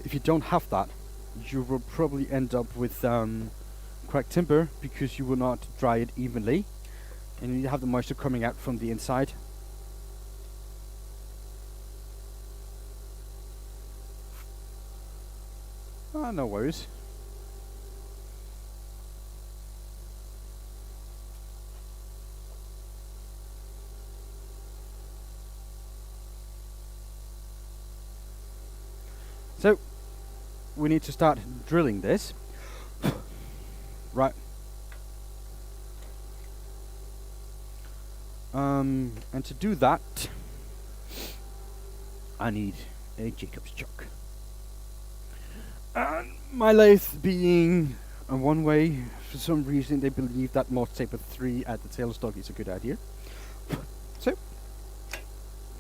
A: if you don't have that, you will probably end up with cracked timber, because you will not dry it evenly. And you have the moisture coming out from the inside. No worries. So, we need to start drilling this. Right. And to do that, I need a Jacob's chuck. And my lathe being a one way, for some reason they believe that Morse taper 3 at the tail stock is a good idea. So,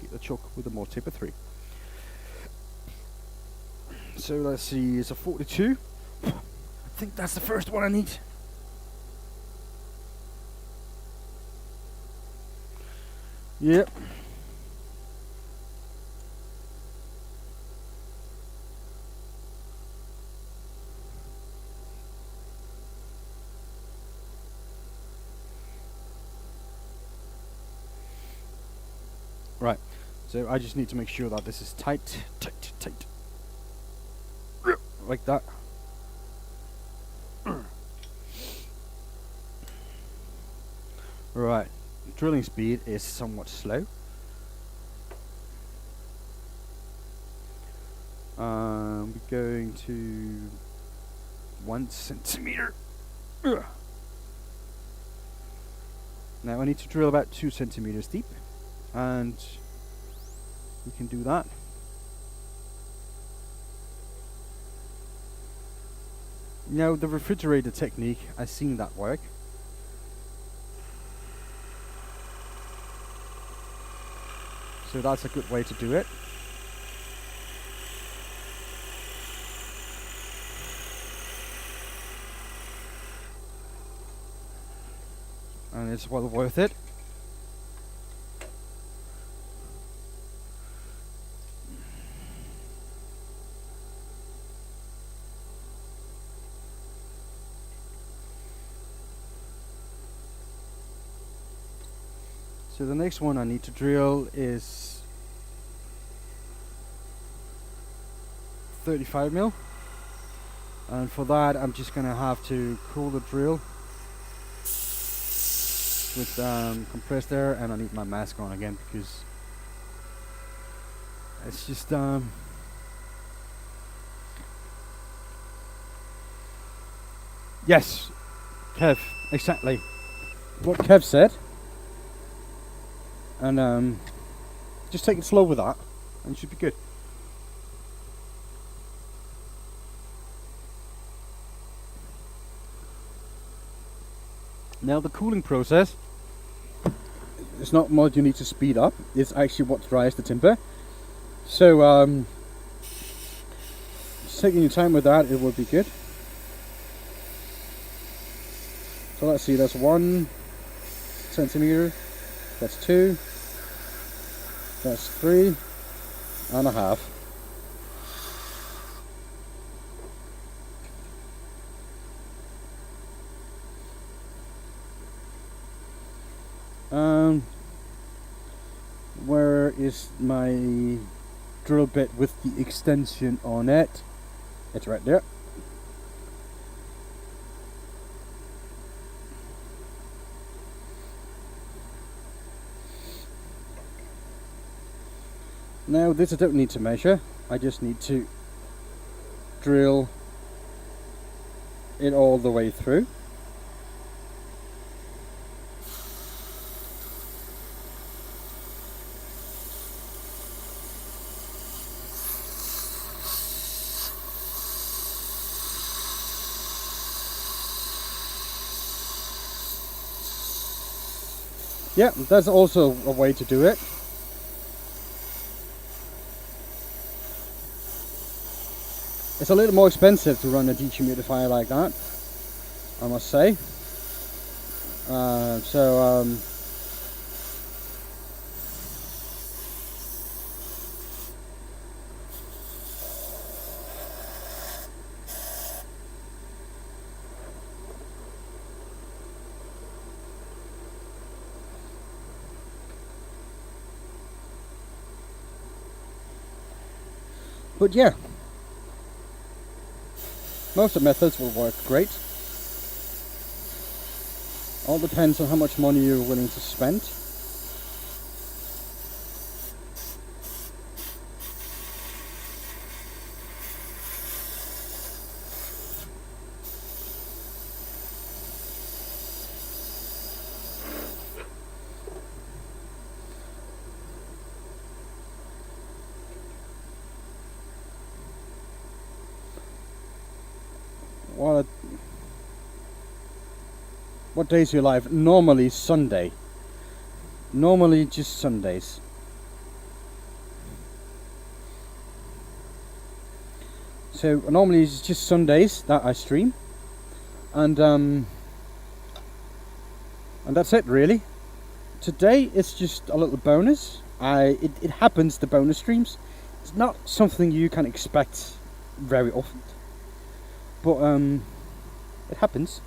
A: get the chuck with the Morse taper 3. So let's see, it's a 42. I think that's the first one I need. Yep. Right, so I just need to make sure that this is tight. Like that. Right, drilling speed is somewhat slow. We're going to 1 centimeter. Now I need to drill about 2 centimeters deep, and we can do that. Now the refrigerator technique, I've seen that work. So that's a good way to do it. And it's well worth it. So the next one I need to drill is 35 mil, and for that I'm just gonna have to cool the drill with compressed air, and I need my mask on again because it's just yes, Kev, exactly
B: What Kev said. And just take it slow with that, and it should be good.
A: Now the cooling process,
B: It's not what you need to speed up, it's actually what dries the timber. So just taking your time with that, it will be good. So let's see, that's 1 centimeter, that's 2, that's 3.5. Where is my drill bit with the extension on it? It's right there. Now this I don't need to measure, I just need to drill it all the way through. Yeah, that's also a way to do it. It's a little more expensive to run a dehumidifier like that, I must say. But yeah, most of the methods will work great. All depends on how much money you're willing to spend. What days are you live? Normally Sunday. Normally just Sundays. So normally it's just Sundays that I stream, and that's it really. Today it's just a little bonus. It happens, the bonus streams. It's not something you can expect very often, but it happens.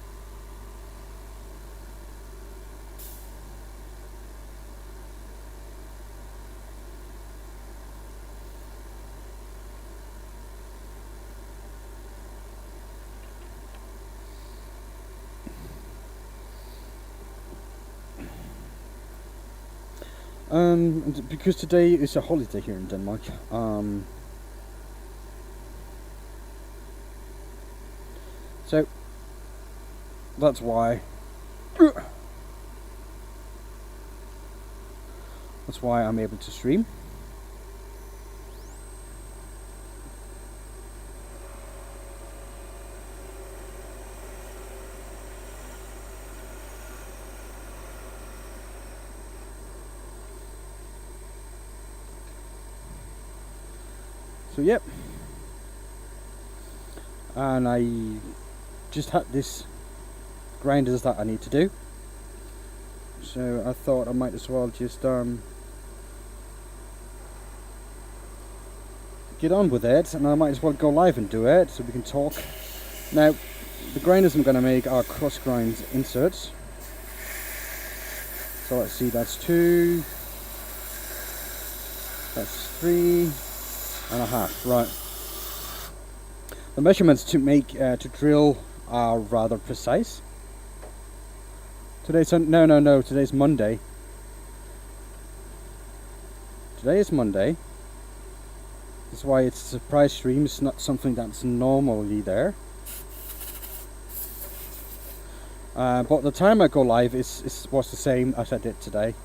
B: And because today is a holiday here in Denmark, so that's why I'm able to stream. So yep, and I just had this grinders that I need to do, so I thought I might as well just get on with it, and I might as well go live and do it so we can talk. Now the grinders I'm going to make are cross grind inserts, so let's see, that's 2, that's 3.5, right. The measurements to make to drill are rather precise. Today's today's Monday. Today is Monday. That's why it's a surprise stream. It's not something that's normally there. But the time I go live was the same as I did today.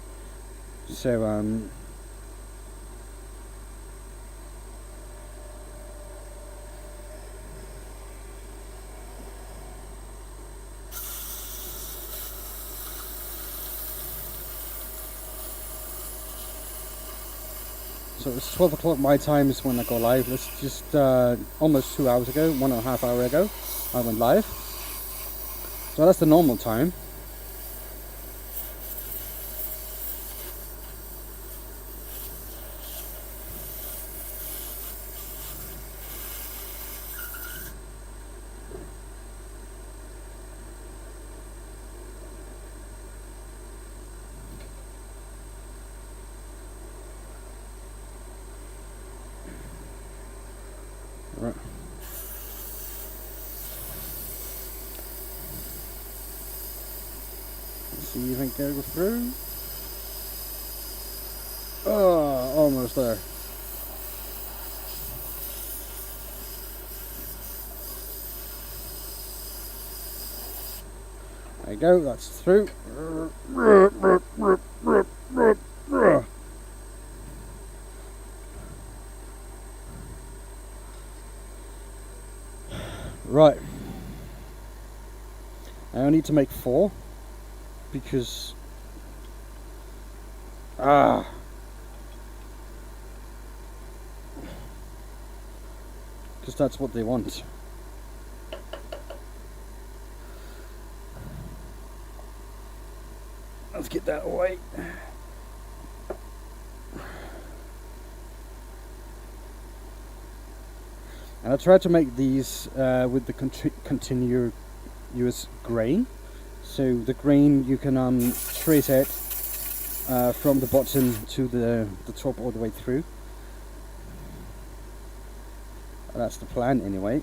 B: So so it's 12 o'clock my time is when I go live. It's just almost 2 hours ago, 1.5 hours ago, I went live. So that's the normal time. Right. Let's see if I can go through. Oh, almost there. There you go, that's through. Right. I need to make 4 because that's what they want. Let's get that away. And I tried to make these with the continuous grain. So the grain, you can trace it from the bottom to the top all the way through. That's the plan anyway.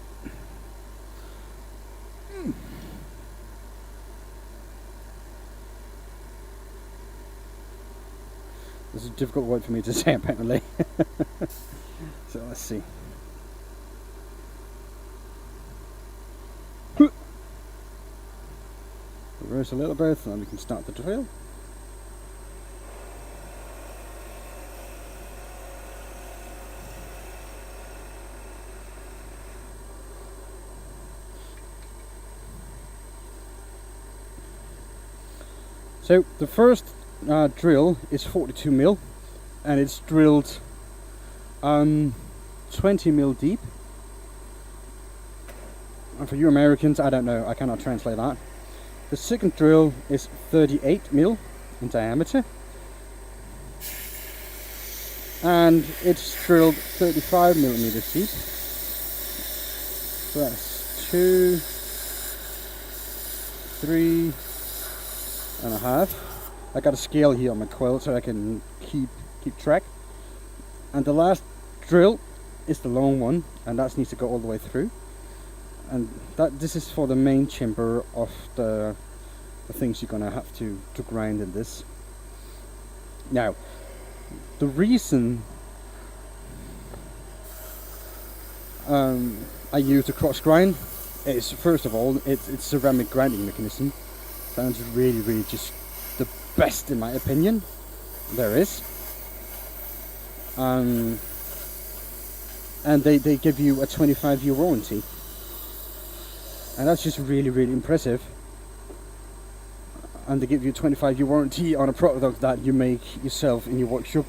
B: This is a difficult word for me to say apparently. So let's see. Reverse a little bit and then we can start the drill. So the first drill is 42 mil and it's drilled 20 mil deep. And for you Americans, I don't know, I cannot translate that. The second drill is 38 mil in diameter and it's drilled 35 millimeters deep. So that's 2, 3 and a half. I got a scale here on my quilt so I can keep track. And the last drill is the long one, and that needs to go all the way through. And this is for the main chamber of the things you're gonna have to grind in this. Now, the reason I use a cross grind is, first of all, it's ceramic grinding mechanism. Sounds really just the best in my opinion there is. And they give you a 25-year warranty. And that's just really impressive. And they give you a 25-year warranty on a product that you make yourself in your workshop.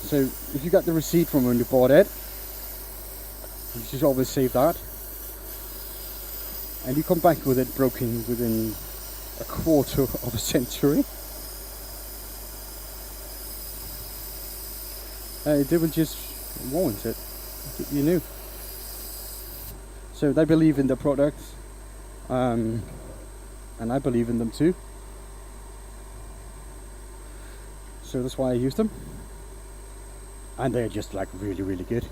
B: So if you got the receipt from when you bought it, you should always save that. And you come back with it broken within a quarter of a century, they will just warrant it, you know. So they believe in the product, and I believe in them too. So that's why I use them, and they're just like really good.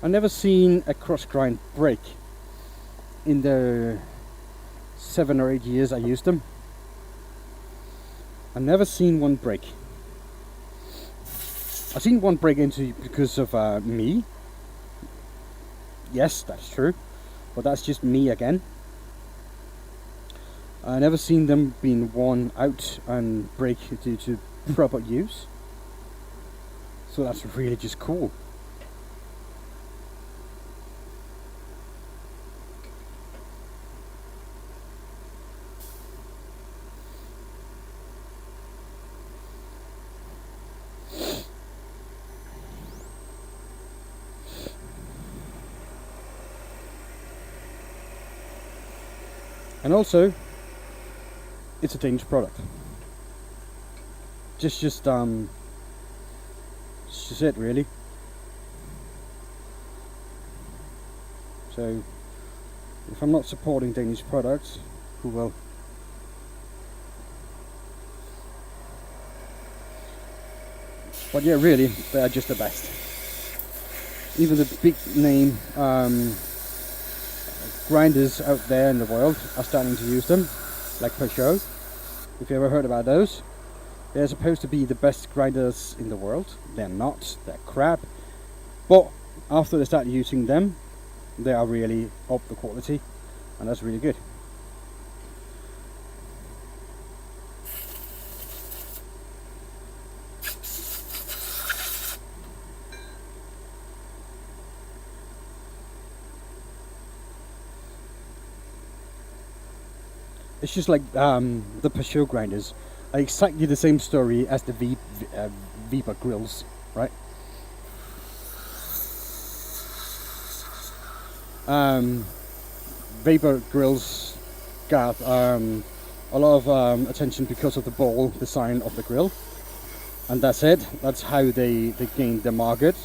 B: I've never seen a cross grind break in the 7 or 8 years I used them. I've never seen one break. I've seen one break into because of me. Yes, that's true, but that's just me again. I've never seen them being worn out and break due to proper use. So that's really just cool. And also, it's a Danish product. Just it really. So, if I'm not supporting Danish products, who will? But yeah, really, they are just the best. Even the big name grinders out there in the world are starting to use them, like Peugeot. If you ever heard about those, they're supposed to be the best grinders in the world. They're not, they're crap. But after they start using them, they are really up the quality, and that's really good. It's just like the Peugeot grinders are exactly the same story as the Weber grills, right? Weber grills got a lot of attention because of the ball design of the grill, and that's it. That's how they gained the market.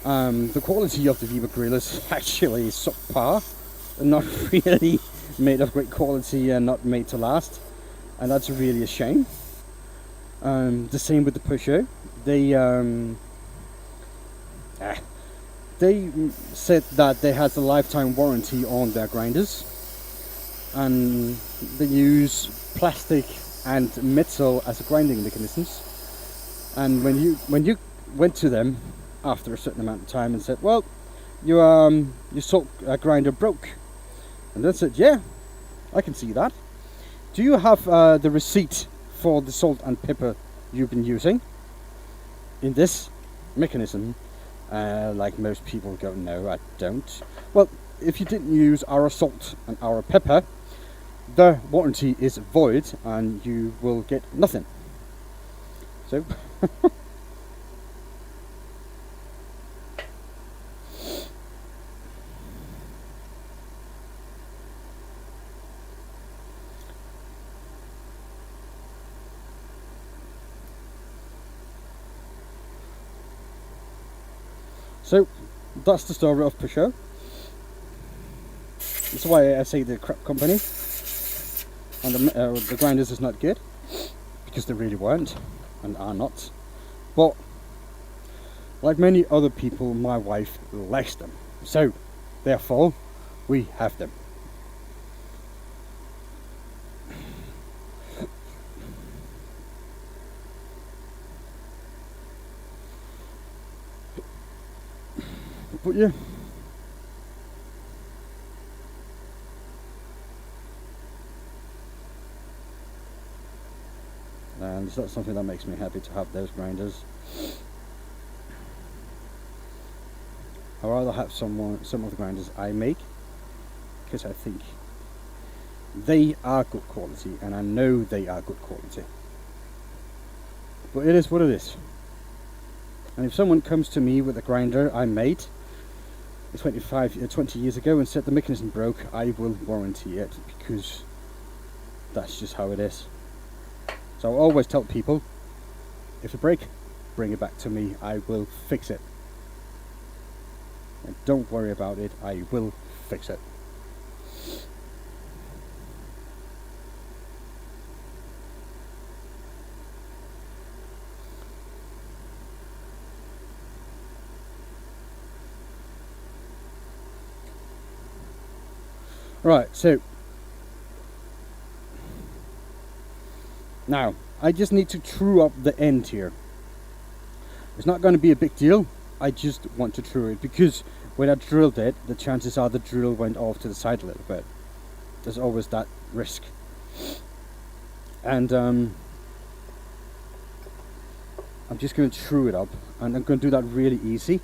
B: The quality of the Weber grill is actually subpar, not really made of great quality and not made to last, and that's really a shame. The same with the Peugeot. They said that they had a lifetime warranty on their grinders, and they use plastic and metal as a grinding mechanisms. And when you went to them after a certain amount of time and said, well, your salt grinder broke, and they said, yeah, I can see that. Do you have the receipt for the salt and pepper you've been using in this mechanism? Like most people go, no, I don't. Well, if you didn't use our salt and our pepper, the warranty is void and you will get nothing. So So that's the story of Peugeot. That's why I say the crap company, and the grinders is not good, because they really weren't and are not. But like many other people, my wife likes them, so therefore we have them. But yeah, and it's not something that makes me happy to have those grinders. I'd rather have some of the grinders I make, because I think they are good quality, and I know they are good quality. But it is what it is. And if someone comes to me with a grinder I made 20 years ago and said the mechanism broke, I will warranty it, because that's just how it is. So I always tell people, if it breaks, bring it back to me, I will fix it. And don't worry about it, I will fix it. Right, so now I just need to true up the end here. It's not going to be a big deal, I just want to true it, because when I drilled it, the chances are the drill went off to the side a little bit. There's always that risk. And I'm just going to true it up, and I'm going to do that really easy.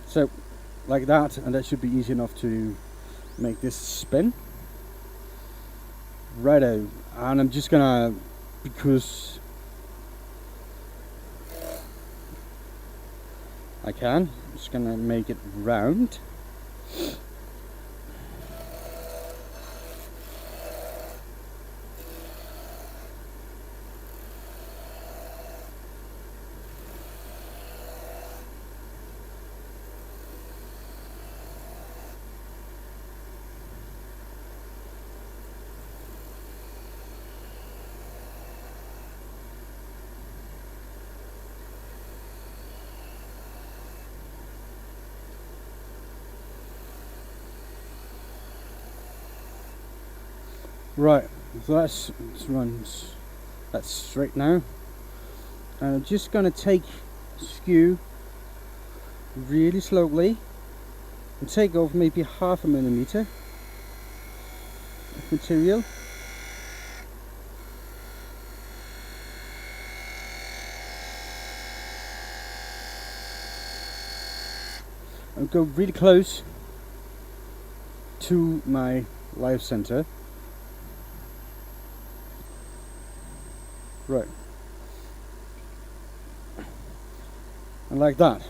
B: So, like that, and that should be easy enough to make this spin. Righto, and I'm just gonna, because I can, I'm just gonna make it round. Right, so that's straight now, and I'm just going to take skew really slowly and take off maybe 0.5 millimeter of material. And go really close to my live center. Right, and like that.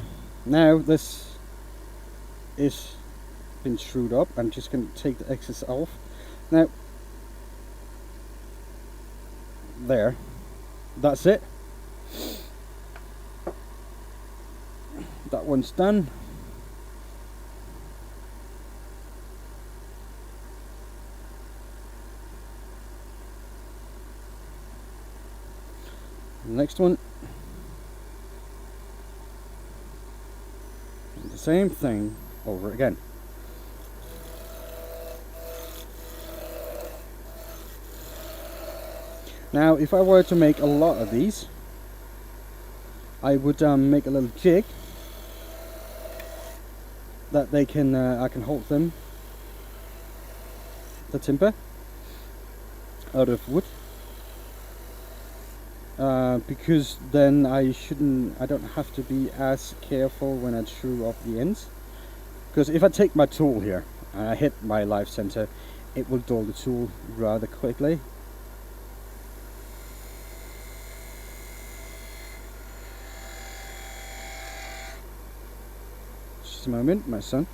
B: Now this is been screwed up. I'm just going to take the excess off. Now there. That's it. That one's done. Next one. The same thing over again. Now, if I were to make a lot of these, I would make a little jig that they can I can hold them, the timber, out of wood, because then I don't have to be as careful when I screw off the ends. Because if I take my tool here and I hit my live center, it will dull the tool rather quickly. Just a moment, my son.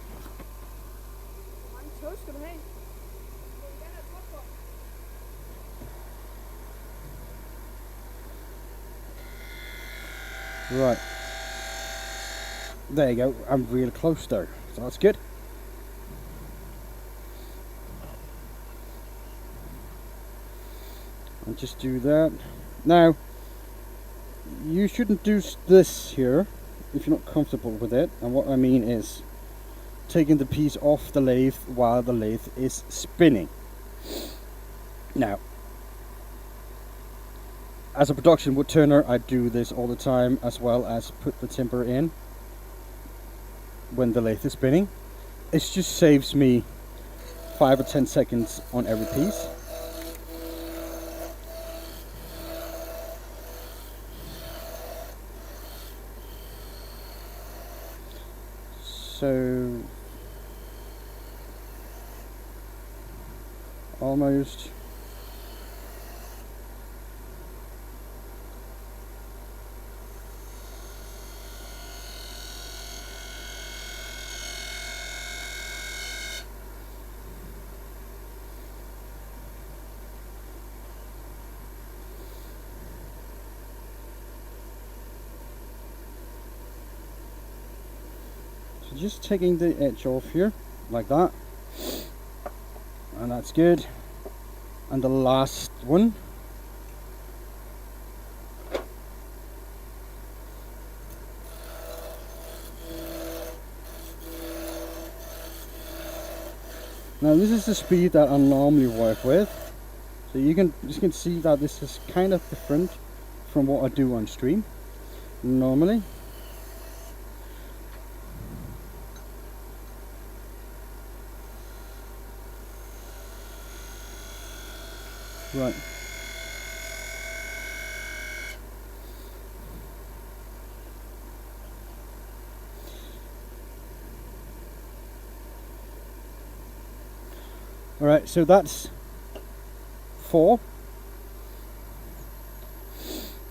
B: Right. There you go. I'm real close there, so that's good. I'll just do that. Now, you shouldn't do this here if you're not comfortable with it. And what I mean is taking the piece off the lathe while the lathe is spinning. Now, as a production wood turner, I do this all the time, as well as put the timber in when the lathe is spinning. It just saves me 5 or 10 seconds on every piece. So almost. So just taking the edge off here like that, and that's good. And the last one. Now this is the speed that I normally work with, so you can see that this is kind of different from what I do on stream normally. Right. Alright, so that's 4.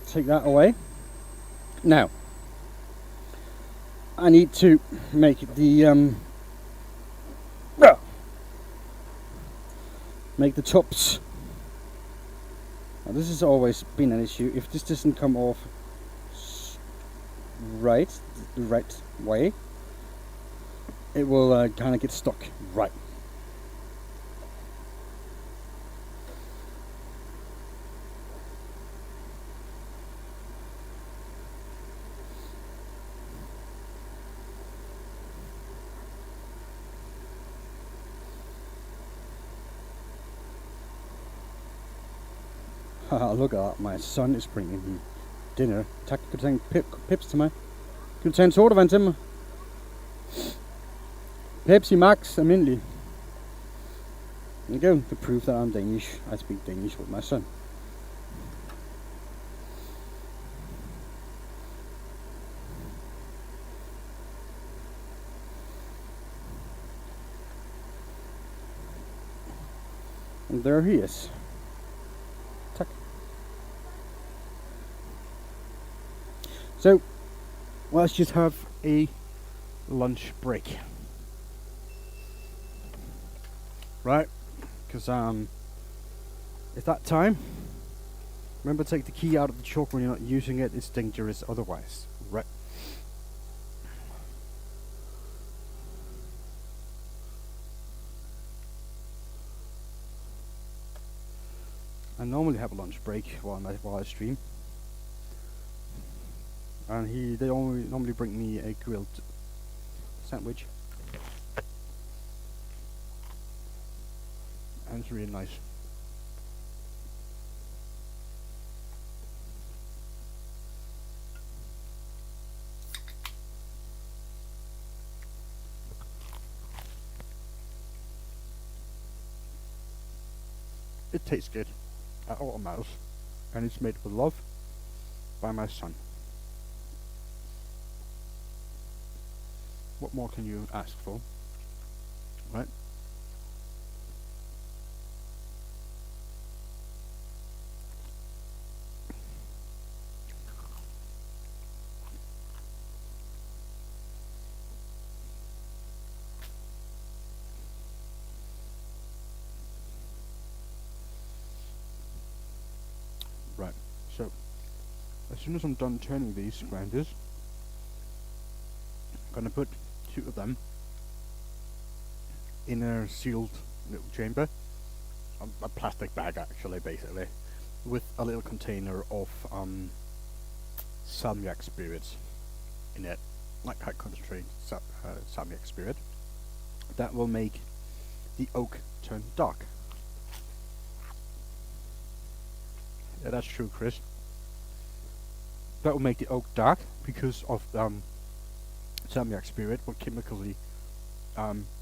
B: Take that away. Now, I need to make the make the tops. Now, this has always been an issue. If this doesn't come off the right way, it will kind of get stuck right. Look at that, my son is bringing me dinner. Tack kunne tænke pips til mig. Kan du tage en sodavand til mig? Pepsi Max, almindelig. There you go, to prove that I'm Danish. I speak Danish with my son. And there he is. Tack. So, let's just have a lunch break. Right? Because it's that time.
A: Remember, take the key out of the choke when you're not using it. It's dangerous otherwise. Right. I normally have a lunch break while I stream, and they normally bring me a grilled sandwich, and it's really nice. It tastes good at all miles, and it's made with love by my son. What more can you ask for, right? Right, so as soon as I'm done turning these grinders, I'm gonna put 2 of them in a sealed little chamber, a plastic bag actually, basically, with a little container of salmiak spirits in it, like high concentrated salmiak spirit. That will make the oak turn dark. Yeah, that's true, Chris. That will make the oak dark because of salmiak spirit will chemically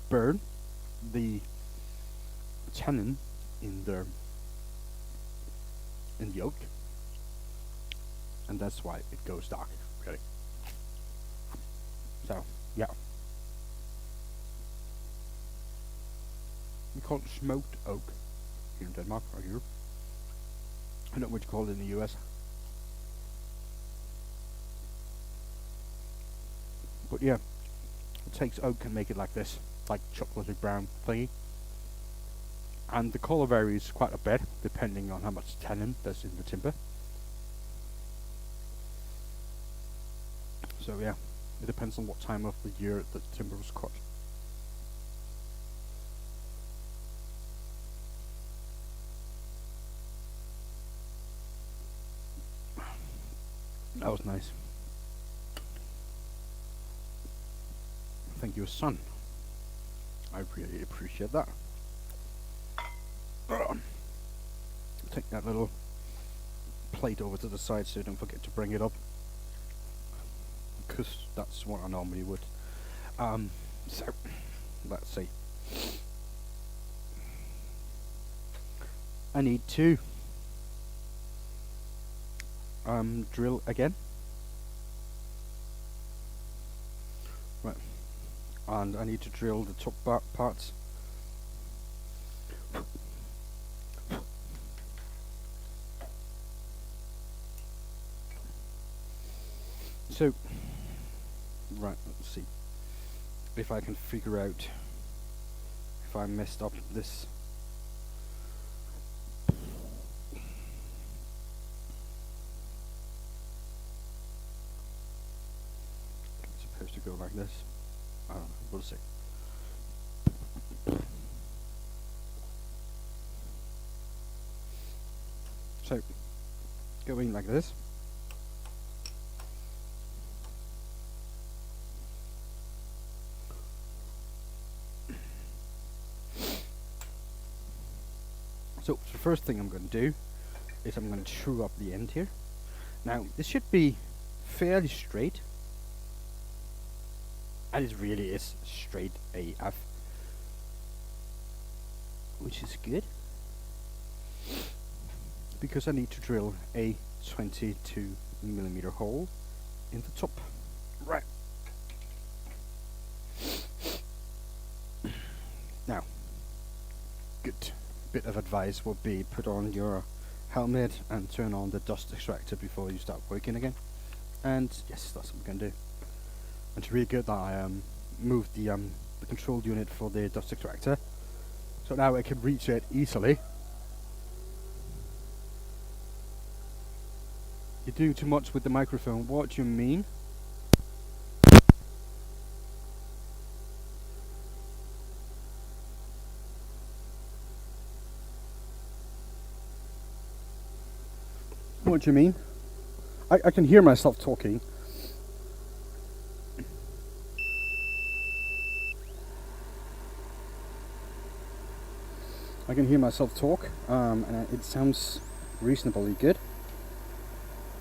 A: burn the tannin in the oak, and that's why it goes dark, really. So yeah, we call it smoked oak here in Denmark or Europe. I don't know what you call it in the US. But yeah, it takes oak and make it like this, like chocolatey brown thingy. And the color varies quite a bit depending on how much tannin there's in the timber. So yeah, it depends on what time of the year the timber was cut. That was nice. Thank you, son. I really appreciate that. Take that little plate over to the side so don't forget to bring it up, because that's what I normally would. So let's see. I need to drill again. Right. And I need to drill the top parts. So, right, let's see if I can figure out if I messed up this. It's supposed to go like this. I don't know, we'll see. So, going like this. So the first thing I'm going to do is I'm going to true up the end here. Now this should be fairly straight, and it really is straight AF, which is good because I need to drill a 22mm hole in the top. Right. Now, good bit of advice would be put on your helmet and turn on the dust extractor before you start working again. And yes, that's what I'm going to do. And it's really good that I moved the control unit for the dust extractor, so now I can reach it easily. You're doing too much with the microphone. What do you mean? What do you mean? I can hear myself talking. I can hear myself talk, and it sounds reasonably good.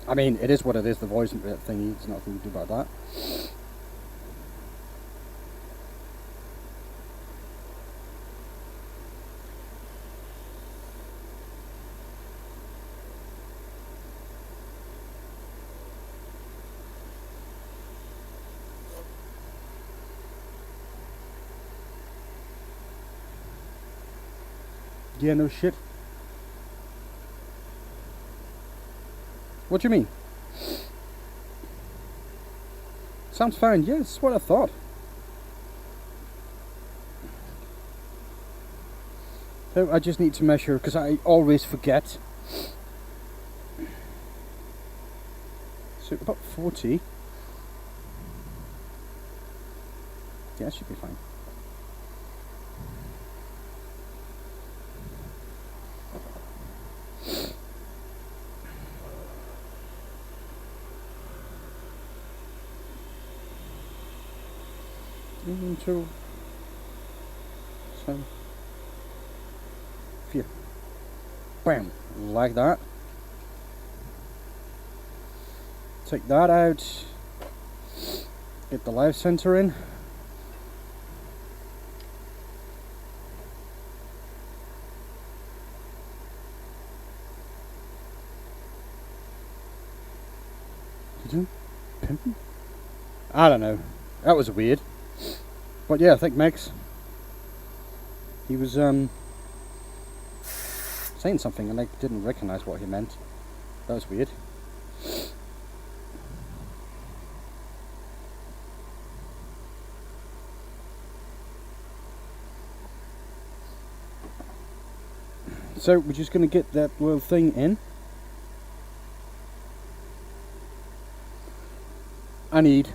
A: I mean, it is what it is, the voice thingy, there's nothing to do about that. Yeah, no shit. What do you mean? Sounds fine, yeah, that's what I thought. So I just need to measure, because I always forget. So about 40. Yeah, that should be fine. Two, seven, four. Bam, like that. Take that out. Get the live center in. Pimping? I don't know. That was weird. But yeah, I think Max, he was saying something and I didn't recognize what he meant. That was weird. So we're just going to get that little thing in. I need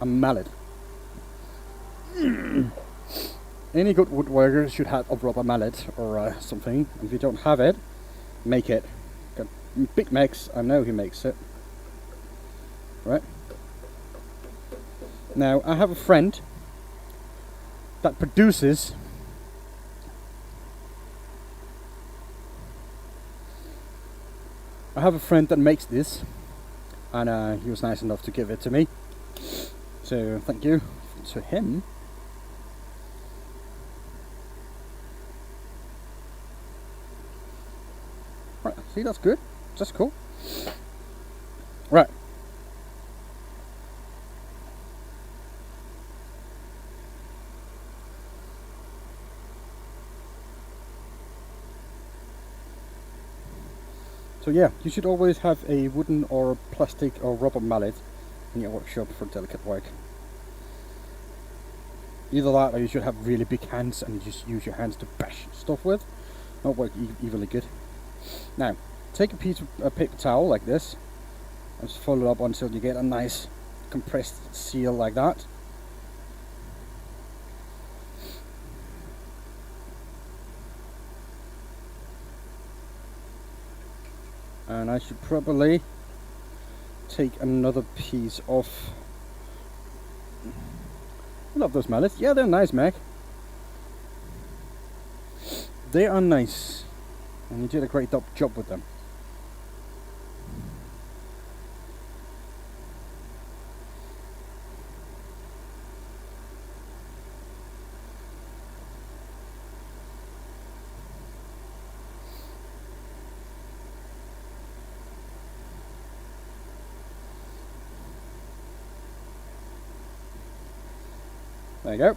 A: a mallet. Any good woodworker should have a rubber mallet or something. If you don't have it, make it. Got Big Max, I know he makes it. Right? Now, I have a friend that produces makes this, and he was nice enough to give it to me. So, thank you to him. Right, see, that's good. That's cool. Right. So yeah, you should always have a wooden or plastic or rubber mallet in your workshop for delicate work. Either that or you should have really big hands and you just use your hands to bash stuff with. That'll work evenly good. Now, take a piece of paper towel like this and just fold it up until you get a nice compressed seal like that. And I should probably take another piece of... I love those mallets. Yeah, they're nice, Mac. They are nice. And you did a great job with them. There you go.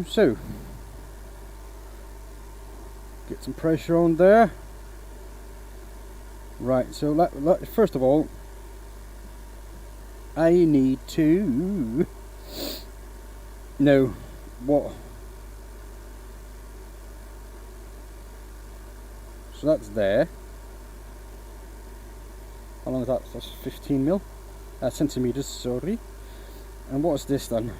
A: So, get some pressure on there. Right, so first of all,
B: I need to know what. So that's there. How long is that? That's 15 mil? Centimeters, sorry. And what's this then?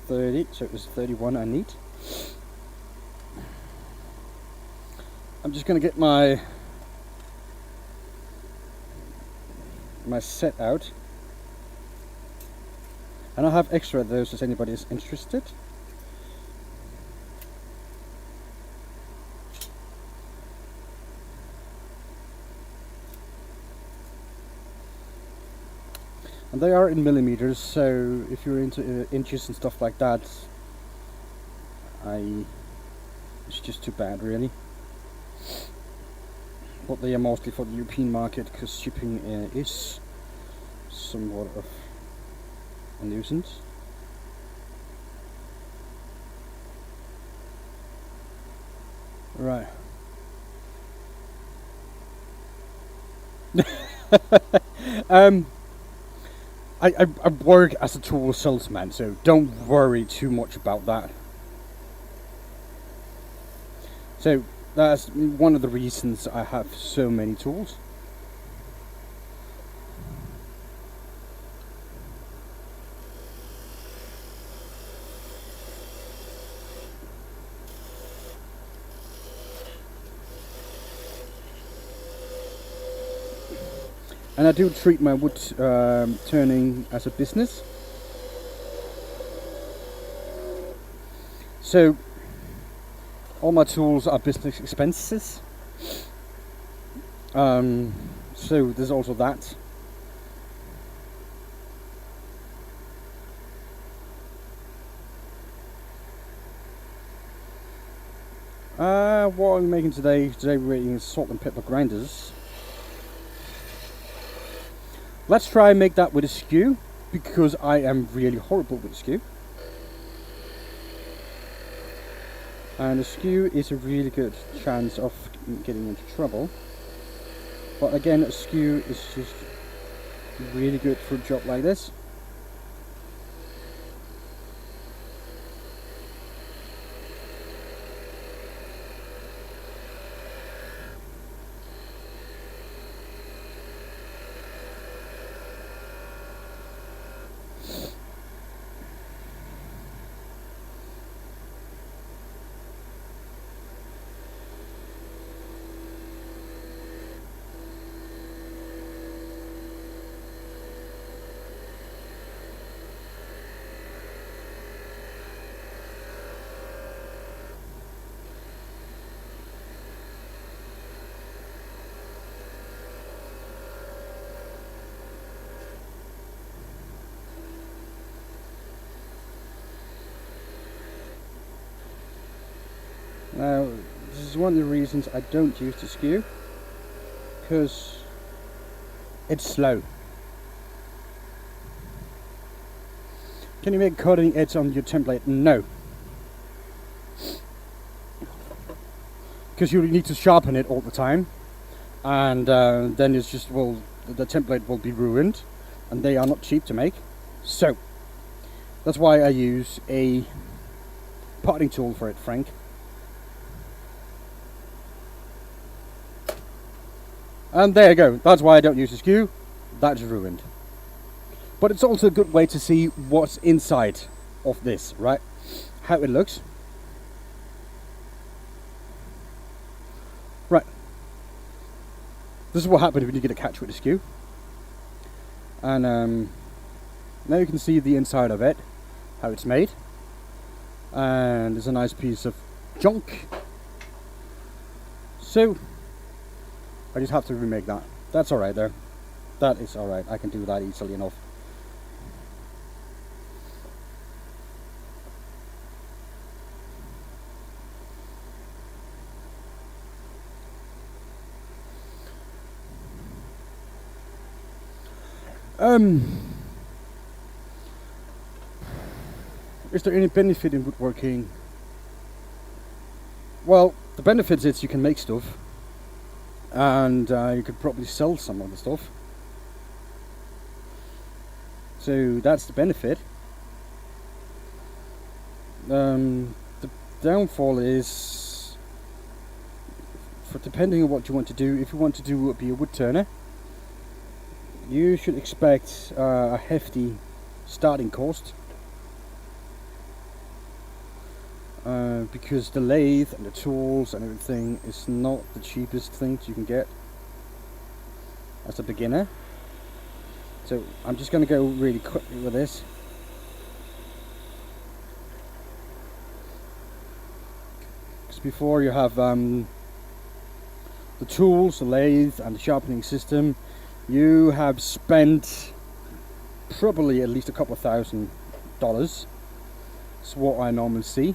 B: 30, so it was 31 I need. I'm just going to get my set out. And I'll have extra of those if anybody is interested. And they are in millimeters, so if you're into inches and stuff like that, it's just too bad, really. But they are mostly for the European market, because shipping is somewhat of a nuisance. Right. I work as a tool salesman, so don't worry too much about that. So that's one of the reasons I have so many tools. And I do treat my wood turning as a business. So all my tools are business expenses. So there's also that. What are we making today? Today we're making salt and pepper grinders. Let's try and make that with a skew, because I am really horrible with a skew. And a skew is a really good chance of getting into trouble. But again, a skew is just really good for a job like this. Now, this is one of the reasons I don't use the skew, because it's slow. Can you make cutting edge on your template? No. Because you need to sharpen it all the time, and then it's just, well, the template will be ruined, and they are not cheap to make. So, that's why I use a parting tool for it, Frank. And there you go, that's why I don't use a skew. That's ruined. But it's also a good way to see what's inside of this, right? How it looks. Right. This is what happens when you get a catch with a skew. And now you can see the inside of it, how it's made. And there's a nice piece of junk. So I just have to remake that. That's alright there. That is alright. I can do that easily enough. Is there any benefit in woodworking? Well, the benefit is you can make stuff, and you could probably sell some of the stuff. So that's the benefit. The downfall is, for depending on what you want to do. If you want to be a wood turner, you should expect a hefty starting cost, because the lathe and the tools and everything is not the cheapest things you can get as a beginner. So I'm just going to go really quickly with this. Because before you have the tools, the lathe and the sharpening system, you have spent probably at least a couple of $1,000. That's what I normally see.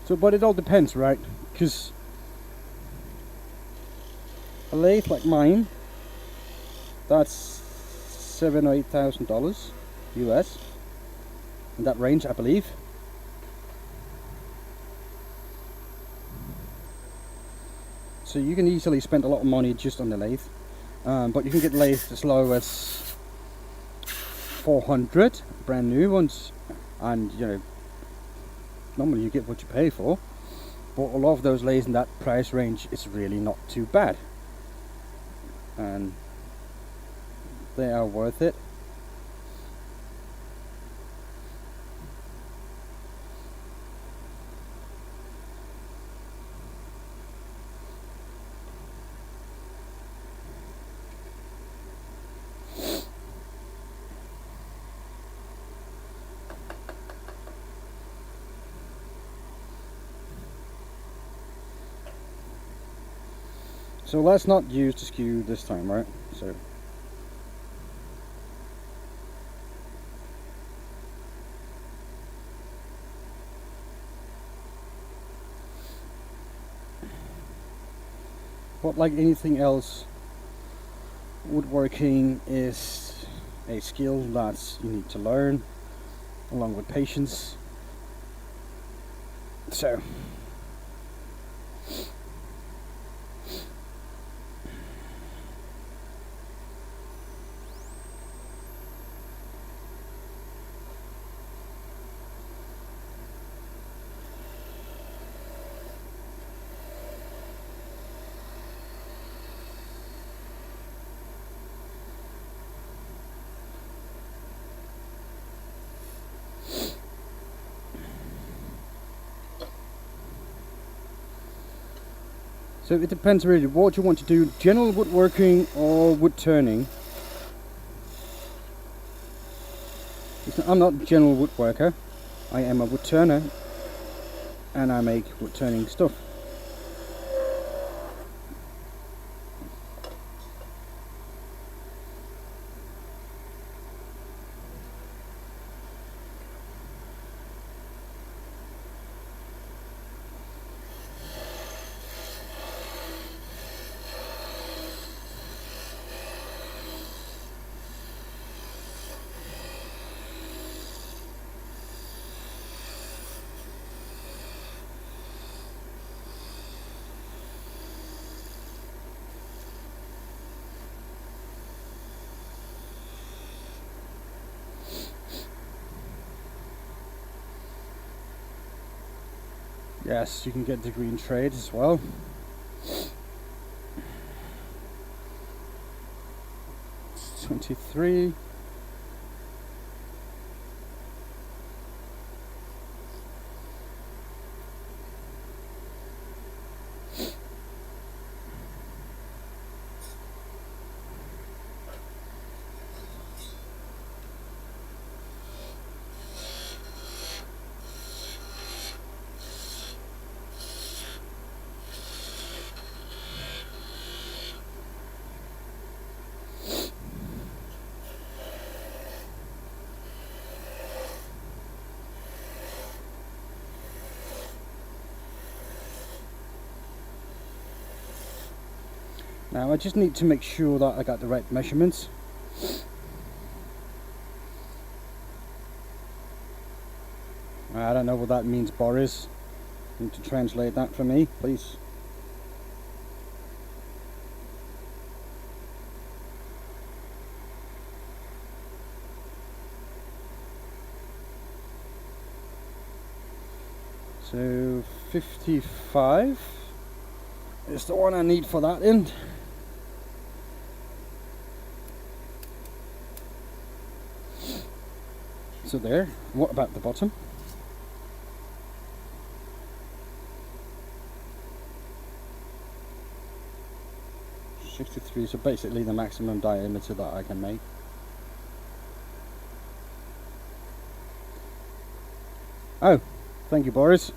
B: So, but it all depends, right? Because a lathe like mine, that's $7,000 or $8,000 US, in that range, I believe. So you can easily spend a lot of money just on the lathe, but you can get lathes as low as 400, brand new ones, and you know, normally you get what you pay for. But a lot of those lathes in that price range is really not too bad, and they are worth it. So let's not use the skew this time, right? So but like anything else, woodworking is a skill that you need to learn, along with patience. So So it depends really what you want to do, general woodworking or wood turning. I'm not a general woodworker, I am a wood turner, and I make wood turning stuff. Yes, you can get a degree in trade as well. It's 23. Now I just need to make sure that I got the right measurements. I don't know what that means, Boris. You need to translate that for me, please. So 55 is the one I need for that end. So there. What about the bottom? 63, so basically the maximum diameter that I can make. Oh, thank you, Boris.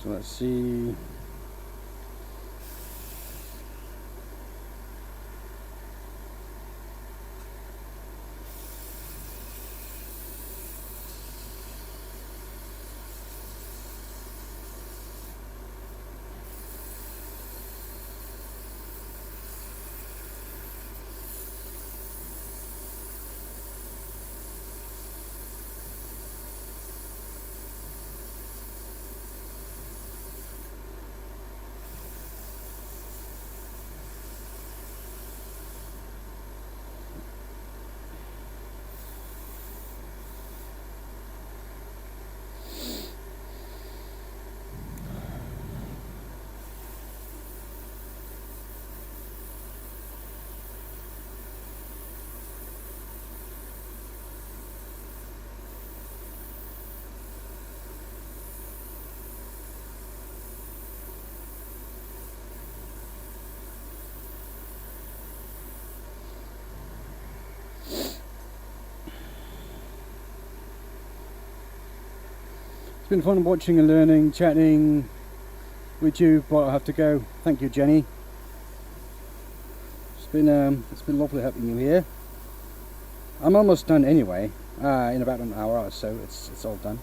B: So let's see. It's been fun watching and learning, chatting with you, but I have to go. Thank you, Jenny. It's been lovely having you here. I'm almost done anyway. In about an hour or so, it's all done.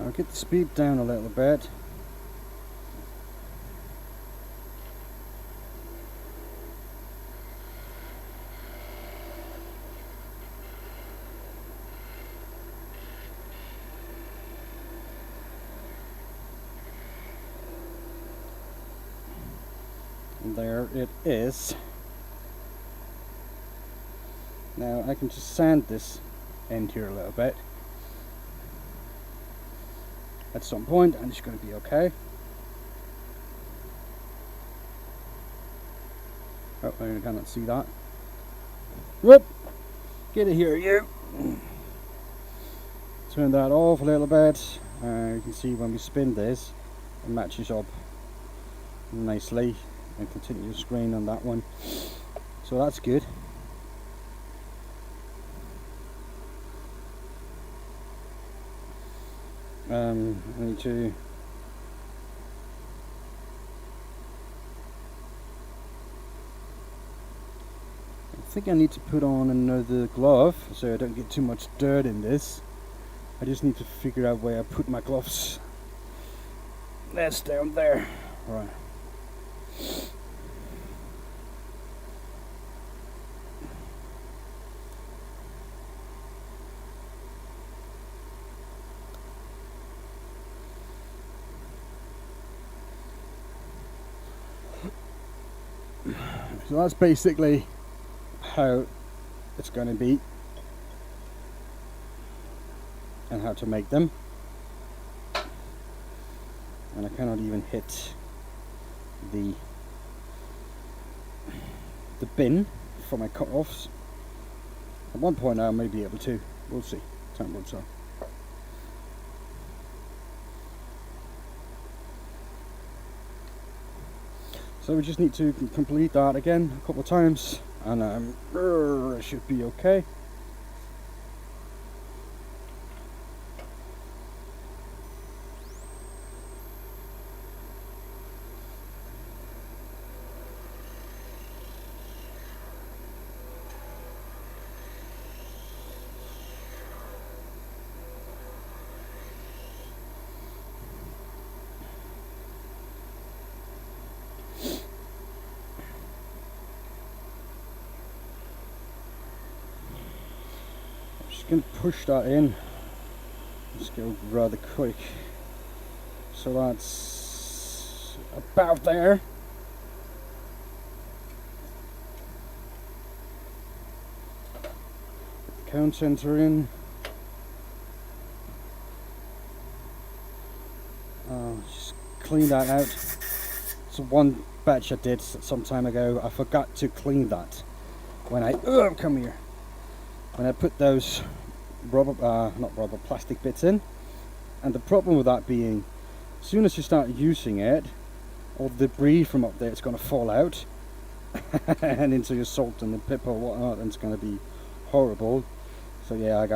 B: I'll get the speed down a little bit. And there it is. Now I can just sand this end here a little bit. at some point, and it's going to be okay. Oh, I cannot see that. Whoop! Get it here, you! Turn that off a little bit. You can see when we spin this, it matches up nicely, and continuous grain on that one. So that's good. I need to I think I need to put on another glove so I don't get too much dirt in this. I just need to figure out where I put my gloves. That's down there. Right. So that's basically how it's going to be and how to make them. And I cannot even hit the bin for my cut-offs. At one point I may be able to. We'll see. Time will tell. So we just need to complete that again a couple of times, and it should be okay. Going to push that in. Let's go rather quick. So that's about there. Put the cone center in. Just clean that out. So one batch I did some time ago, I forgot to clean that when I come here. When I put those plastic bits in, and the problem with that being, as soon as you start using it, all the debris from up there is going to fall out and into your salt and the pepper or whatnot, and it's going to be horrible. So yeah, I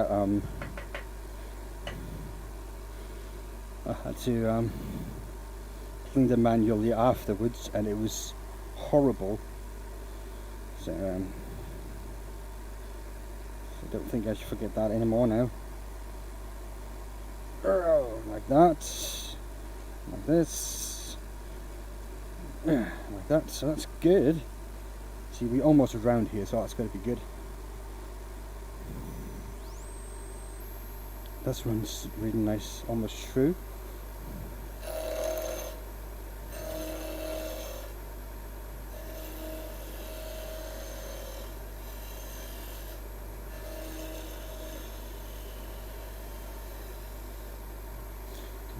B: had to clean them manually afterwards, and it was horrible. So I don't think I should forget that anymore now. Like that, like this, like that. So that's good. See, we almost around here, so that's going to be good. This runs really nice, almost through.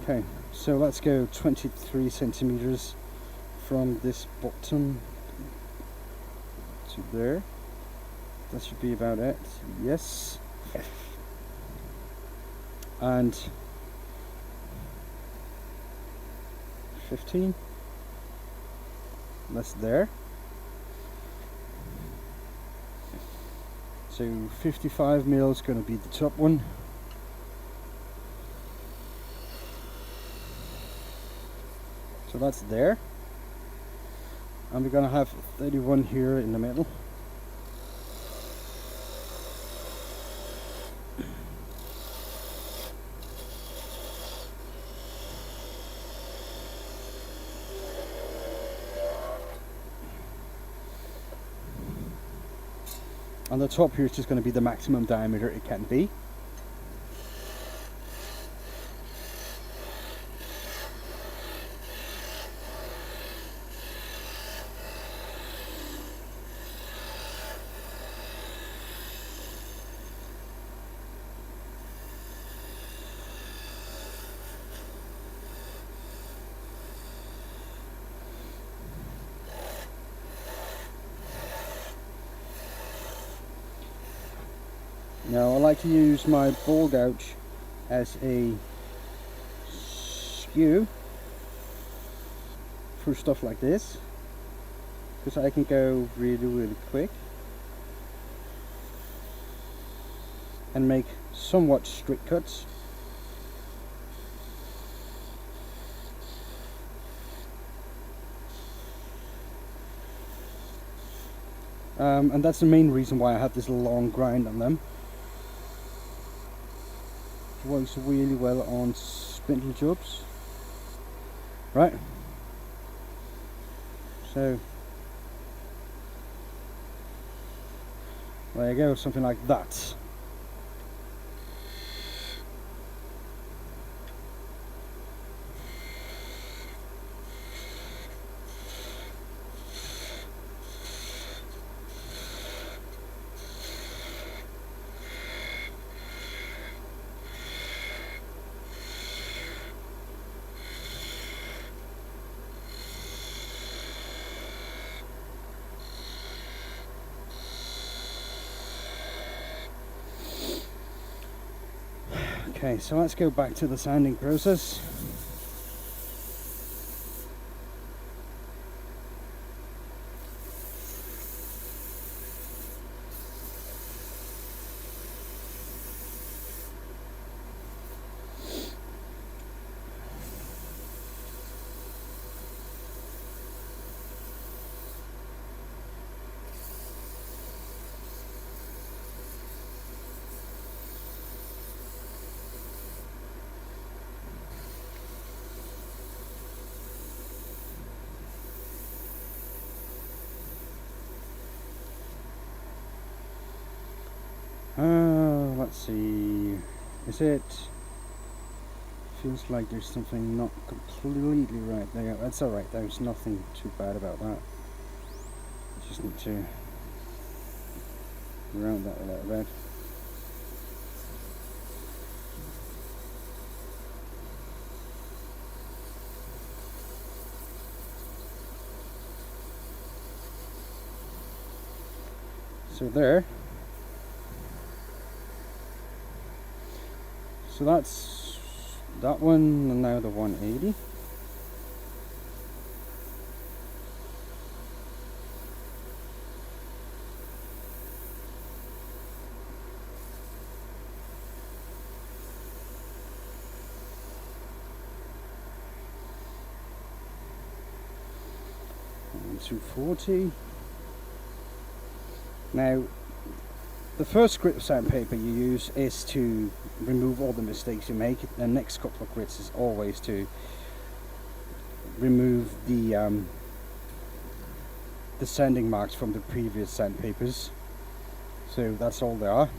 B: Okay, so let's go 23 centimeters from this bottom to there. That should be about it. Yes. And 15. That's there. So 55 mil is going to be the top one. So that's there, and we're going to have 31 here in the middle. On the top here is just going to be the maximum diameter it can be. Now I like to use my ball gouge as a skew for stuff like this, because I can go really quick and make somewhat strict cuts. And that's the main reason why I have this long grind on them. It works really well on spindle jobs. Right, so there you go, something like that. Okay, so let's go back to the sanding process. Let's see, is it, feels like there's something not completely right there. That's alright, there's nothing too bad about that. I just need to round that a little bit. So there. So that's that one, and now the 180. And 240. Now, the first grit of sandpaper you use is to remove all the mistakes you make. The next couple of grits is always to remove the sanding marks from the previous sandpapers. So that's all they are.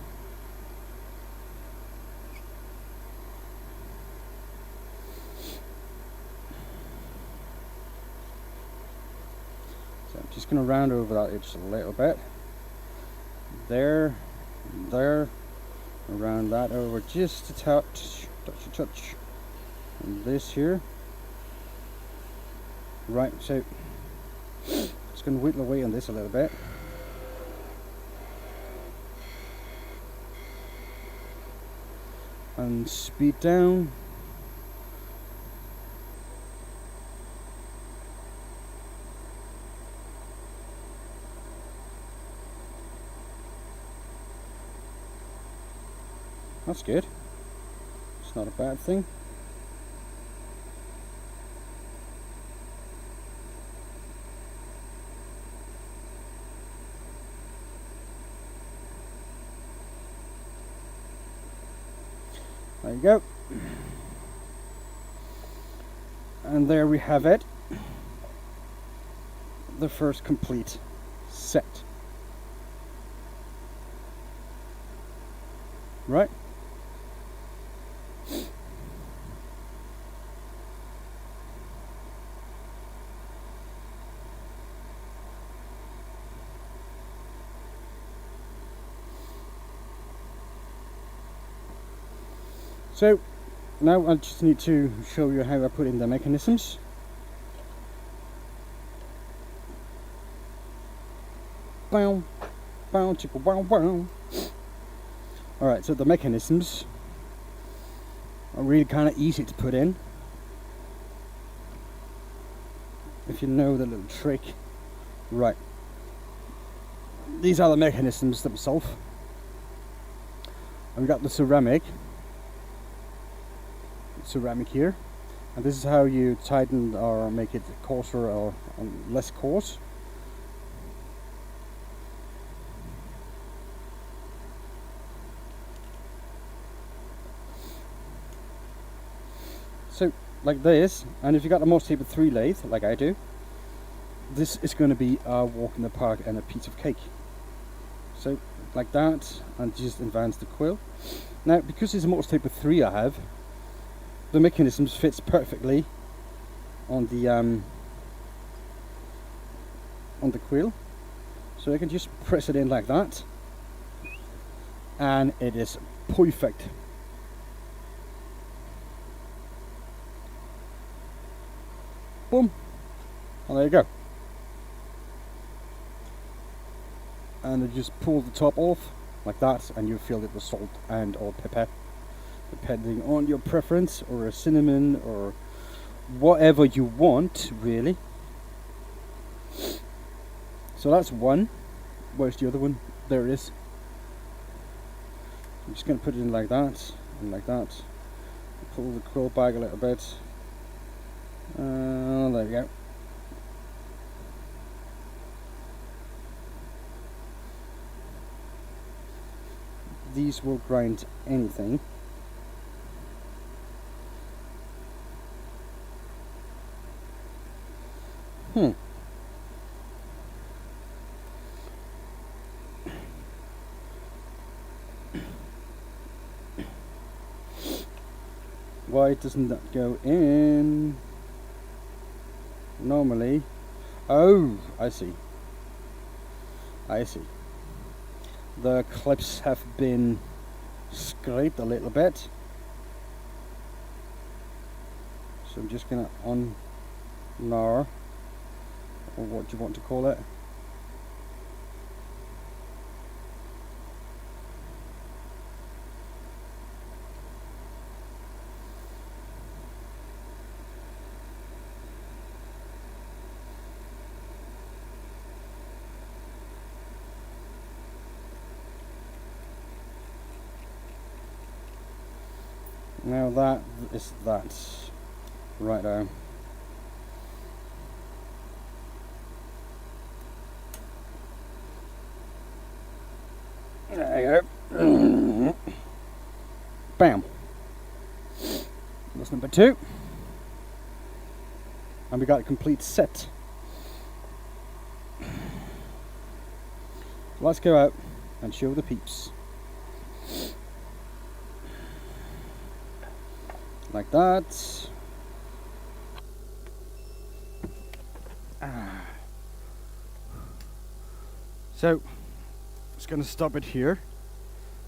B: So I'm just going to round over that edge a little bit. There, around that over just a touch, and this here. Right, so just going to whittle away on this a little bit. And speed down. That's good. It's not a bad thing. There you go. And there we have it. The first complete set. Right. So now I just need to show you how I put in the mechanisms. Bow, bow, chicka, bow, bow. Alright, so the mechanisms are really kind of easy to put in if you know the little trick. Right, these are the mechanisms themselves, and we got the ceramic here, and this is how you tighten or make it coarser or less coarse. So like this, and if you got a Morse taper 3 lathe like I do, this is going to be a walk in the park and a piece of cake. So like that, and just advance the quill. Now because it's a Morse taper 3 I have, the mechanisms fits perfectly on the quill, so I can just press it in like that, and it is perfect. Boom, and there you go. And you just pull the top off like that, and you fill it with salt and or pepper, depending on your preference, or a cinnamon, or whatever you want really. So that's one. Where's the other one? There it is. I'm just going to put it in like that and like that. Pull the quill back a little bit. There we go. These will grind anything. Why doesn't that go in? Normally. Oh, I see. I see. The clips have been scraped a little bit. So I'm just going to or what do you want to call it? Now that is that. Right now. There you go. Bam. That's number 2. And we got a complete set. Let's go out and show the peeps. Like that. So, just going to stop it here.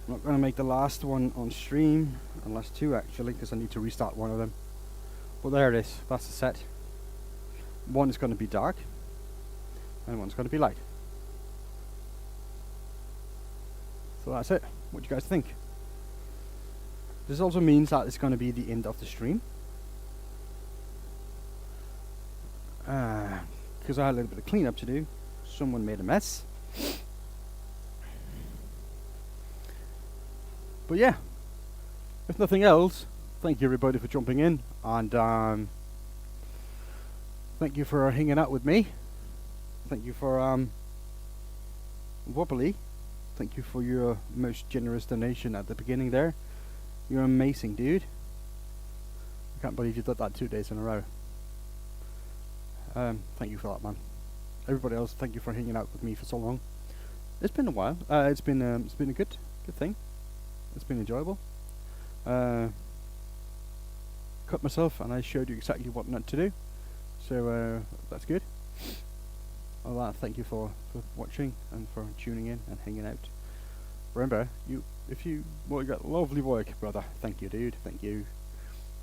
B: I'm not going to make the last one on stream, and last 2 actually, because I need to restart one of them. But there it is, that's the set. One is going to be dark, and one's going to be light. So that's it. What do you guys think? This also means that it's going to be the end of the stream. Because I had a little bit of cleanup to do. Someone made a mess. But yeah, if nothing else, thank you everybody for jumping in, and thank you for hanging out with me. Thank you for Wobbly. Thank you for your most generous donation at the beginning there. You're amazing, dude. I can't believe you did that 2 days in a row. Thank you for that, man. Everybody else, thank you for hanging out with me for so long. It's been a while. It's been a good thing. It's been enjoyable. Cut myself, and I showed you exactly what not to do. So that's good. All that. Thank you for watching and for tuning in and hanging out. Remember, you got lovely work, brother. Thank you, dude. Thank you.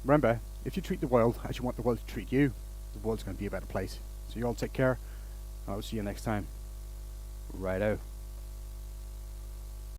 B: Remember, if you treat the world as you want the world to treat you, the world's going to be a better place. So you all take care. I'll see you next time. Righto.